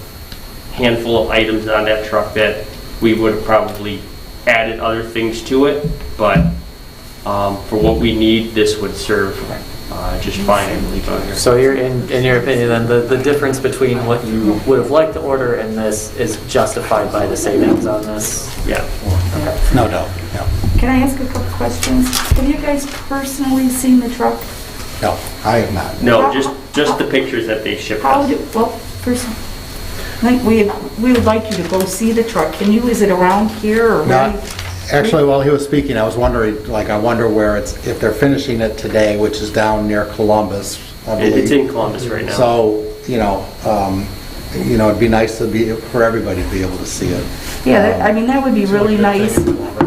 handful of items on that truck that we would have probably added other things to it, but for what we need, this would serve just fine, I believe. So you're, in your opinion, then the difference between what you would have liked to order and this is justified by the savings on this? Yeah. Okay. No doubt, yeah. Can I ask a couple questions? Have you guys personally seen the truck? No, I have not. No, just the pictures that they shipped us. Well, first, like we would like you to go see the truck. Can you, is it around here or Not, where? actually, while he was speaking, I was wondering, like, I wonder where it's, if they're finishing it today, which is down near Columbus, I believe. It's in Columbus right now. So, it'd be nice for everybody to be able to see it. Yeah, I mean, that would be really nice.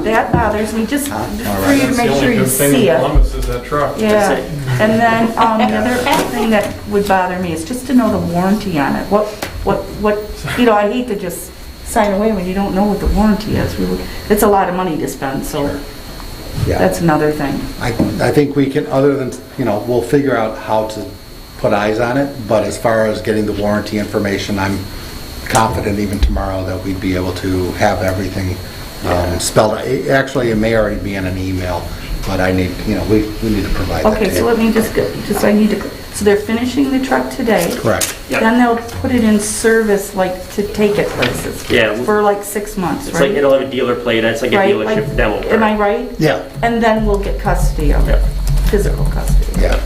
That bothers me, just for you to make sure you see it. Columbus is that truck. Yeah, and then the other thing that would bother me is just to know the warranty on it. What, I hate to just sign away when you don't know what the warranty is. It's a lot of money to spend, so Yeah. that's another thing. I think we can, other than, we'll figure out how to put eyes on it, but as far as getting the warranty information, I'm confident even tomorrow that we'd be able to have everything spelled out. Actually, it may already be in an email, but I need, we need to provide that. Okay, so let me so they're finishing the truck today. Correct. Yep. Then they'll put it in service, to take it places. Yeah. For 6 months, It's right? like it'll have a dealer plate. It's like a Right, dealership demo. Am I right? Yeah. And then we'll get custody of it, physical custody. Yeah.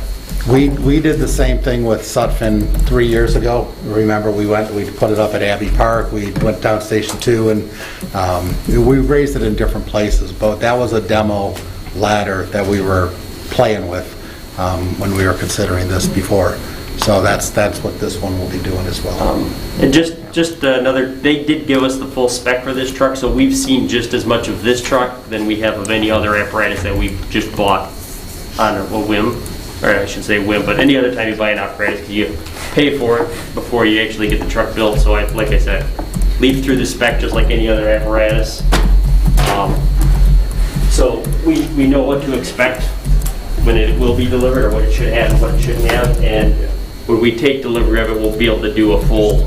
We did the same thing with Sutphin 3 years ago. Remember, we put it up at Abbey Park, we went down Station 2, and we raised it in different places, but that was a demo ladder that we were playing with when we were considering this before. So that's what this one will be doing as well. And just another, they did give us the full spec for this truck, so we've seen just as much of this truck than we have of any other apparatus that we've just bought on a whim. Or I should say whim, but any other time you buy an apparatus, you pay for it before you actually get the truck built. So like I said, leaf through the spec just like any other apparatus. So we know what to expect when it will be delivered, or what it should have and what it shouldn't have. And when we take delivery of it, we'll be able to do a full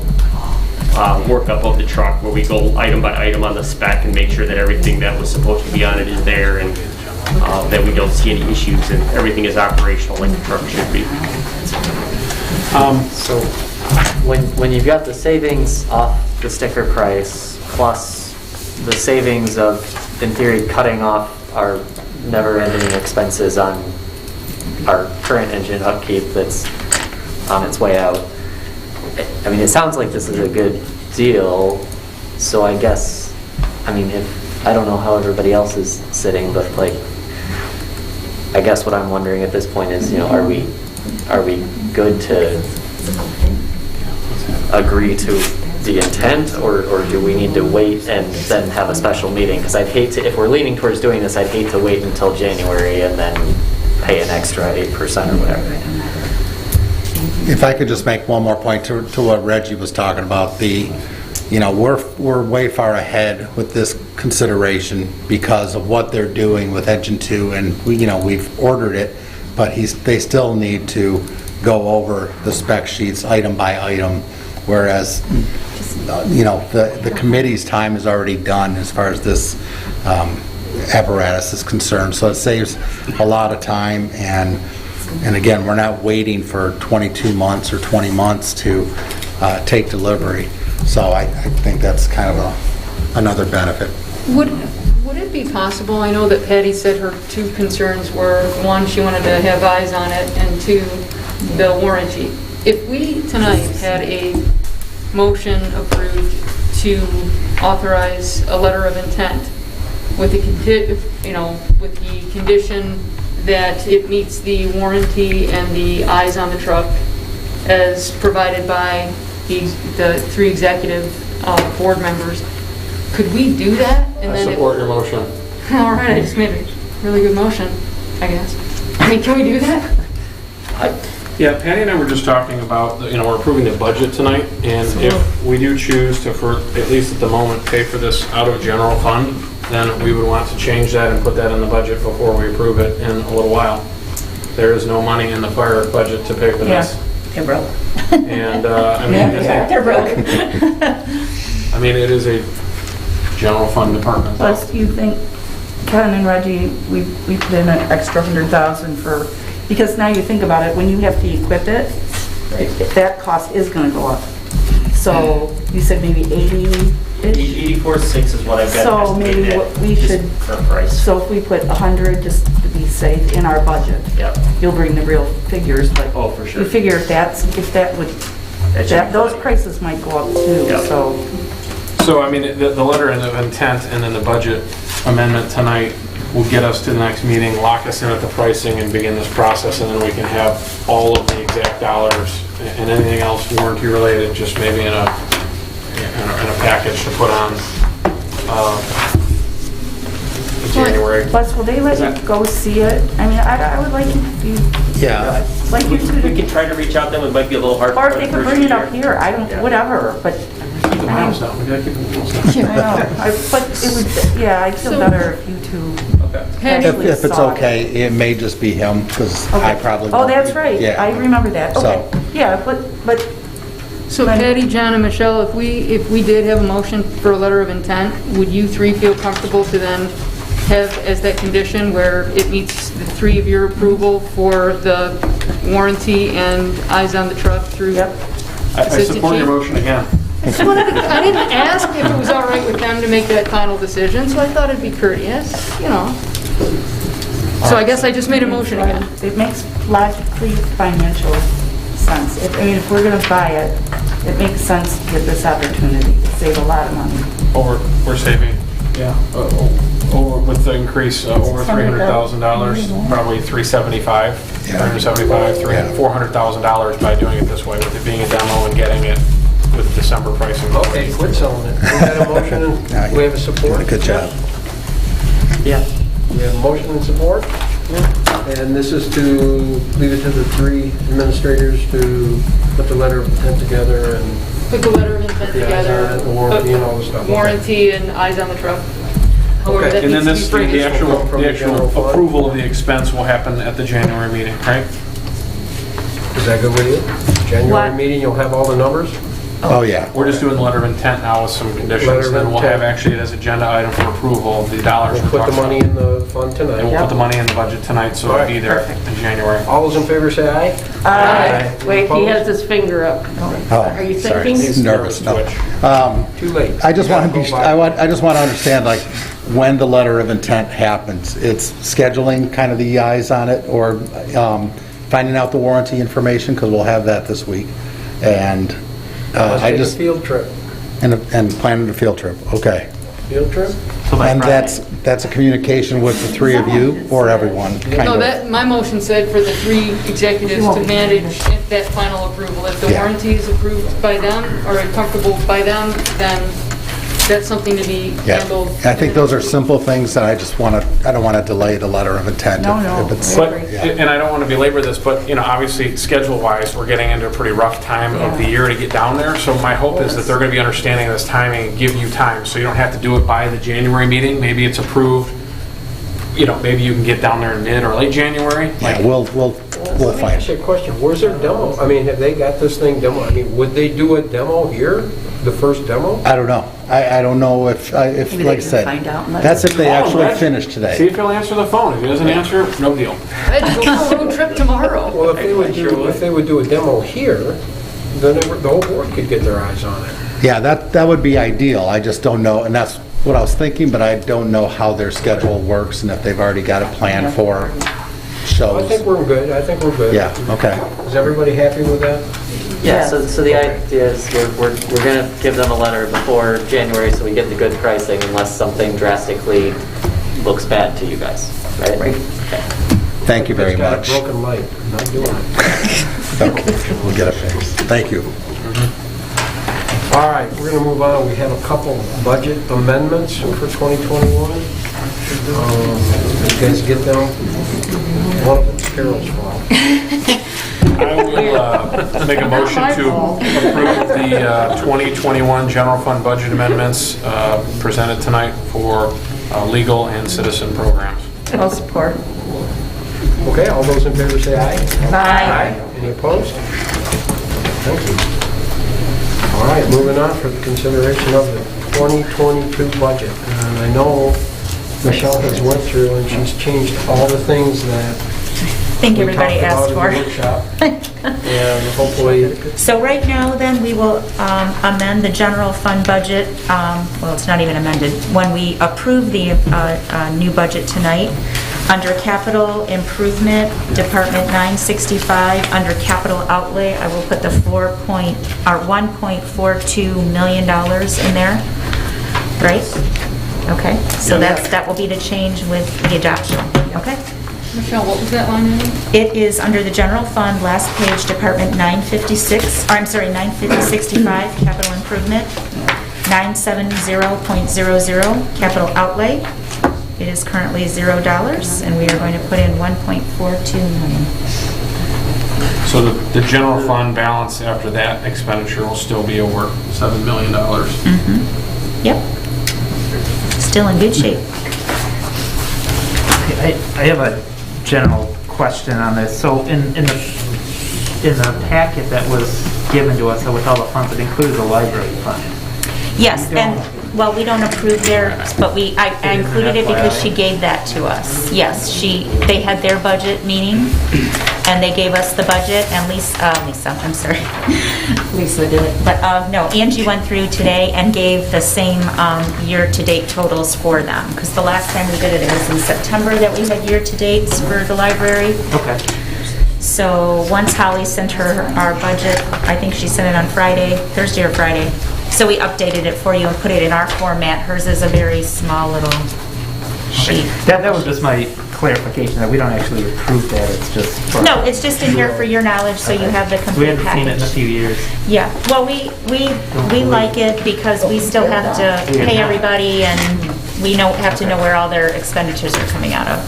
workup of the truck where we go item by item on the spec and make sure that everything that was supposed to be on it is there, and that we don't see any issues and everything is operational like the truck should be. So when you've got the savings off the sticker price plus the savings of, in theory, cutting off our never-ending expenses on our current engine upkeep that's on its way out, I mean, it sounds like this is a good deal. So I guess, I don't know how everybody else is sitting, but I guess what I'm wondering at this point is, are we good to agree to the intent, or do we need to wait and then have a special meeting? Because I'd hate to, if we're leaning towards doing this, I'd hate to wait until January and then pay an extra 8% or whatever. If I could just make one more point to what Reggie was talking about, we're way far ahead with this consideration because of what they're doing with Engine 2, and we've ordered it, but they still need to go over the spec sheets item by item, whereas the committee's time is already done as far as this apparatus is concerned, so it saves a lot of time, and again, we're not waiting for 22 months or 20 months to take delivery. So I think that's kind of another benefit. Would it be possible, I know that Patty said her two concerns were, one, she wanted to have eyes on it, and two, the warranty. If we tonight had a motion approved to authorize a letter of intent with the condition that it meets the warranty and the eyes on the truck as provided by the three executive board members, could we do that? And I support your motion. All right, I just made a really good motion, I guess. I mean, can we do that? Yeah, Patty and I were just talking about, we're approving the budget tonight, and if we do choose to, for at least at the moment, pay for this out of general fund, then we would want to change that and put that in the budget before we approve it in a little while. There is no money in the fire budget to pay for this. They're broke. And, I mean, They're broke. I mean, it is a general fund department. Plus, you think, Ken and Reggie, we put in an extra 100,000 for, because now you think about it, when you have to equip it, that cost is gonna go up. So, you said maybe 80-ish? 84.6 is what I've got. So maybe what we should, For price. so if we put 100, just to be safe, in our budget, Yep. you'll bring the real figures, but Oh, for sure. you figure if that would, That should be those fine. prices might go up too, Yep. so. So, I mean, the letter of intent and then the budget amendment tonight will get us to the next meeting, lock us in at the pricing and begin this process, and then we can have all of the exact dollars and anything else warranty related, just maybe in a package to put on January. Plus, will they let you go see it? I mean, I would like you Yeah. like you to. We can try to reach out to them, it might be a little hard. Or if for they the could first bring it up year. here, I don't, whatever, but. Keep the miles down, we gotta keep the miles down. I know, but it would, yeah, I'd feel So- better if you two actually If it's saw it. okay, it may just be him, because I Okay. probably Oh, won't that's be- right, yeah. I remember that, okay. So- Yeah, but, So Patty, John, and Michelle, if we did have a motion for a letter of intent, would you three feel comfortable to then have as that condition where it meets the three of your approval for the warranty and eyes on the truck through? Yep. I Assistant support your Chief? motion again. I didn't ask if it was all right with them to make that final decision, so I thought it'd be courteous, So I guess I just made a motion again. it makes logically financial sense. If we're gonna buy it, it makes sense to get this opportunity to save a lot of money. We're saving, with the increase, over $300,000, probably $375, $400,000 by doing it this way, with it being a demo and getting it with December pricing. Okay, quit selling it. We got a motion, and we have a support. Good job. Yeah. We have a motion and support. And this is to leave it to the three administrators to put the letter of intent together and Put the letter of intent the eyes together. on it, the warranty and all this stuff. Warranty and eyes on the truck. However that And then needs to be the phrased. actual from the general fund. approval of the expense will happen at the January meeting, right? Is that good with you? January What? meeting, you'll have all the numbers? Oh, yeah. We're just doing the letter of intent now with some Letter conditions, of then we'll have intent. actually it as agenda item for approval, the dollars We'll we're put the talking money about. in the fund And we'll tonight. put the money in the budget tonight, so it'll be there in January. All those in favor say aye. Aye. Wait, he has his finger up. Oh, Are you sorry. thinking? He's nervous. No. Twitch. Too late. I just want to You be, gotta go by. I just want to understand, like, when the letter of intent happens. It's scheduling kind of the eyes on it, or finding out the warranty information, because we'll have that this week. And Let's I take a just, field trip. and planning a field trip, okay. Field trip? And that's a communication with the three of you, or everyone, kind No, of. my motion said for the three executives to manage that final approval. If the Yeah. warranty is approved by them, or comfortable by them, then that's something to be Yeah, handled. I think those are simple things that I just want to, I don't want to delay the letter of intent. No, if- no. if it's- But, and I don't want to belabor this, but, obviously, schedule-wise, we're getting into a pretty rough time of the year to get down there. So my hope is that they're going to be understanding of this timing and give you time, so you don't have to do it by the January meeting. Maybe it's approved, maybe you can get down there in mid or late January. Yeah, we'll Let me find. ask you a question. Where's their demo? I mean, have they got this thing demo? I mean, would they do a demo here? The first demo? I don't know. I don't know if, Maybe they like I can said, find out and let that's if they Oh, actually that's- finish See today. if he'll answer the phone. If he doesn't answer, no deal. I had to go for a road trip tomorrow. Well, if they would do a demo here, then the whole board could get their eyes on it. Yeah, that would be ideal. I just don't know, and that's what I was thinking, but I don't know how their schedule works and if they've already got a plan for I shows. think we're good. I think we're good. Yeah, okay. Is everybody happy with that? Yeah, so the idea is we're going to give them a letter before January so we get the good pricing unless something drastically looks bad to you guys, right? Right. Okay. Thank you very much. It's got a broken light. I'm not doing it. Okay, we'll get it fixed. Thank you. All right, we're going to move on. We have a couple budget amendments for 2021. You guys get them? One of it's Carol's fault. I will make a motion to approve the 2021 general fund budget amendments presented tonight for legal and citizen programs. I'll support. Okay, all those in favor say aye. Aye. Any opposed? Thank you. All right, moving on for the consideration of the 2022 budget. And I know Michelle has went through and she's changed all the things that I think everybody asked for. And hopefully... So right now, then, we will amend the general fund budget. Well, it's not even amended. When we approve the new budget tonight, under capital improvement, Department 965, under capital outlay, I will put the $1.42 million in there, right? Okay, so that will be the change with the adoption, okay? Michelle, what was that line item? It is under the general fund, last page, Department 956, or I'm sorry, 95065, capital improvement, 970.00, capital outlay. It is currently $0, and we are going to put in 1.42 million. So the general fund balance after that expenditure will still be over $7 million. Mm-hmm. Yep. Still in good shape. I have a general question on this. So in the packet that was given to us with all the funds, it included the library fund. Yes, and, well, we don't approve theirs, but I included it because she gave that to us. Yes, they had their budget meeting, and they gave us the budget, and Lisa, I'm sorry. Lisa did it. But, no, Angie went through today and gave the same year-to-date totals for them, because the last time we did it, it was in September that we had year-to-dates for the library. Okay. So once Holly sent her our budget, I think she sent it on Thursday or Friday. So we updated it for you and put it in our format. Hers is a very small little sheet. That was just my clarification, that we don't actually approve that, it's just... No, it's just in here for your knowledge, so you have the We complete haven't seen it in a package. few years. Yeah, well, we like it because we still have to pay everybody, and we have to know where all their expenditures are coming out of.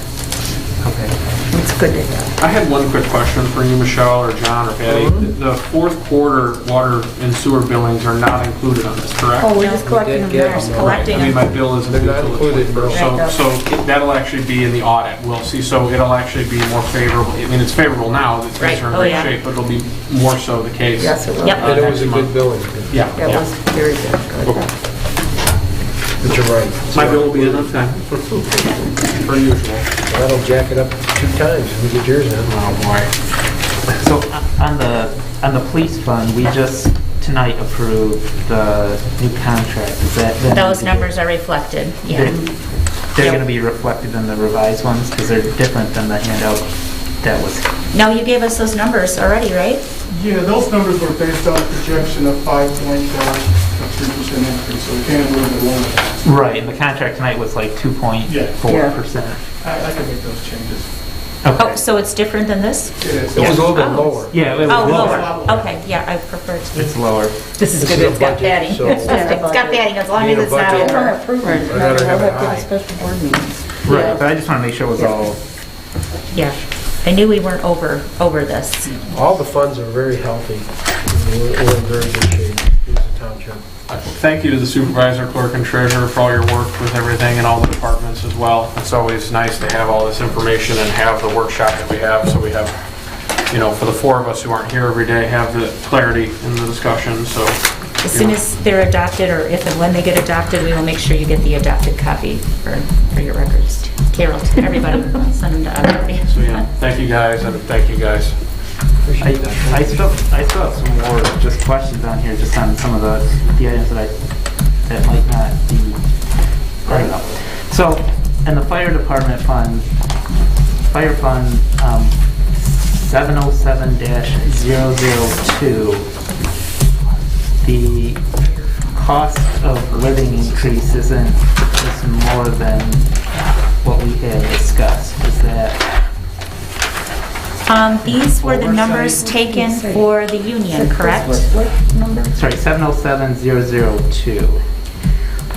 Okay. It's good to know. I had one quick question for you, Michelle, or John, or Patty. The fourth quarter water and sewer billings are not included on this, correct? Oh, we're just collecting them there. Collecting I mean, them. my bill isn't They're due not till the included, 21st. So that'll actually be in the audit, we'll see. So it'll actually be more favorable. I mean, it's favorable now, the things are in Oh, great yeah. shape, but it'll be more so the case. Yes, it will. Yep. And it was a good billing. Yeah. That was very good. Okay. But you're right. My bill will be in on time, per usual. That'll jack it up 2 times when we get yours in. Oh, boy. So on the police fund, we just tonight approved the new contract. Is that then- Those numbers are reflected, yeah. They're going to be reflected in the revised ones because they're different than the handout that was... No, you gave us those numbers already, right? Yeah, those numbers were based on a projection of 5.3% increase, so it came a little bit lower. Right, and the contract tonight was like 2.4%. I can make those changes. Oh, so it's different than this? It is. It was a little bit lower. Yeah, it was Oh, lower. lower. Okay, yeah, I prefer to. It's lower. This is This good, is a it's got budget, padding. so- It's got padding, as long Need as a it's not budget. over. I'd rather have it high. special board meeting. Right, but I just want to make sure it was all... Yeah, I knew we weren't over this. All the funds are very healthy. We're in very good shape. Here's the township. Thank you to the supervisor, clerk, and treasurer for all your work with everything and all the departments as well. It's always nice to have all this information and have the workshop that we have, so we have, for the 4 of us who aren't here every day, have the clarity in the discussion, so. As soon as they're adopted, or if and when they get adopted, we will make sure you get the adopted copy for your records. Carol, to everybody, I'll send them to everybody. So, yeah, thank you guys, and thank you guys. I still have some more just questions on here, just on some of the items that might not be right up. So, in the fire department fund, fire fund 707-002, the cost of living increase is more than what we had discussed. Is that? These were the numbers taken for the union, correct? Sorry, 707-002.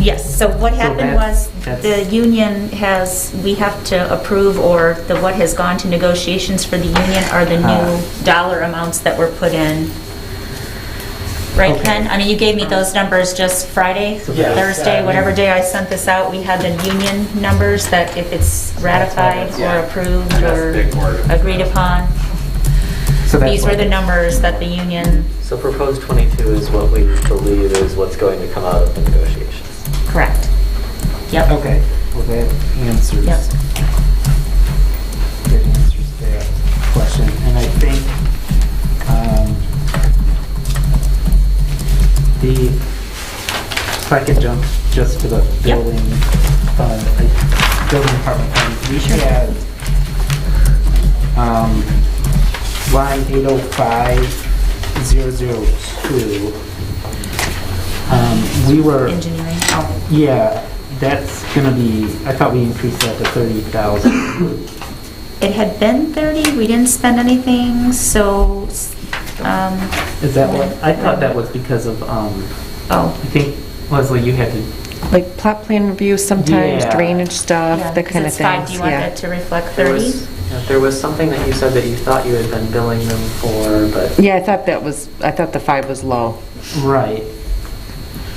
Yes. So what happened was, the union we have to approve, or what has gone to negotiations for the union are the new dollar amounts that were put in. Right, Ken? I mean, you gave me those numbers just Friday, Thursday, whatever day I sent this out, we had the union numbers that if it's ratified or approved or agreed upon. So These were the numbers that the union... So proposed 22 is what we believe is what's going to come out of the negotiations. Correct. Yep. Okay. Well, that answers. Yep. That answers that question. And I think if I could jump just to the building, building department fund, we had line 805,002. We were engineering. Yeah, that's gonna be. I thought we increased that to 30,000. It had been 30. We didn't spend anything, so. Is that what? I thought that was because of. I think Leslie, you had to. Like plot plan review sometimes, Yeah. drainage stuff, Yeah, that kind of because it's 5. thing. Do you want that to reflect 30? There was something that you said that you thought you had been billing them for, but... Yeah, I thought the 5 was low. Right.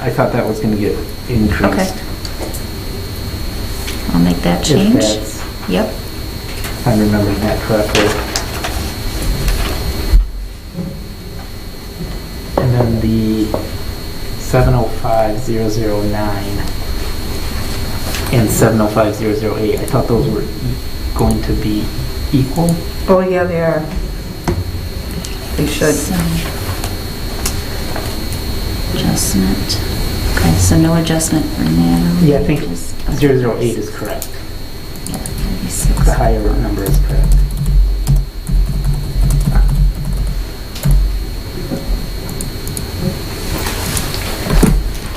I thought that was going to get increased. Okay. I'll make that change. Yep. If I'm remembering that correctly. And then the 705,009 and 705,008, I thought those were going to be equal. Oh, yeah, they are. They should. Adjustment. Okay, so no adjustment for Natalie. Yeah, I think 008 is correct. Yeah, 36. The higher number is correct.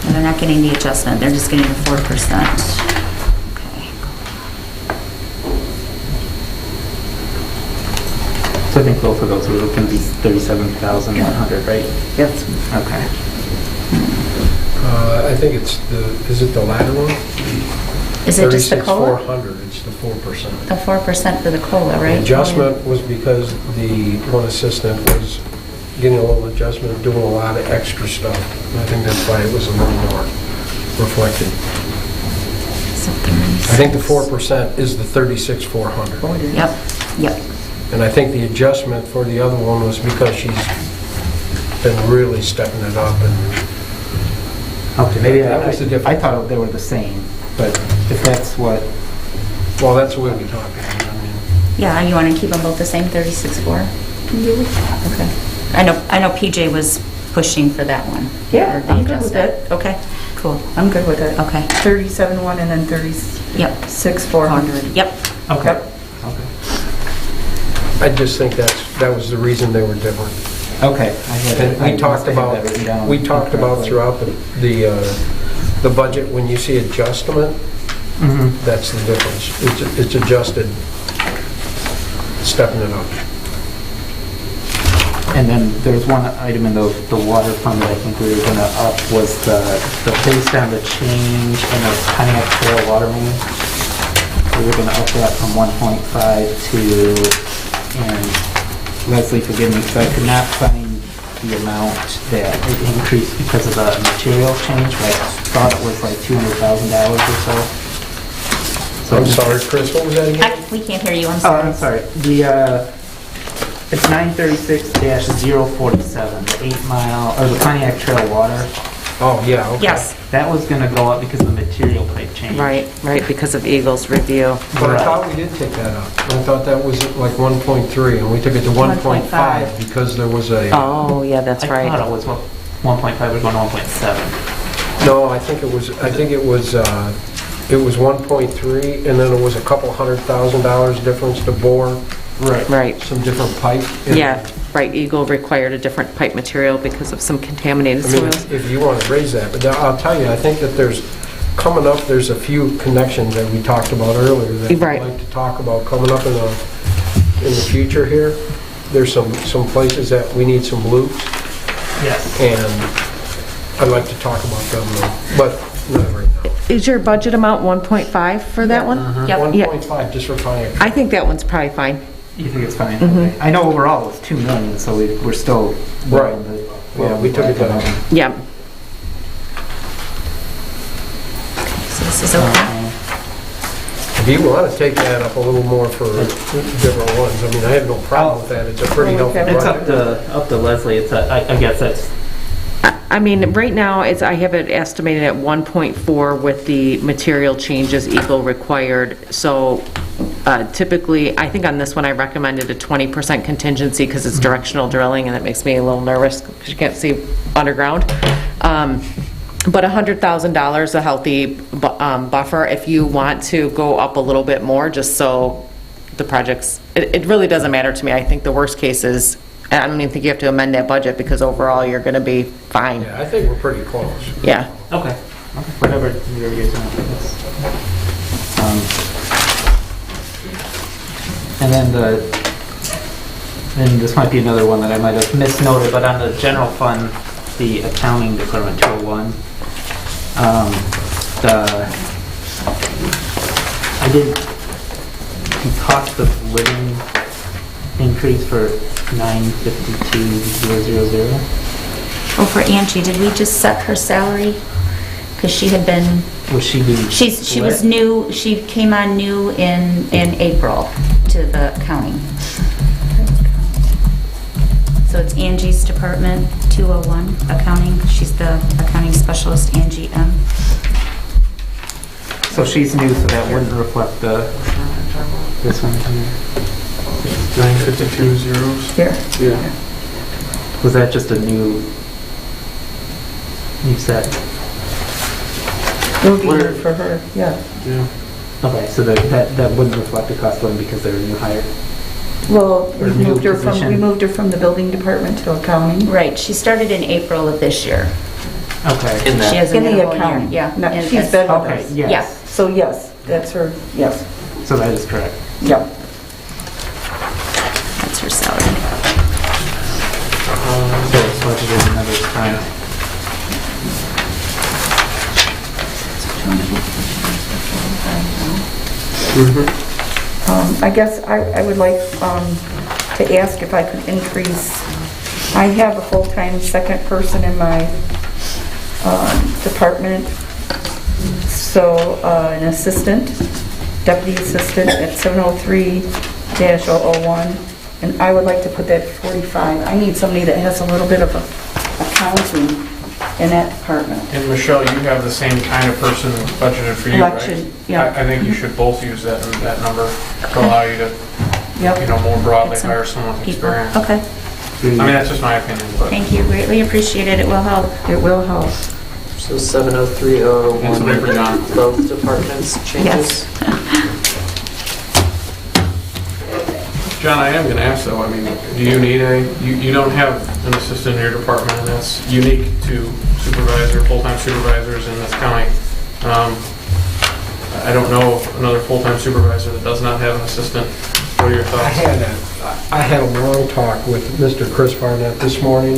And they're not getting the adjustment, they're just getting the 4%. Okay. So I think both of those were going to be 37,100, right? Yes. Okay. I think it's is it the latter one? Is it just the COLA? 36,400, it's the 4%. The 4% for the COLA, right? The adjustment was because the one assistant was getting a little adjustment, doing a lot of extra stuff. And I think that's why it was a little more reflected. So I think the 4% is the 36,400. Yep, yep. And I think the adjustment for the other one was because she's been really stepping it up. And Okay, maybe that was the difference. I thought they were the same, but if that's what... Well, that's the way we talk. I mean, Yeah, you want to keep them both the same, 36.4? Okay. I know PJ was pushing for that one. Yeah, Or the I'm good with adjustment. it. Okay, cool. I'm good with it. Okay. 37,1 and then 36,400. Yep. Okay. I just think that was the reason they were different. Okay. And we talked about throughout the budget, when you see adjustment, that's the difference. It's adjusted, stepping it up. And then there's one item in the water fund that I think we were going to up was the based on the change in the Pontiac Trail water main. We were going to up that from 1.5 to, and Leslie, forgive me, because I could not find the amount that it increased because of the material change, but I thought it was like $200,000 or so. I'm sorry, Chris, what was that again? We can't hear you, I'm Oh, sorry. I'm sorry. It's 936-047, the 8 mile, or the Pontiac Trail water. Oh, yeah, okay. Yes. That was gonna go up because of the material type change. Right, because of Eagle's review. But I thought we did take that up. I thought that was like 1.3, and we took it to 1.5 because there was a... Oh, yeah, that's right. I thought it was 1.5, was going to 1.7. No, I think it was 1.3, and then it was a couple $100,000 difference to bore. Right. Some different pipe. Yeah, right, Eagle required a different pipe material because of some contaminated I mean, soils. if you want to raise that, but I'll tell you, I think that there's a few connections that we talked about earlier that I'd like to talk about coming up in the future here. There's some places that we need some loops. Yes. And I'd like to talk about them, but not right now. Is your budget amount 1.5 for that one? Yep. 1.5, just for fire. I think that one's probably fine. You think it's fine? Okay. I know overall it was 2 million, so we're still. Right. Yeah, we took it down. Yeah. So this is okay. If you want to take that up a little more for different ones, I mean, I have no problem with that. It's a pretty healthy It's project. up to Leslie. It's I guess that's. I mean, right now, I have it estimated at 1.4 with the material changes equal required. So typically, I think on this one, I recommended a 20% contingency because it's directional drilling, and that makes me a little nervous because you can't see underground. But $100,000, a healthy buffer. If you want to go up a little bit more, just so the projects, it really doesn't matter to me. I think the worst case is, I don't even think you have to amend that budget because overall you're going to be fine. Yeah, I think we're pretty close. Yeah. Okay. Whatever you guys want. And then this might be another one that I might have misnoted, but on the general fund, the accounting department 201, I did the cost of living increase for 952,000. Oh, for Angie, did we just set her salary? Because she had been, Was she being? she was new, she came on new in April to the accounting. So it's Angie's department, 201, accounting. She's the accounting specialist, Angie M. So she's new, so that wouldn't reflect this one here. 952 zeros? Here. Yeah. Was that just a new set? It would be good for her, yeah. Yeah. Okay, so that wouldn't reflect the cost of living because they're a new hire? Well, Or new position? we moved her from the building department to accounting. Right, she started in April of this year. Okay. In She that, has a In the minimal accounting, year. yeah. No, And she's it's- been with Okay, us. yes. Yeah. So yes, that's her, yes, So that is correct. yeah. That's her salary. So it's budgeted another time. I guess I would like to ask if I could increase, I have a full-time second person in my department, so an assistant, deputy assistant at 703-001, and I would like to put that at 45. I need somebody that has a little bit of accounting in that department. And Michelle, you have the same kind of person budgeted for you, right? Election, yeah. I think you should both use that number to allow you to, Yep. more broadly Get some hire someone with people. experience. Okay, I mean, that's just my opinion, but. thank you, greatly appreciated, it will help. It will help. so 70301, That's what I forgot. both departments changes? John, I am going to ask though, I mean, do you need you don't have an assistant in your department, and that's unique to full-time supervisors in this county. I don't know another full-time supervisor that does not have an assistant. What are your thoughts? I had a long talk with Mr. Chris Barnett this morning.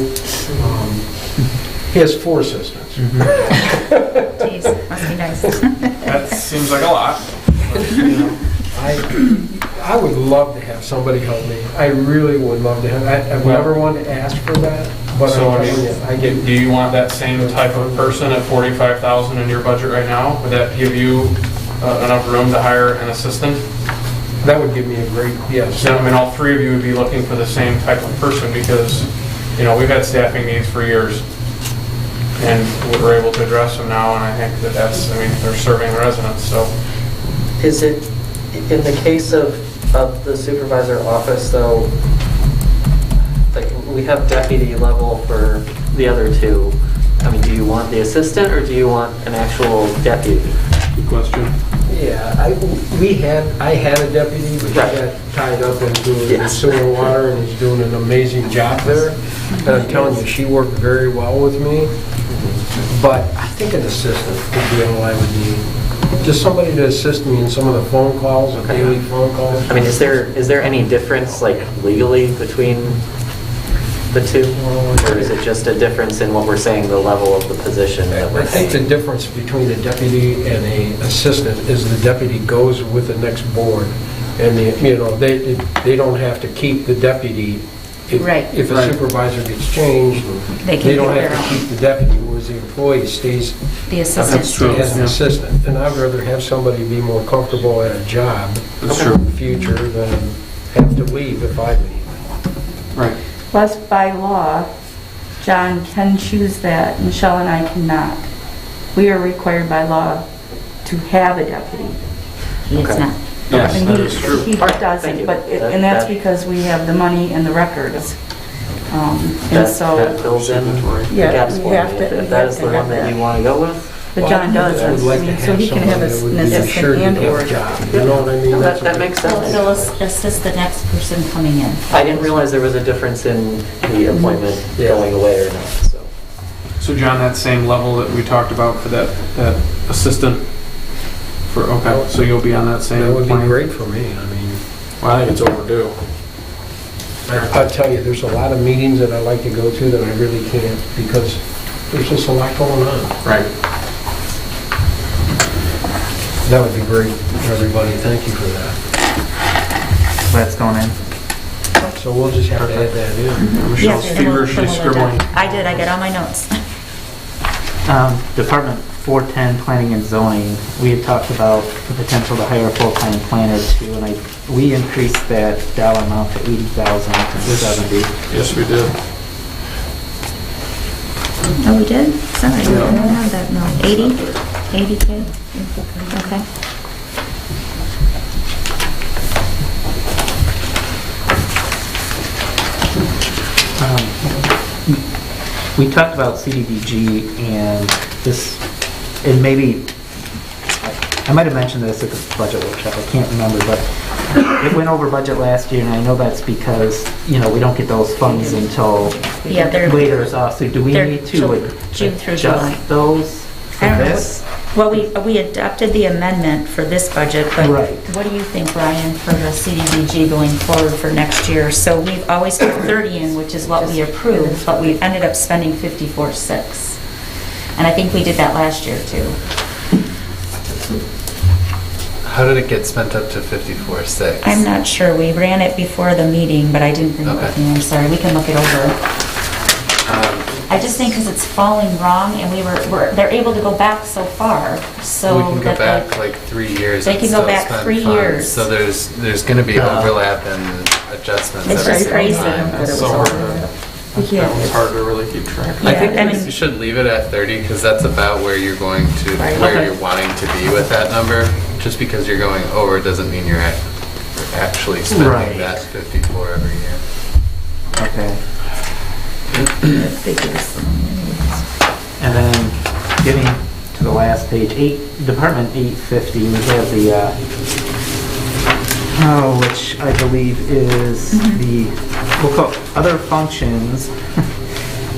He has 4 assistants. Jeez, must be nice. That seems like a lot. I would love to have somebody help me. I really would love to have. I've never wanted to ask for that, but So, I'm telling you, I get. do you want that same type of person at $45,000 in your budget right now? Would that give you enough room to hire an assistant? That would give me a great, yes. So, I mean, all 3 of you would be looking for the same type of person because, we've had staffing needs for years. And we're able to address them now, and I think they're serving residents, so. Is it, in the case of the supervisor office though, like we have deputy level for the other 2. I mean, do you want the assistant or do you want an actual deputy? Good question. Yeah, I had a deputy, but he got tied up into the sewer and water, and he's doing an amazing job there. And I'm telling you, she worked very well with me. But I think an assistant would be all I would need. Just somebody to assist me in some of the phone calls, the daily phone calls. I mean, is there any difference, like legally, between the two? Or is it just a difference in what we're saying, the level of the position that I we're think the paying? difference between a deputy and a assistant is the deputy goes with the next board, and they don't have to keep the deputy. Right. If a supervisor gets changed, They can they don't pick have their to own. keep the deputy, whereas the employee stays The assistant as an assistant. And I'd rather have somebody be more comfortable at a job in the future than have to leave if I leave. Right. Plus, by law, John can choose that, Michelle and I cannot. We are required by law to have a deputy. He is not. Yes, And that is true. he doesn't, and that's because we have the money and the records. And so, That fills in the yeah, gaps we for me. have to, If that is the one that you want to go with? but John does, I would like I to mean, so he can have somebody that would an be assured assistant to and get or. a job. You know what I mean? That's That makes sense. He'll assist the next person coming in. I didn't realize there was a difference in the appointment going away or not, so. So John, that same level that we talked about for that assistant for, okay, so you'll be on that same That would be plan? great for me. I mean, Well, I think it's overdue. I'll tell you, there's a lot of meetings that I like to go to that I really can't because there's just a lot going on. Right. That would be great, everybody. Thank you for that. So that's going in. So we'll just have to add that in. Michelle's Yes, and we'll- feverishly we'll scribbling. adopt. I did, I got all my notes. Department 410, Planning and Zoning, we had talked about the potential to hire a full-time planner too, and we increased that dollar amount to 80,000 to 70. Yes, we did. Oh, we did? Sorry, I don't have that note. 80? 80K? Okay. We talked about CDBG and this, and maybe, I might have mentioned this at the budget workshop, I can't remember, but it went over budget last year, and I know that's because, we don't get those funds until Yeah, they're- later. So do we they're need to June through July. adjust those for I don't know this? Well, we adopted the amendment for this budget, but Right. what do you think, Brian, for the CDBG going forward for next year? So we've always put 30 in, which is what we approved, but we ended up spending 54.6. And I think we did that last year too. How did it get spent up to 54.6? I'm not sure. We ran it before the meeting, but I didn't bring it Okay. with me. I'm sorry. We can look it over. I just think because it's falling wrong and they're able to go back so far, so. We can go that back like 3 years. They and can go still back spend 3 funds. years. So there's going to be overlap and adjustments It's every just single crazy. time. That's so hard to, Yeah. that one's hard to really keep track of. I think Yeah, I we mean- should leave it at 30 because that's about where you're going to, Right. where Okay. you're wanting to be with that number. Just because you're going over doesn't mean you're actually spending Right. that 54 every year. Okay. And then getting to the last page, Department 850, we have the, which I believe is we'll call other functions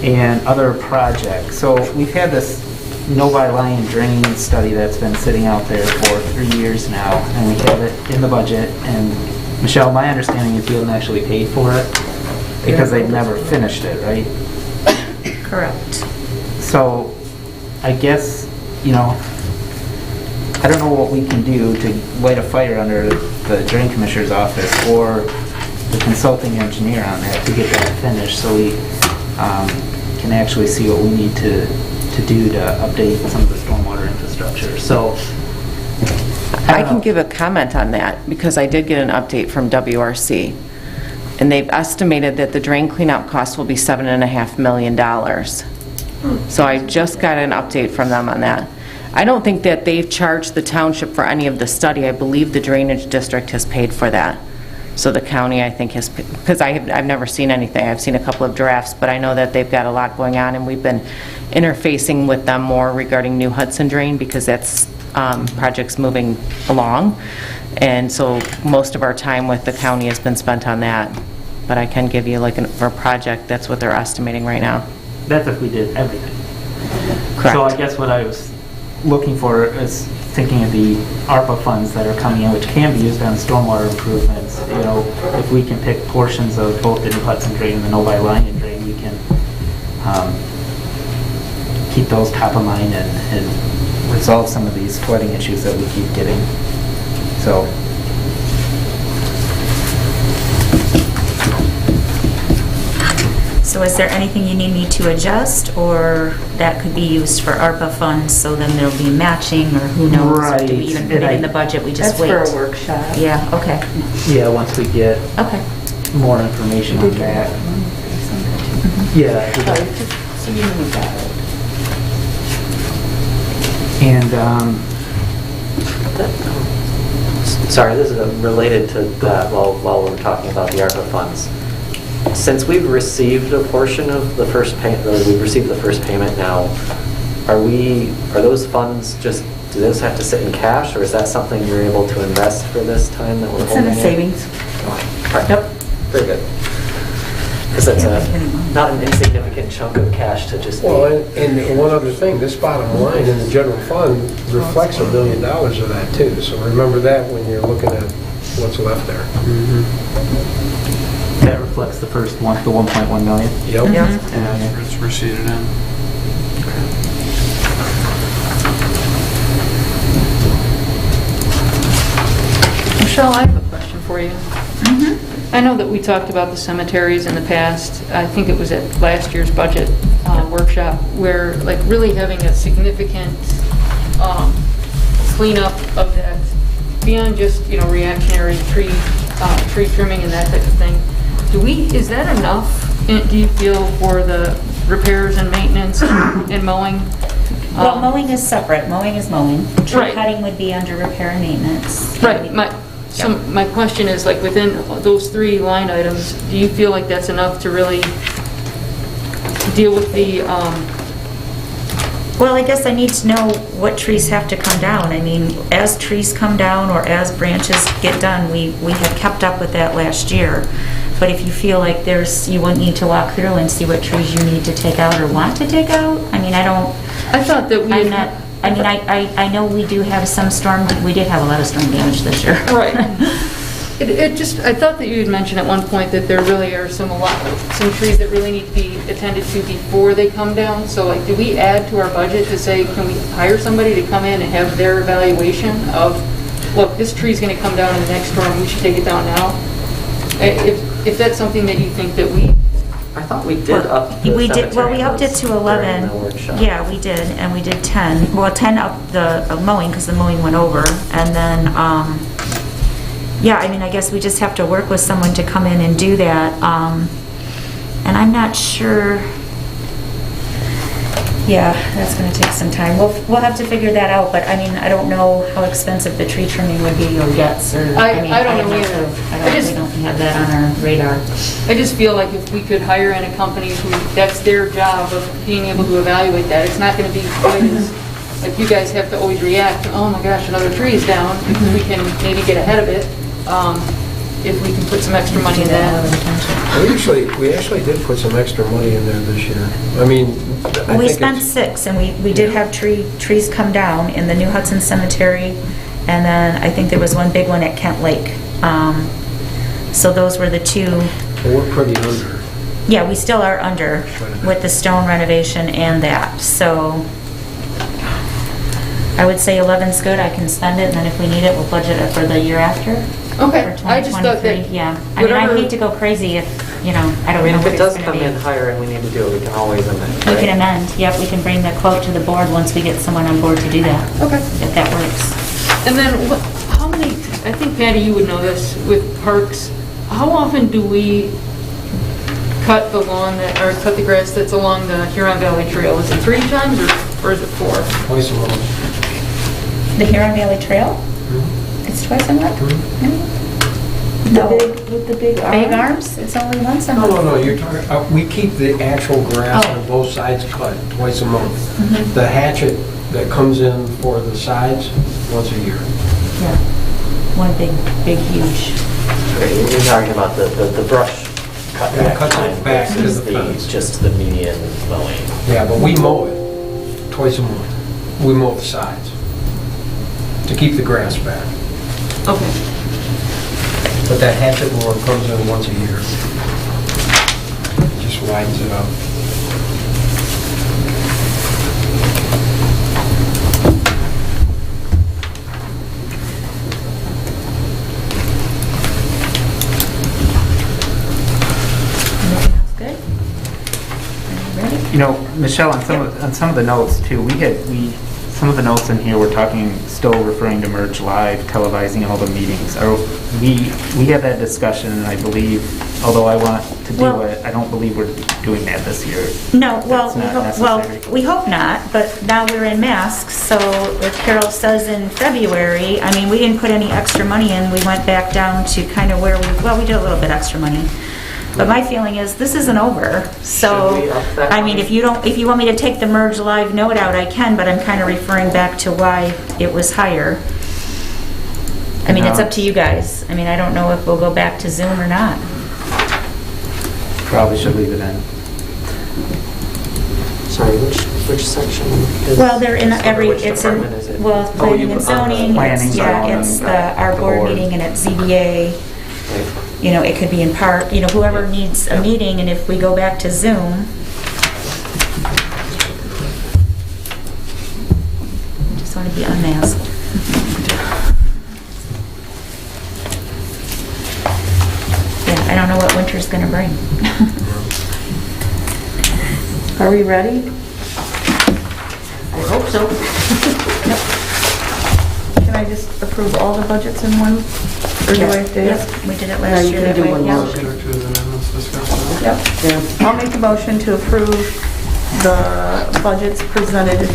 and other projects. So we've had this Novi Line Drain study that's been sitting out there for 3 years now, and we have it in the budget. And Michelle, my understanding is you haven't actually paid for it because they've never finished it, right? Correct. So I guess, I don't know what we can do to light a fire under the drain commissioner's office or the consulting engineer on that to get that finished so we can actually see what we need to do to update some of the stormwater infrastructure. So I can give a comment on that because I did get an update from WRC. And they've estimated that the drain cleanout cost will be $7.5 million. So I just got an update from them on that. I don't think that they've charged the township for any of the study. I believe the drainage district has paid for that. So the county, I think, has, because I've never seen anything. I've seen a couple of drafts, but I know that they've got a lot going on, and we've been interfacing with them more regarding New Hudson Drain because that's project's moving along. And so most of our time with the county has been spent on that. But I can give you like for a project, that's what they're estimating right now. that's if we did everything. Correct. So I guess what I was looking for is thinking of the ARPA funds that are coming in, which can be used on stormwater improvements. If we can pick portions of both the New Hudson Drain and the Novi Line Drain, we can keep those top of mind and resolve some of these flooding issues that we keep getting. So. So is there anything you need me to adjust, or that could be used for ARPA funds, so then there'll be matching, or who knows? Or do we even put it in the budget, we just wait? That's for a workshop. Yeah, okay. Yeah, once we get Okay. more information on that. Yeah. So you know that. And, Sorry, this is related to that while we're talking about the ARPA funds. Since we've received a portion of the first payment, we've received the first payment now, are those funds just, do those have to sit in cash, or is that something you're able to invest for this time that we're It's in holding? the savings. All right. Yep. Very good. Because that's not an insignificant chunk of cash to just be. Well, and one other thing, this bottom line in the general fund reflects $1 billion of that too. So remember that when you're looking at what's left there. that reflects the first one, the 1.1 million? Yep. Yeah, it's receipted in. Michelle, I have a question for you. I know that we talked about the cemeteries in the past. I think it was at last year's budget workshop, where like really having a significant cleanup of that, beyond just, reactionary tree trimming and that type of thing. Is that enough, do you feel, for the repairs and maintenance and mowing? Well, mowing is separate. Mowing is mowing. Tree Right. cutting would be under repair and maintenance. Right. My question is, like, within those three line items, do you feel like that's enough to really deal with the, Well, I guess I need to know what trees have to come down. I mean, as trees come down or as branches get done, we have kept up with that last year. But if you feel like you wouldn't need to walk through and see what trees you need to take out or want to take out, I mean, I thought that I know we do have some we did have a lot of storm damage this year. Right. I thought that you had mentioned at one point that there really are some trees that really need to be attended to before they come down. So, like, do we add to our budget to say, can we hire somebody to come in and have their evaluation of, look, this tree's going to come down in the next storm, we should take it down now? If that's something that you think that I thought we did up the We did, well, cemetery we upped it to during 11. the workshop. Yeah, we did, and we did 10. Well, 10 up the mowing, because the mowing went over. And then, yeah, I mean, I guess we just have to work with someone to come in and do that. And I'm not sure, yeah, that's going to take some time. We'll have to figure that out, but I mean, I don't know how expensive the tree trimming would be or gets, or, I mean, don't know we don't have that on our radar. I just feel like if we could hire in a company who, that's their job of being able to evaluate that, it's not going to be quite as, like, you guys have to always react, oh my gosh, another tree is down. We can maybe get ahead of it if we can put some extra money in that. We actually did put some extra money in there this year. I mean, We spent 6, and we did have trees come down in the New Hudson Cemetery, and then I think there was one big one at Kent Lake. So those were the two. We're pretty under. Yeah, we still are under with the stone renovation and that. So I would say 11's good. I can spend it, and then if we need it, we'll budget it for the year after. Okay, For I just thought 2023. that. Yeah. I mean, I hate to go crazy if, I don't know If what it does it's come going in to be. higher and we need to do it, we can always amend. We right? can amend. Yep, we can bring the quote to the board once we get someone on board to do that. Okay. If that works. And then, how many, I think Patty, you would know this with parks, how often do we cut the lawn or cut the grass that's along the Huron Valley Trail? Is it 3 times or is it 4? Twice a month. The Huron Valley Trail? It's twice a month? No. With the big arms? Big arms? It's only once a month. No, you're talking, we keep the actual grass Oh. on both sides cut twice a month. The hatchet that comes in for the sides, once a year. Yeah. One big, huge. You're talking about the brush cut Yeah, back cuts it line back to versus the fence. just the median mowing. Yeah, but we mow it twice a month. We mow the sides to keep the grass back. Okay. But that hatchet mower comes in once a year. Just lines it up. Good? Ready? You know, Michelle, on some of the notes too, some of the notes in here, we're talking, still referring to Merge Live, televising all the meetings. We had that discussion, and I believe, although I want to do it, I don't believe we're doing that this year. No, well, That's not necessary. we hope not, but now we're in masks, so like Carol says in February, I mean, we didn't put any extra money in, we went back down to kind of where we did a little bit extra money. But my feeling is, this isn't over, so, Should we up that I mean, if you want me to take the Merge Live note out, I can, but I'm kind of referring back to why it was higher. I mean, it's up to you guys. I mean, I don't know if we'll go back to Zoom or not. Probably should leave it in. Sorry, which section is? Well, they're in under every, which it's department is it? in, well, Oh, planning you and put on the- zoning, Planning, it's zoning, our the board board. meeting, and it's ZBA. You know, it could be in part, you know, whoever needs a meeting, and if we go back to Zoom. Just want to be unmasked. Yeah, I don't know what winter's going to bring. Are we ready? I hope so. Can I just approve all the budgets in one? Or do I have to? Yep, we did it Yeah, last you year. can that do way, one yeah. motion. Go to the amendments discussed. Yep. Yeah. I'll make a motion to approve the budgets presented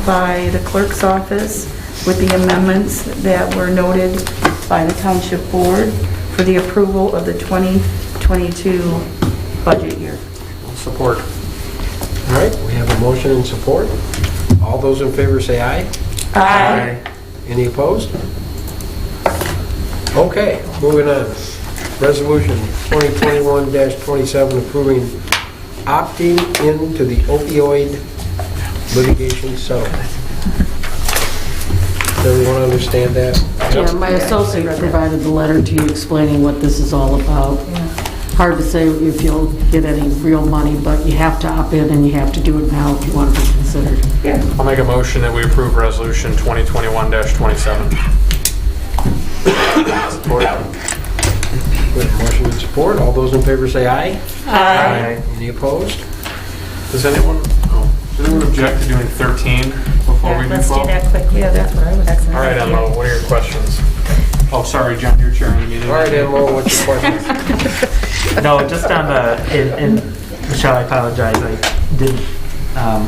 by the clerk's office with the amendments that were noted by the township board for the approval of the 2022 budget year. Support. All right, we have a motion and support. All those in favor say aye. Aye. Any opposed? Okay, moving on. Resolution 2021-27 approving opting into the opioid litigation settlement. Does everyone understand that? Yeah, my associate provided the letter to you explaining what this is all about. Hard to say if you'll get any real money, but you have to opt in and you have to do it now if you want to be considered. I'll make a motion that we approve resolution 2021-27. Support. With motion and support, all those in favor say aye. Aye. Any opposed? Does anyone object to doing 13 before we do 12? Let's do that quickly. Yeah, that's what I was. That's an All right, idea. Emma, what are your questions? Oh, sorry, John, you're chairing the meeting. All right, Emma, what's your question? No, just on and Michelle, I apologize, I didn't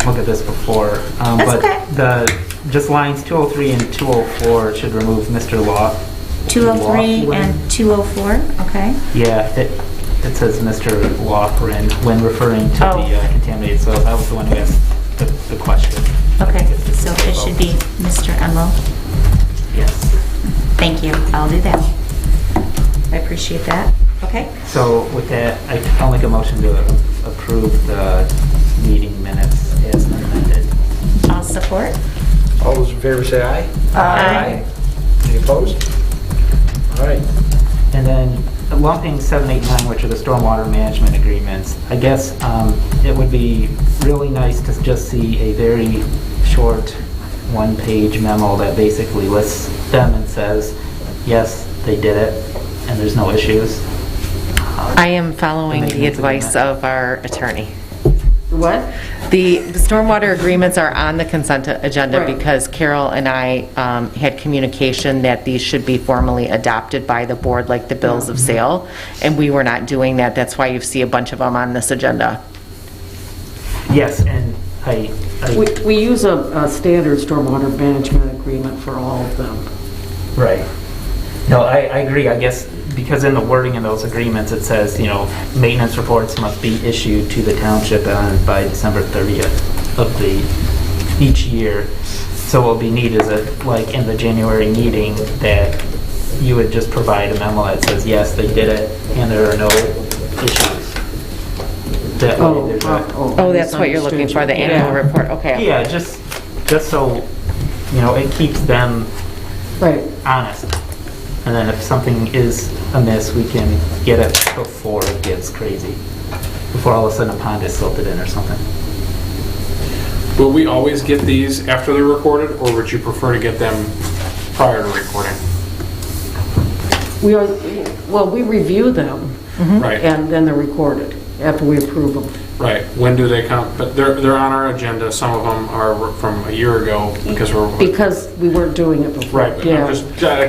look at this before. That's but okay. Just lines 203 and 204 should remove Mr. Law. 203 and 204, okay. Yeah, it says Mr. Loughran when referring to Oh. the contaminated soils. I was the one who asked the question. Okay, so it should be Mr. Enlow. Yes. Thank you, I'll do that. I appreciate that. Okay. So with that, I'll make a motion to approve the meeting minutes as amended. I'll support. All those in favor say aye. Aye. Any opposed? All right. And then lumping 7, 8, 9, which are the stormwater management agreements, I guess it would be really nice to just see a very short one-page memo that basically lists them and says, yes, they did it, and there's no issues. I am following the advice of our attorney. What? The stormwater agreements are on the consent agenda Right. because Carol and I had communication that these should be formally adopted by the board, like the bills of sale, and we were not doing that. That's why you see a bunch of them on this agenda. Yes, and We use a standard stormwater management agreement for all of them. Right. No, I agree. I guess because in the wording in those agreements, it says, maintenance reports must be issued to the township by December 30th of each year. So what would be neat is that, like in the January meeting, that you would just provide a memo that says, yes, they did it, and there are no issues. That way there's a- Oh, that's what you're looking for, the annual report, okay. Yeah, just so, it keeps them honest. And then if something is amiss, we can get it before it gets crazy. before all of a sudden a pond is silted in or something. Will we always get these after they're recorded, or would you prefer to get them prior to recording? We review them, Right. and then they're recorded after we approve them. Right. When do they come? But they're on our agenda. Some of them are from a year ago Because we weren't doing it before. Right. But Yeah. I'm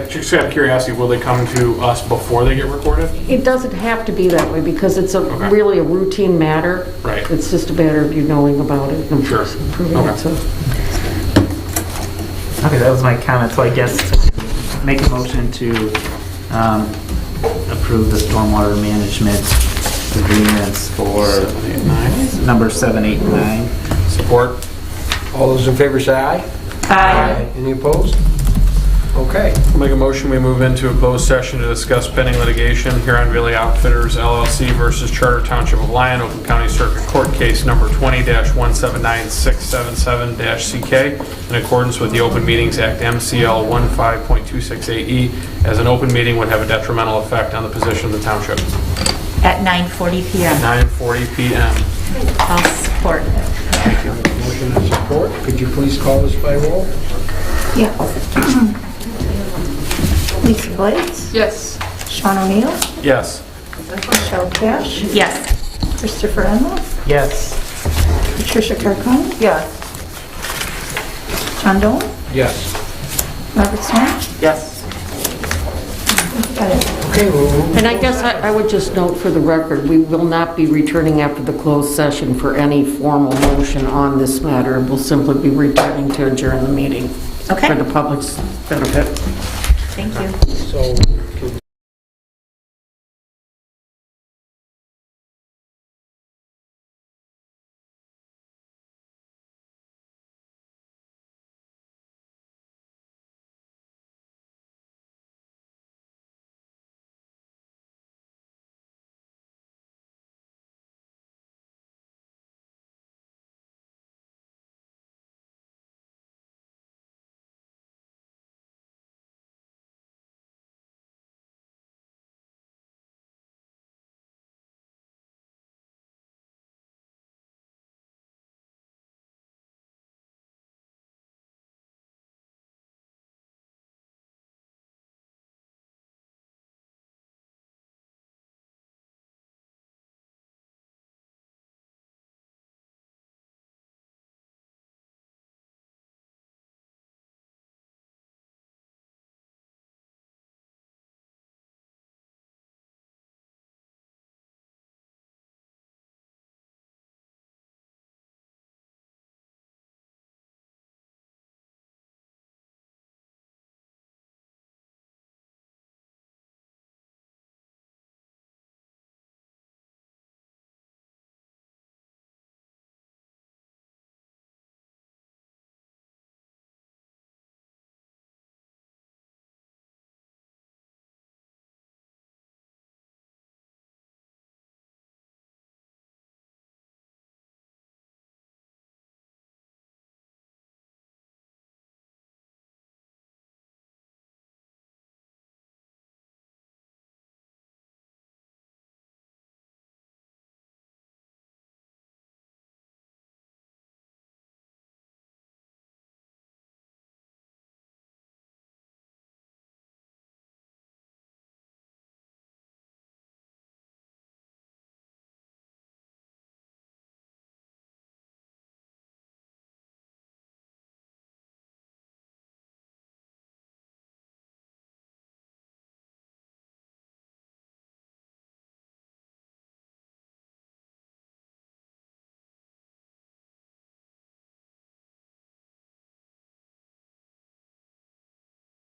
just out of curiosity, will they come to us before they get recorded? It doesn't have to be that way because it's Okay. really a routine matter. Right. It's just a matter of you knowing about it and approving it. So. Okay, that was my comment, so I guess make a motion to approve the stormwater management agreements for number 7, 8, and 9. Support. All those in favor say aye. Aye. Any opposed? Okay. I'll make a motion, we move into a closed session to discuss pending litigation here on Billy Outfitters LLC versus Charter Township of Lyon, Oakland County Circuit Court Case number 20-179677-CK, in accordance with the Open Meetings Act MCL 15.268E, as an open meeting would have a detrimental effect on the position of the township. At 9:40 PM. 9:40 PM. I'll support. Motion and support. Could you please call this by roll? Yeah. Lisa Blades? Yes. Sean O'Neill? Yes. Michelle Cash? Yes. Christopher Enlow? Yes. Patricia Carcone? Yes. John Dolan? Yes. Robert Swan? Yes. Got it. Okay, we'll move. And I guess I would just note for the record, we will not be returning after the closed session for any formal motion on this matter. We'll simply be returning to adjourn the meeting Okay. for the public's benefit. Thank you. So